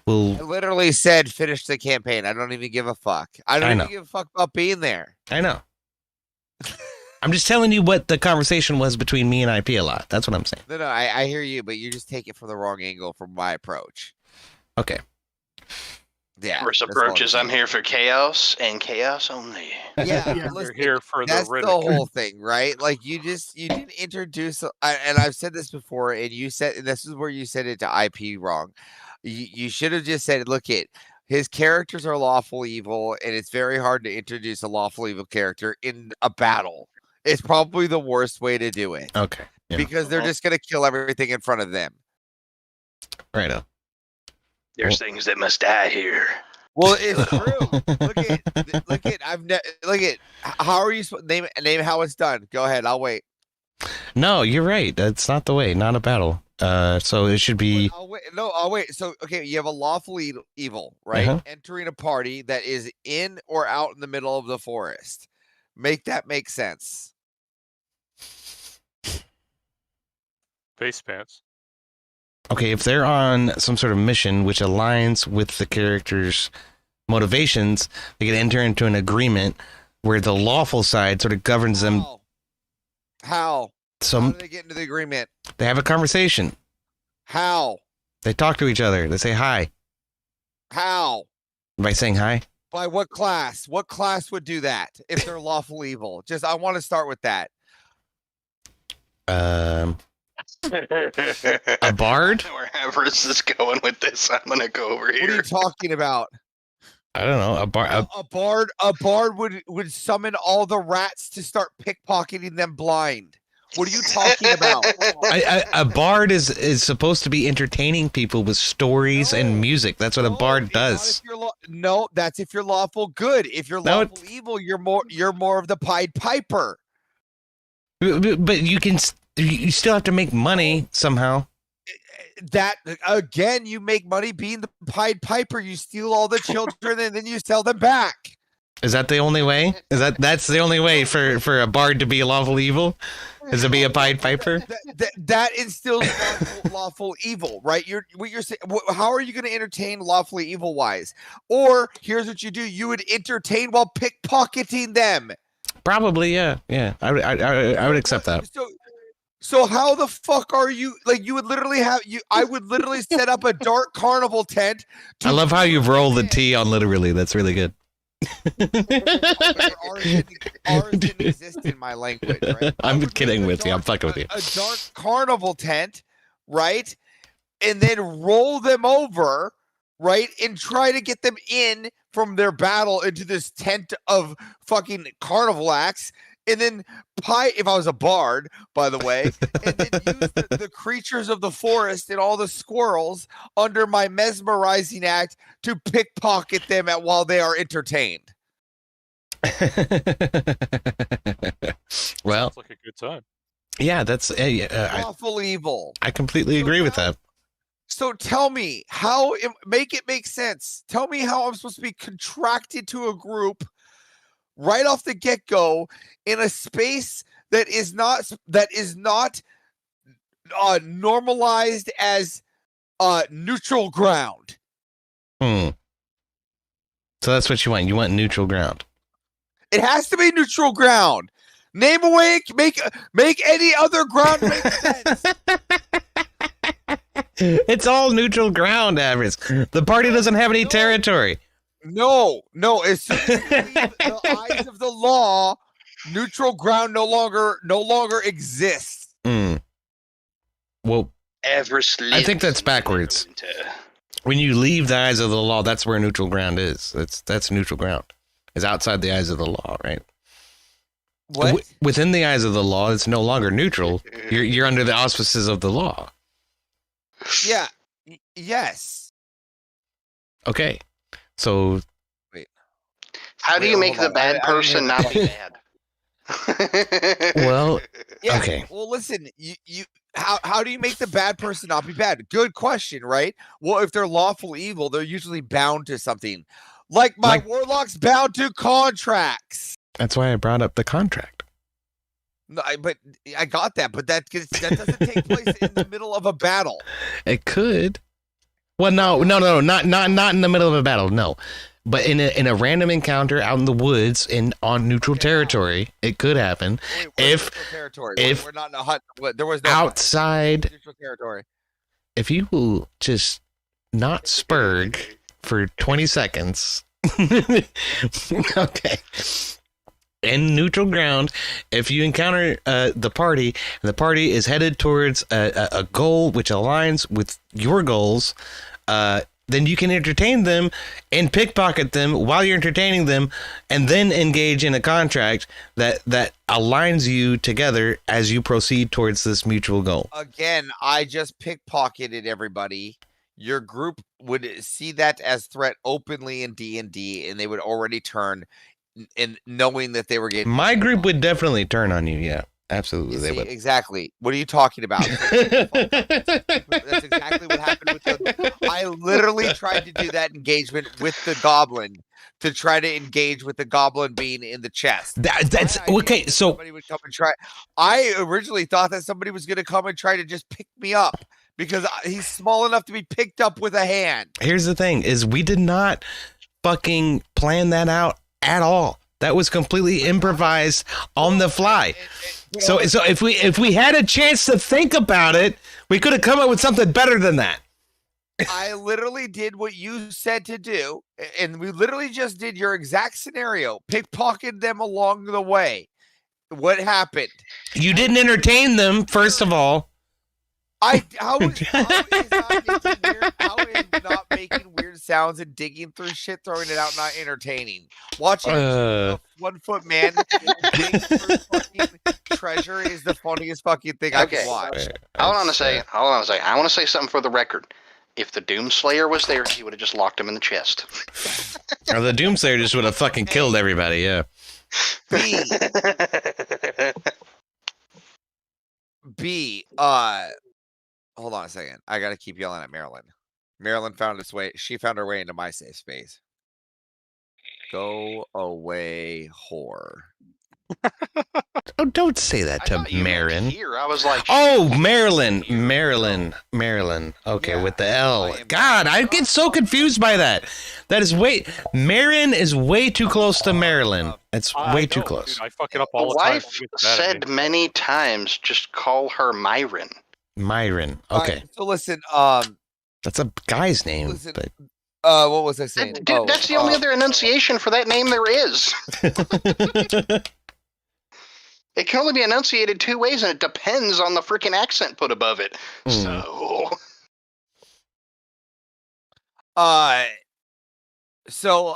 we'll.
I literally said finish the campaign. I don't even give a fuck. I don't even give a fuck about being there.
I know. I'm just telling you what the conversation was between me and IP a lot. That's what I'm saying.
No, I hear you, but you just take it from the wrong angle from my approach.
Okay.
Yeah.
First approaches. I'm here for chaos and chaos only.
Yeah,
You're here for
that's
the
the whole thing, right? Like you didn't introduce, and I've said this before, and you said, and this is where you said it to IP wrong. You should have just said, look, his characters are lawful evil, and it's very hard to introduce a lawful evil character in a battle. It's probably the worst way to do it.
Okay. Yeah.
Because they're just gonna kill everything in front of them.
Righto.
There's things that must die here.
Well, it's true. Look at. How are you name how it's done? Go ahead. I'll wait.
No, you're right. That's not the way. Not a battle. So it should be.
I'll wait. So okay, you have a lawful evil, right?
Uh-huh.
Entering a party that is in or out in the middle of the forest. Make that make sense.
Face pants.
Okay, if they're on some sort of mission which aligns with the character's motivations, they can enter into an agreement where the lawful side sort of governs them.
How? How do they get into the agreement?
They have a conversation.
How?
They talk to each other. They say hi.
How?
By saying hi?
By what class? What class would do that if they're lawful evil? I want to start with that.
A bard?
Wherever this is going with this, I'm gonna go over here.
What are you talking about?
I don't know.
A bard would summon all the rats to start pickpocketing them blind. What are you talking about?
A bard is supposed to be entertaining people with stories and music. That's what a bard does.
No, that's if you're lawful good. If you're lawful evil, you're more of the Pied Piper.
But you still have to make money somehow.
That again, you make money being the Pied Piper. You steal all the children and then you sell them back.
Is that the only way? That's the only way for a bard to be a lawful evil? Is it be a Pied Piper?
That instills lawful evil, right? What you're saying. How are you going to entertain lawfully evil wise? Or here's what you do: you would entertain while pickpocketing them.
Probably, yeah. I would accept that.
So how the fuck are you? Like, you would literally I would literally set up a dark carnival tent.
I love how you've rolled the T on literally. That's really good.
Ours didn't exist in my language, right?
I'm kidding with you. I'm fucking with you.
A dark carnival tent, right? And then roll them over, right? And try to get them in from their battle into this tent of fucking carnival acts. And then if I was a bard, by the way, and then use the creatures of the forest and all the squirrels under my mesmerizing act to pickpocket them while they are entertained.
Well,
sounds like a good time.
Yeah, that's
lawful evil.
I completely agree with that.
So tell me make it make sense. Tell me how I'm supposed to be contracted to a group right off the get-go in a space that is not normalized as neutral ground.
So that's what you want. You want neutral ground.
It has to be neutral ground. Name a way, make any other ground make sense.
It's all neutral ground, Average. The party doesn't have any territory.
No. As soon as you leave the eyes of the law, neutral ground no longer exists.
Well, I think that's backwards. When you leave the eyes of the law, that's where neutral ground is. That's neutral ground. It's outside the eyes of the law, right?
What?
Within the eyes of the law, it's no longer neutral. You're under the auspices of the law.
Yeah. Yes.
Okay. So,
wait.
How do you make the bad person not be bad?
Well,
yeah.
Okay.
Well, listen, how do you make the bad person not be bad? Good question, right? Well, if they're lawful evil, they're usually bound to something. Like my warlock's bound to contracts.
That's why I brought up the contract.
No, but I got that, but that doesn't take place in the middle of a battle.
It could. Well, no, not in the middle of a battle, no. But in a random encounter out in the woods on neutral territory, it could happen. If
we're not in a hut, there was no
outside
neutral territory.
If you will just not spurg for 20 seconds, okay. In neutral ground, if you encounter the party, and the party is headed towards a goal which aligns with your goals, then you can entertain them and pickpocket them while you're entertaining them, and then engage in a contract that aligns you together as you proceed towards this mutual goal.
Again, I just pickpocketed everybody. Your group would see that as threat openly in D&D, and they would already turn in knowing that they were getting.
My group would definitely turn on you. Yeah, absolutely, they would.
Exactly. What are you talking about? That's exactly what happened with I literally tried to do that engagement with the goblin to try to engage with the goblin being in the chest.
That's okay. So
somebody would come and try. I originally thought that somebody was going to come and try to just pick me up because he's small enough to be picked up with a hand.
Here's the thing: is we did not fucking plan that out at all. That was completely improvised on the fly. So if we had a chance to think about it, we could have come up with something better than that.
I literally did what you said to do, and we literally just did your exact scenario. Pickpocketed them along the way. What happened?
You didn't entertain them, first of all.
How is not making weird sounds and digging through shit, throwing it out, not entertaining? Watching a 1 foot man dig through fucking treasure is the funniest fucking thing I can watch.
I want to say something for the record. If the Doomslayer was there, he would have just locked him in the chest.
Or the Doomslayer just would have fucking killed everybody. Yeah.
B. Hold on a second. I gotta keep yelling at Marilyn. Marilyn found her way into my safe space. Go away, whore.
Oh, don't say that to Marin.
Here, I was like,
oh, Maryland. Okay, with the L. God, I get so confused by that. That is Marin is way too close to Maryland. It's way too close.
Dude, I fuck it up all
the
the time.
wife said many times, just call her Myron.
Myron. Okay.
Right, so listen,
that's a guy's name.
Listen,
but...
what was I saying?
Dude, that's the only other enunciation for that name there is. It can only be enunciated two ways, and it depends on the freaking accent put above it. So,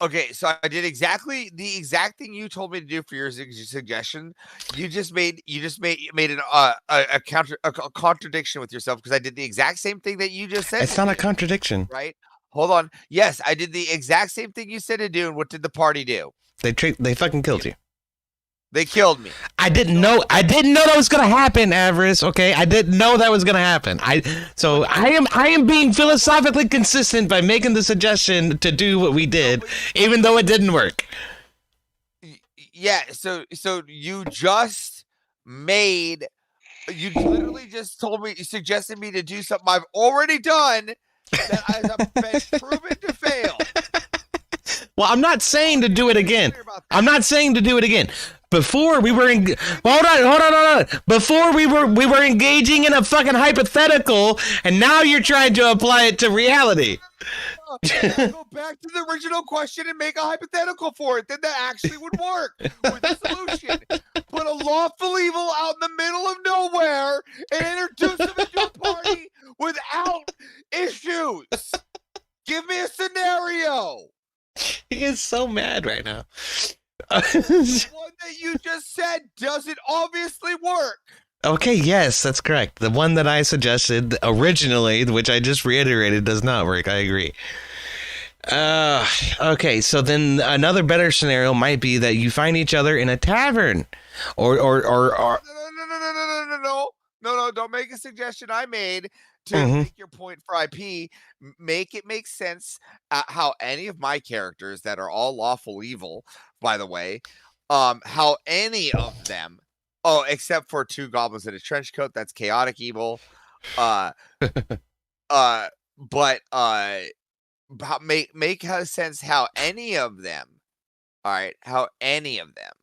okay, so I did exactly the exact thing you told me to do for your suggestion. You just made a contradiction with yourself, because I did the exact same thing that you just said.
It's not a contradiction,
right? Hold on. Yes, I did the exact same thing you said to do. And what did the party do?
They fucking killed you.
They killed me.
I didn't know that was gonna happen, Avarice. Okay, I didn't know that was gonna happen. I am being philosophically consistent by making the suggestion to do what we did, even though it didn't work.
Yeah. So you literally just suggested me to do something I've already done that has been proven to fail.
Well, I'm not saying to do it again. Before we were hold on. Before we were engaging in a fucking hypothetical, and now you're trying to apply it to reality.
Go back to the original question and make a hypothetical for it. Then that actually would work with the solution. Put a lawful evil out in the middle of nowhere and introduce them into a party without issues. Give me a scenario.
He is so mad right now.
The one that you just said doesn't obviously work.
Okay, yes, that's correct. The one that I suggested originally, which I just reiterated, does not work. I agree. Okay, so then another better scenario might be that you find each other in a tavern, or
No, don't make a suggestion I made to make your point for IP. Make it make sense how any of my characters that are all lawful evil, by the way, how any of them, except for two goblins in a trench coat, that's chaotic evil. Make sense how any of them, all right, how any of them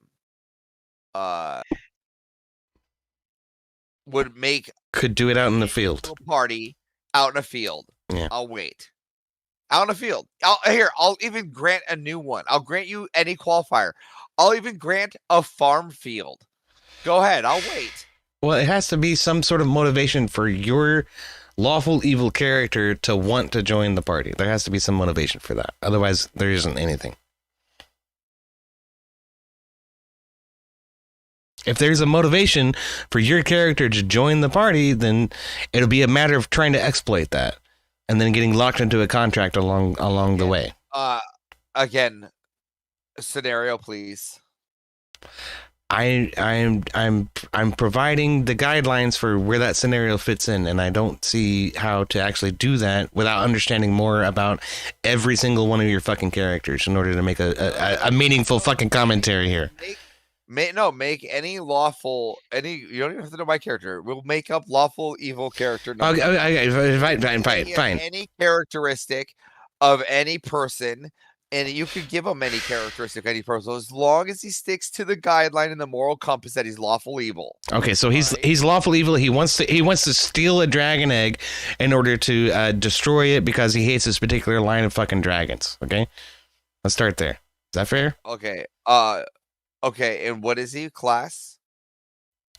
would
could do it out in the field.
Party out in a field.
Yeah.
I'll wait. Out in a field. I'll even grant a new one. I'll grant you any qualifier. I'll even grant a farm field. Go ahead. I'll wait.
Well, it has to be some sort of motivation for your lawful evil character to want to join the party. There has to be some motivation for that. Otherwise, there isn't anything. If there's a motivation for your character to join the party, then it'll be a matter of trying to exploit that, and then getting locked into a contract along the way.
Again, scenario, please.
I'm providing the guidelines for where that scenario fits in, and I don't see how to actually do that without understanding more about every single one of your fucking characters in order to make a meaningful fucking commentary here.
Make any lawful, you don't even have to know my character. We'll make up lawful evil character.
Okay, fine.
Any characteristic of any person, and you could give him any characteristic of any person as long as he sticks to the guideline and the moral compass that he's lawful evil.
Okay, so he's lawful evil. He wants to steal a dragon egg in order to destroy it because he hates this particular line of fucking dragons. Okay, let's start there. Is that fair?
Okay. Okay, and what is he? Class?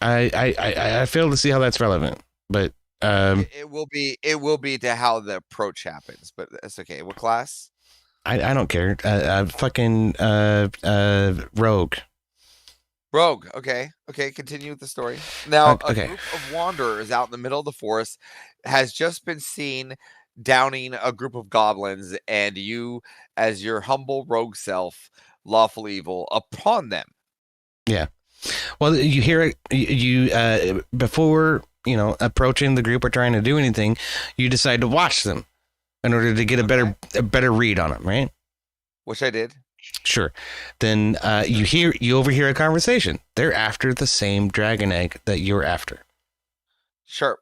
I fail to see how that's relevant, but
it will be to how the approach happens, but that's okay. What class?
I don't care. Fucking rogue.
Rogue. Okay. Continue with the story. Now,
okay.
A group of wanderers out in the middle of the forest has just been seen downing a group of goblins, and you, as your humble rogue self, lawful evil upon them.
Yeah. Well, you hear it. You before approaching the group or trying to do anything, you decide to watch them in order to get a better read on them, right?
Which I did.
Sure. Then you overhear a conversation. They're after the same dragon egg that you're after.
Sure.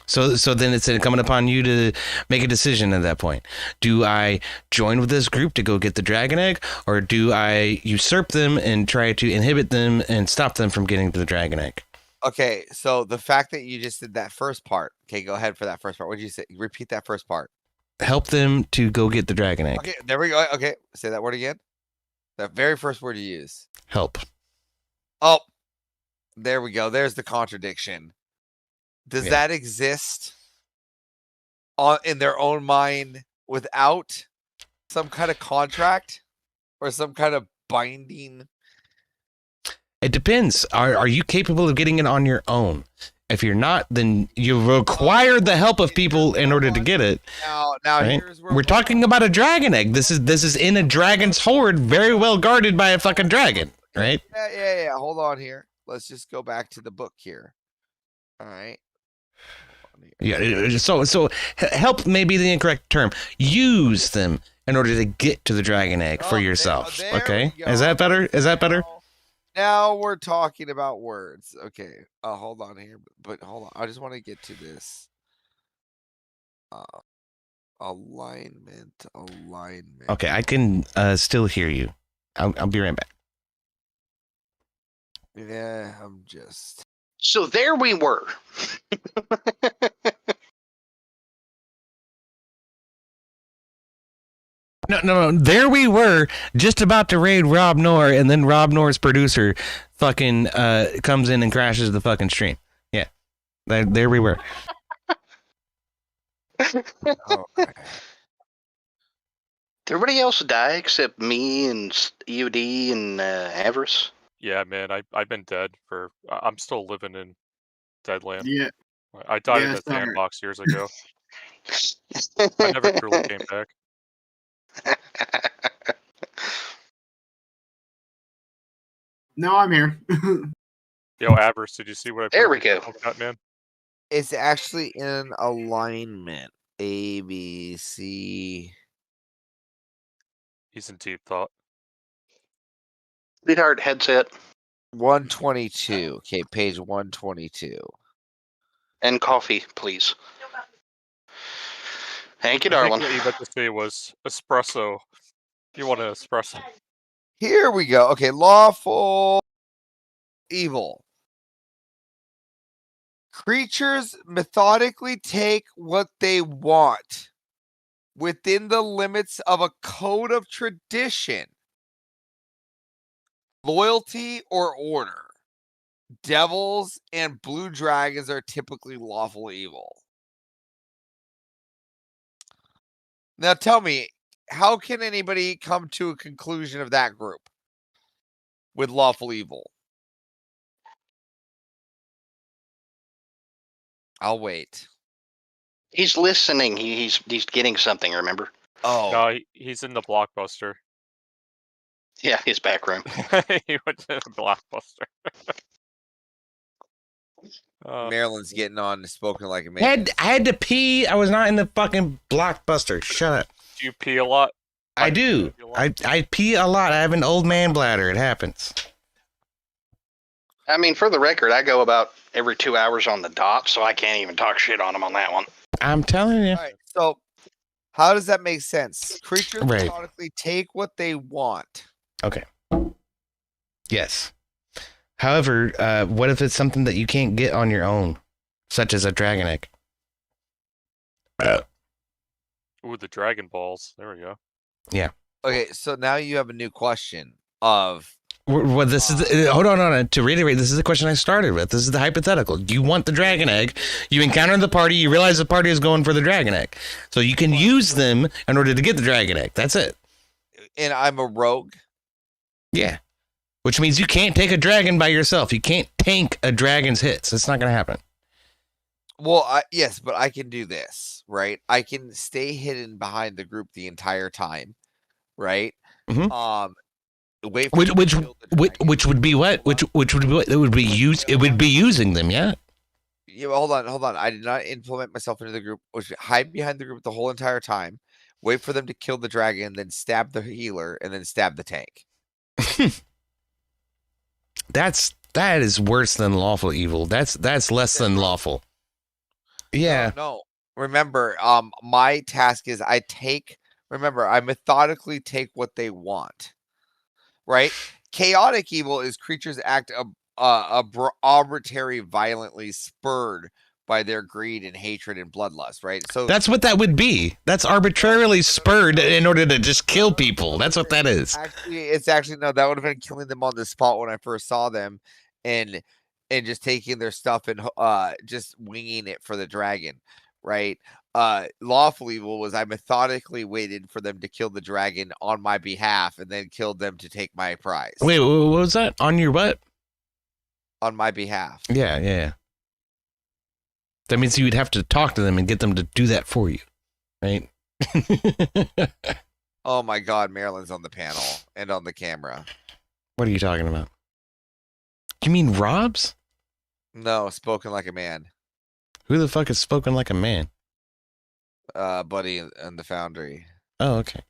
So then it's incumbent upon you to make a decision at that point. Do I join with this group to go get the dragon egg, or do I usurp them and try to inhibit them and stop them from getting to the dragon egg?
Okay, so the fact that you just did that first part. Okay, go ahead for that first part. What did you say? Repeat that first part.
Help them to go get the dragon egg.
Okay, there we go. Okay, say that word again. That very first word you use.
Help.
Oh, there we go. There's the contradiction. Does that exist in their own mind without some kind of contract or some kind of binding?
It depends. Are you capable of getting it on your own? If you're not, then you require the help of people in order to get it.
Now
right?
here's where
We're talking about a dragon egg. This is in a dragon's hoard, very well guarded by a fucking dragon, right?
Yeah. Hold on here. Let's just go back to the book here. All right.
Yeah. So help may be the incorrect term. Use them in order to get to the dragon egg for yourself. Okay. Is that better? Is that better?
Now we're talking about words. Okay. Hold on here. But hold on. I just want to get to this. Alignment.
Okay. I can still hear you. I'll be right back.
Yeah, I'm just.
So there we were.
No. There we were, just about to raid Rob Noor, and then Rob Noor's producer fucking comes in and crashes the fucking stream. Yeah, there we were.
Did everybody else die except me and EOD and Avarice?
Yeah, man, I've been dead for. I'm still living in Deadland.
Yeah.
I died in
Yeah,
a sandbox years ago. I never truly came back.
No, I'm here.
Yo, Avarice, did you see what I put
There we go.
That, man?
It's actually in alignment. A, B, C.
He's in deep thought.
Sweetheart headset.
122. Okay, page 122.
And coffee, please. Thank you,
I think
darling.
what you meant to say was espresso. You want an espresso?
Here we go. Okay, lawful evil. Creatures methodically take what they want within the limits of a code of tradition, loyalty, or order. Devils and blue dragons are typically lawful evil. Now tell me, how can anybody come to a conclusion of that group with lawful evil? I'll wait.
He's listening. He's getting something, remember?
Oh.
No, he's in the Blockbuster.
Yeah, his back room.
He went to the Blockbuster.
Maryland's getting on spoken like a man.
I had to pee. I was not in the fucking Blockbuster. Shut up.
Do you pee a lot?
I do. I pee a lot. I have an old man bladder. It happens.
I mean, for the record, I go about every 2 hours on the dot, so I can't even talk shit on him on that one.
I'm telling you.
All right, so how does that make sense? Creatures
Right.
methodically take what they want.
Okay. Yes. However, what if it's something that you can't get on your own, such as a dragon egg?
Ooh, the Dragon Balls. There we go.
Yeah.
Okay, so now you have a new question of
Well, this is hold on. To reiterate, this is the question I started with. This is the hypothetical. You want the dragon egg. You encounter the party. You realize the party is going for the dragon egg. So you can use them in order to get the dragon egg. That's it.
and I'm a rogue.
Yeah. Which means you can't take a dragon by yourself. You can't tank a dragon's hits. It's not going to happen.
Well, yes, but I can do this, right? I can stay hidden behind the group the entire time, right?
Mm-hmm.
Wait.
Which would be what? Which would be what? It would be using them, yeah.
Yeah, hold on. I did not implement myself into the group. Hide behind the group the whole entire time. wait for them to kill the dragon, then stab the healer, and then stab the tank.
That is worse than lawful evil. That's less than lawful. Yeah.
No. Remember, my task is I methodically take what they want. Right? Chaotic evil is creatures act arbitrary, violently spurred by their greed and hatred and bloodlust, right? So
that's what that would be. That's arbitrarily spurred in order to just kill people. That's what that is.
Actually no, that would have been killing them on the spot when I first saw them, and just taking their stuff and just winging it for the dragon, right? Lawful evil was I methodically waited for them to kill the dragon on my behalf and then killed them to take my prize.
Wait, what was that? On your what?
On my behalf.
Yeah. That means you would have to talk to them and get them to do that for you, right?
Oh my God, Marilyn's on the panel and on the camera.
What are you talking about? You mean Rob's?
No, spoken like a man.
Who the fuck is spoken like a man?
Buddy and the Foundry.
Oh, okay.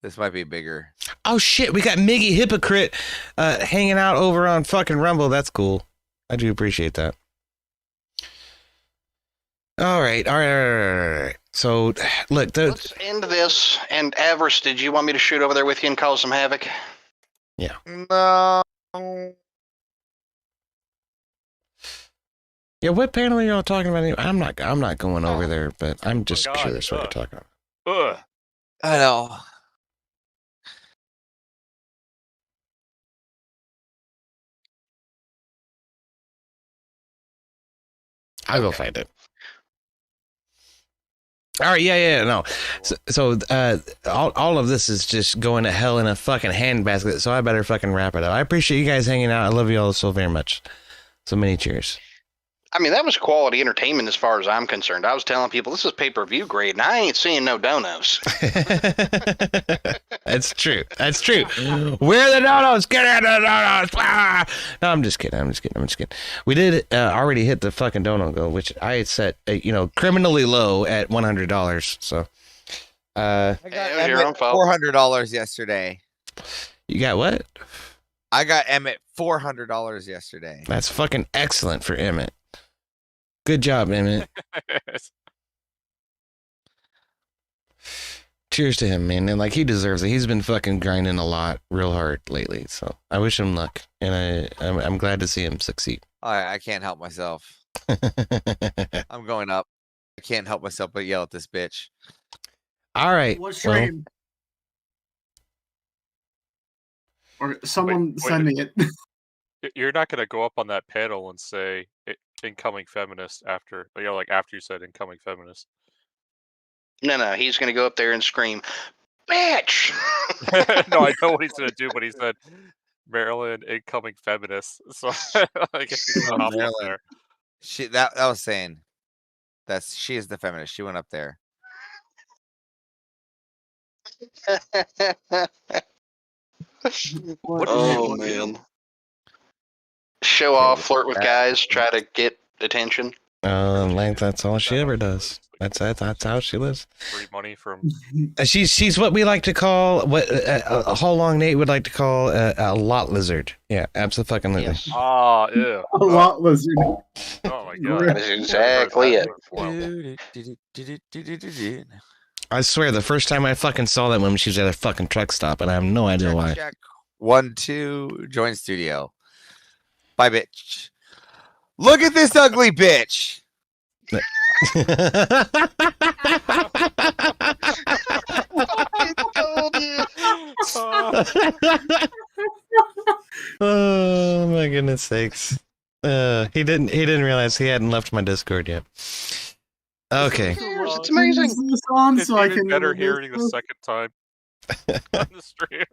This might be bigger.
Oh shit, we got Miggy Hypocrite hanging out over on fucking Rumble. That's cool. I do appreciate that. All right. So, look,
let's end this. And Avarice, did you want me to shoot over there with you and cause some havoc?
Yeah.
No.
Yeah, what panel are y'all talking about? I'm not going over there, but I'm just curious what you're talking about.
I know.
I'll go find it. All right, yeah, no. So all of this is just going to hell in a fucking handbasket, so I better fucking wrap it up. I appreciate you guys hanging out. I love you all so very much. So many cheers.
I mean, that was quality entertainment as far as I'm concerned. I was telling people this is pay-per-view grade, and I ain't seeing no donos.
That's true. Where are the donos? Get out of the donos! Ah! No, I'm just kidding. We did already hit the fucking dono goal, which I had set, criminally low at $100. So,
I got $400 yesterday.
You got what?
I got Emmett $400 yesterday.
That's fucking excellent for Emmett. Good job, Emmett. Cheers to him, man. And he deserves it. He's been fucking grinding a lot real hard lately. So I wish him luck. And I'm glad to see him succeed.
I can't help myself. I'm going up. I can't help myself but yell at this bitch.
All right.
What stream? Or someone send me it.
You're not going to go up on that panel and say incoming feminist after, after you said incoming feminist.
No, he's going to go up there and scream, bitch!
No, I know what he's going to do, but he said Maryland incoming feminist. So, he's not up there.
That was saying she is the feminist. She went up there.
Oh, man. Show off, flirt with guys, try to get attention.
That's all she ever does. That's how she lives.
Free money from.
She's what we like to call a whole long Nate would like to call a lot lizard. Yeah, absolutely.
Yes.
Ah, yeah.
A lot lizard.
Oh my god.
That's exactly it.
I swear, the first time I fucking saw that woman, she was at a fucking truck stop, and I have no idea why.
Check. 1, 2, join studio. Bye, bitch. Look at this ugly bitch.
Oh my goodness sakes. He didn't realize he hadn't left my Discord yet. Okay.
It's amazing.
It's even better hearing the second time on the stream.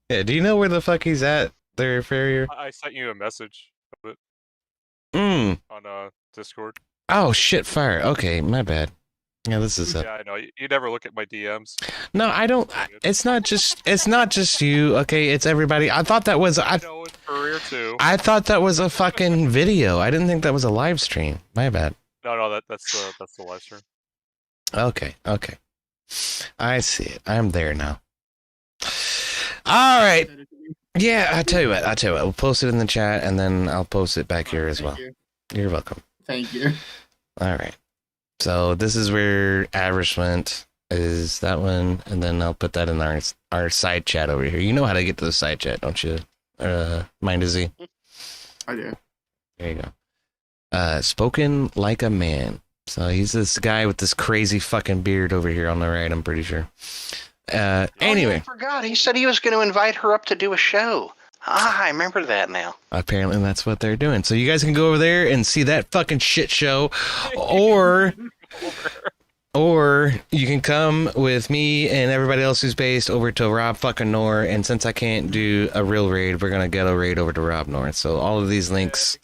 Yeah, do you know where the fuck he's at there, Farrier?
I sent you a message of it on Discord.
Oh shit, fire. Okay, my bad. Yeah, this is
I know. You never look at my DMs.
No, I don't. It's not just you. Okay, it's everybody. I thought that was.
I know it's career too.
I thought that was a fucking video. I didn't think that was a live stream. My bad.
No, that's the live stream.
Okay. I see it. I'm there now. All right. Yeah, I'll tell you what. We'll post it in the chat, and then I'll post it back here as well. You're welcome.
Thank you.
All right. So this is where average went. Is that one, and then I'll put that in our side chat over here. You know how to get to the side chat, don't you? Mind is Z.
I do.
There you go. Spoken like a man. So he's this guy with this crazy fucking beard over here on the right, I'm pretty sure. Anyway.
I forgot. He said he was going to invite her up to do a show. I remember that now.
Apparently that's what they're doing. So you guys can go over there and see that fucking shit show, or you can come with me and everybody else who's based over to Rob fucking Nor. And since I can't do a real raid, we're gonna ghetto raid over to Rob Nor. So all of these links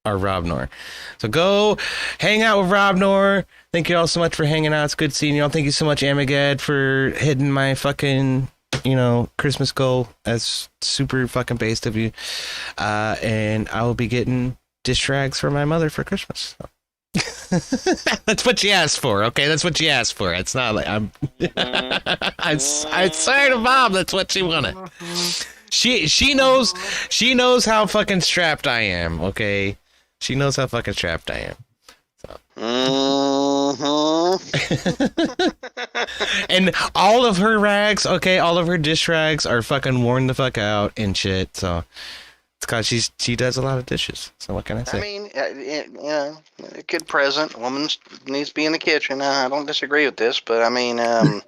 are Rob Nor. So go hang out with Rob Nor. Thank you all so much for hanging out. It's good seeing you all. Thank you so much, Amagad, for hitting my fucking Christmas goal. That's super fucking based of you. And I will be getting dish rags for my mother for Christmas. So. That's what you asked for, okay? That's what you asked for. It's not like I'm I swear to Mom, that's what she wanted. She knows how fucking strapped I am, okay? She knows how fucking strapped I am. So. And all of her rags, okay, all of her dish rags are fucking worn the fuck out and shit, so it's because she does a lot of dishes. So what can I say?
I mean, a good present. A woman needs to be in the kitchen. I don't disagree with this, but I mean,
all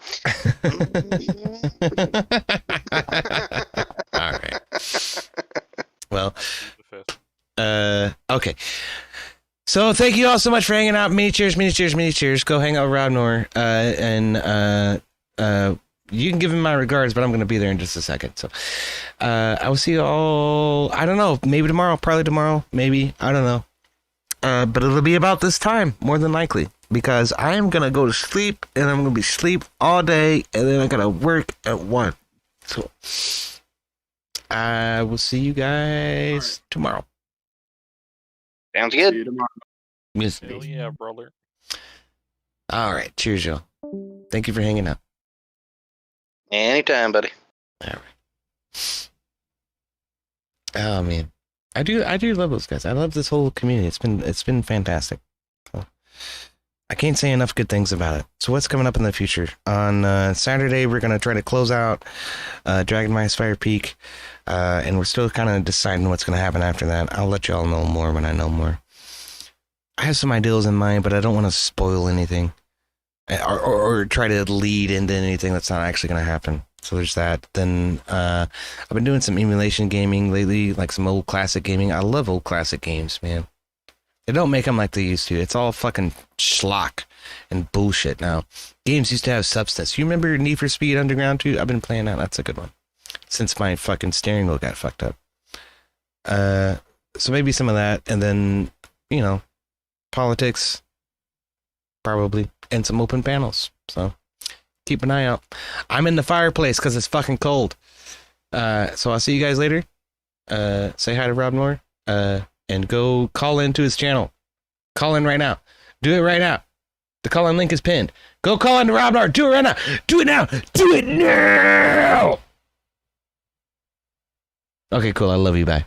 right. Well, okay. So thank you all so much for hanging out. Mini cheers. Go hang out with Rob Nor. And you can give him my regards, but I'm going to be there in just a second. So I will see you all, I don't know, maybe tomorrow, probably tomorrow, maybe, I don't know. But it'll be about this time, more than likely, because I am going to go to sleep, and I'm going to be asleep all day, and then I got to work at 1. So I will see you guys tomorrow.
Sounds good.
See you tomorrow.
Yes.
Hell yeah, brother.
All right. Cheers, y'all. Thank you for hanging out.
Anytime, buddy.
All right. Oh man, I do love those guys. I love this whole community. It's been fantastic. So, I can't say enough good things about it. So what's coming up in the future? On Saturday, we're gonna try to close out Dragon Mice Fire Peak, and we're still kind of deciding what's gonna happen after that. I'll let y'all know more when I know more. I have some ideas in mind, but I don't want to spoil anything. Or try to lead into anything that's not actually going to happen. So there's that. Then I've been doing some emulation gaming lately, like some old classic gaming. I love old classic games, man. They don't make them like they used to. It's all fucking schlock and bullshit now. Games used to have substance. You remember Need for Speed Underground 2? I've been playing that. That's a good one. Since my fucking steering wheel got fucked up. So maybe some of that. And then, politics. Probably. And some open panels. So keep an eye out. I'm in the fireplace because it's fucking cold. So I'll see you guys later. Say hi to Rob Nor. And go call into his channel. Call in right now. Do it right now. The call in link is pinned. Go call into Rob Nor. Do it right now. Do it now. Do it now. Okay, cool. I love you. Bye.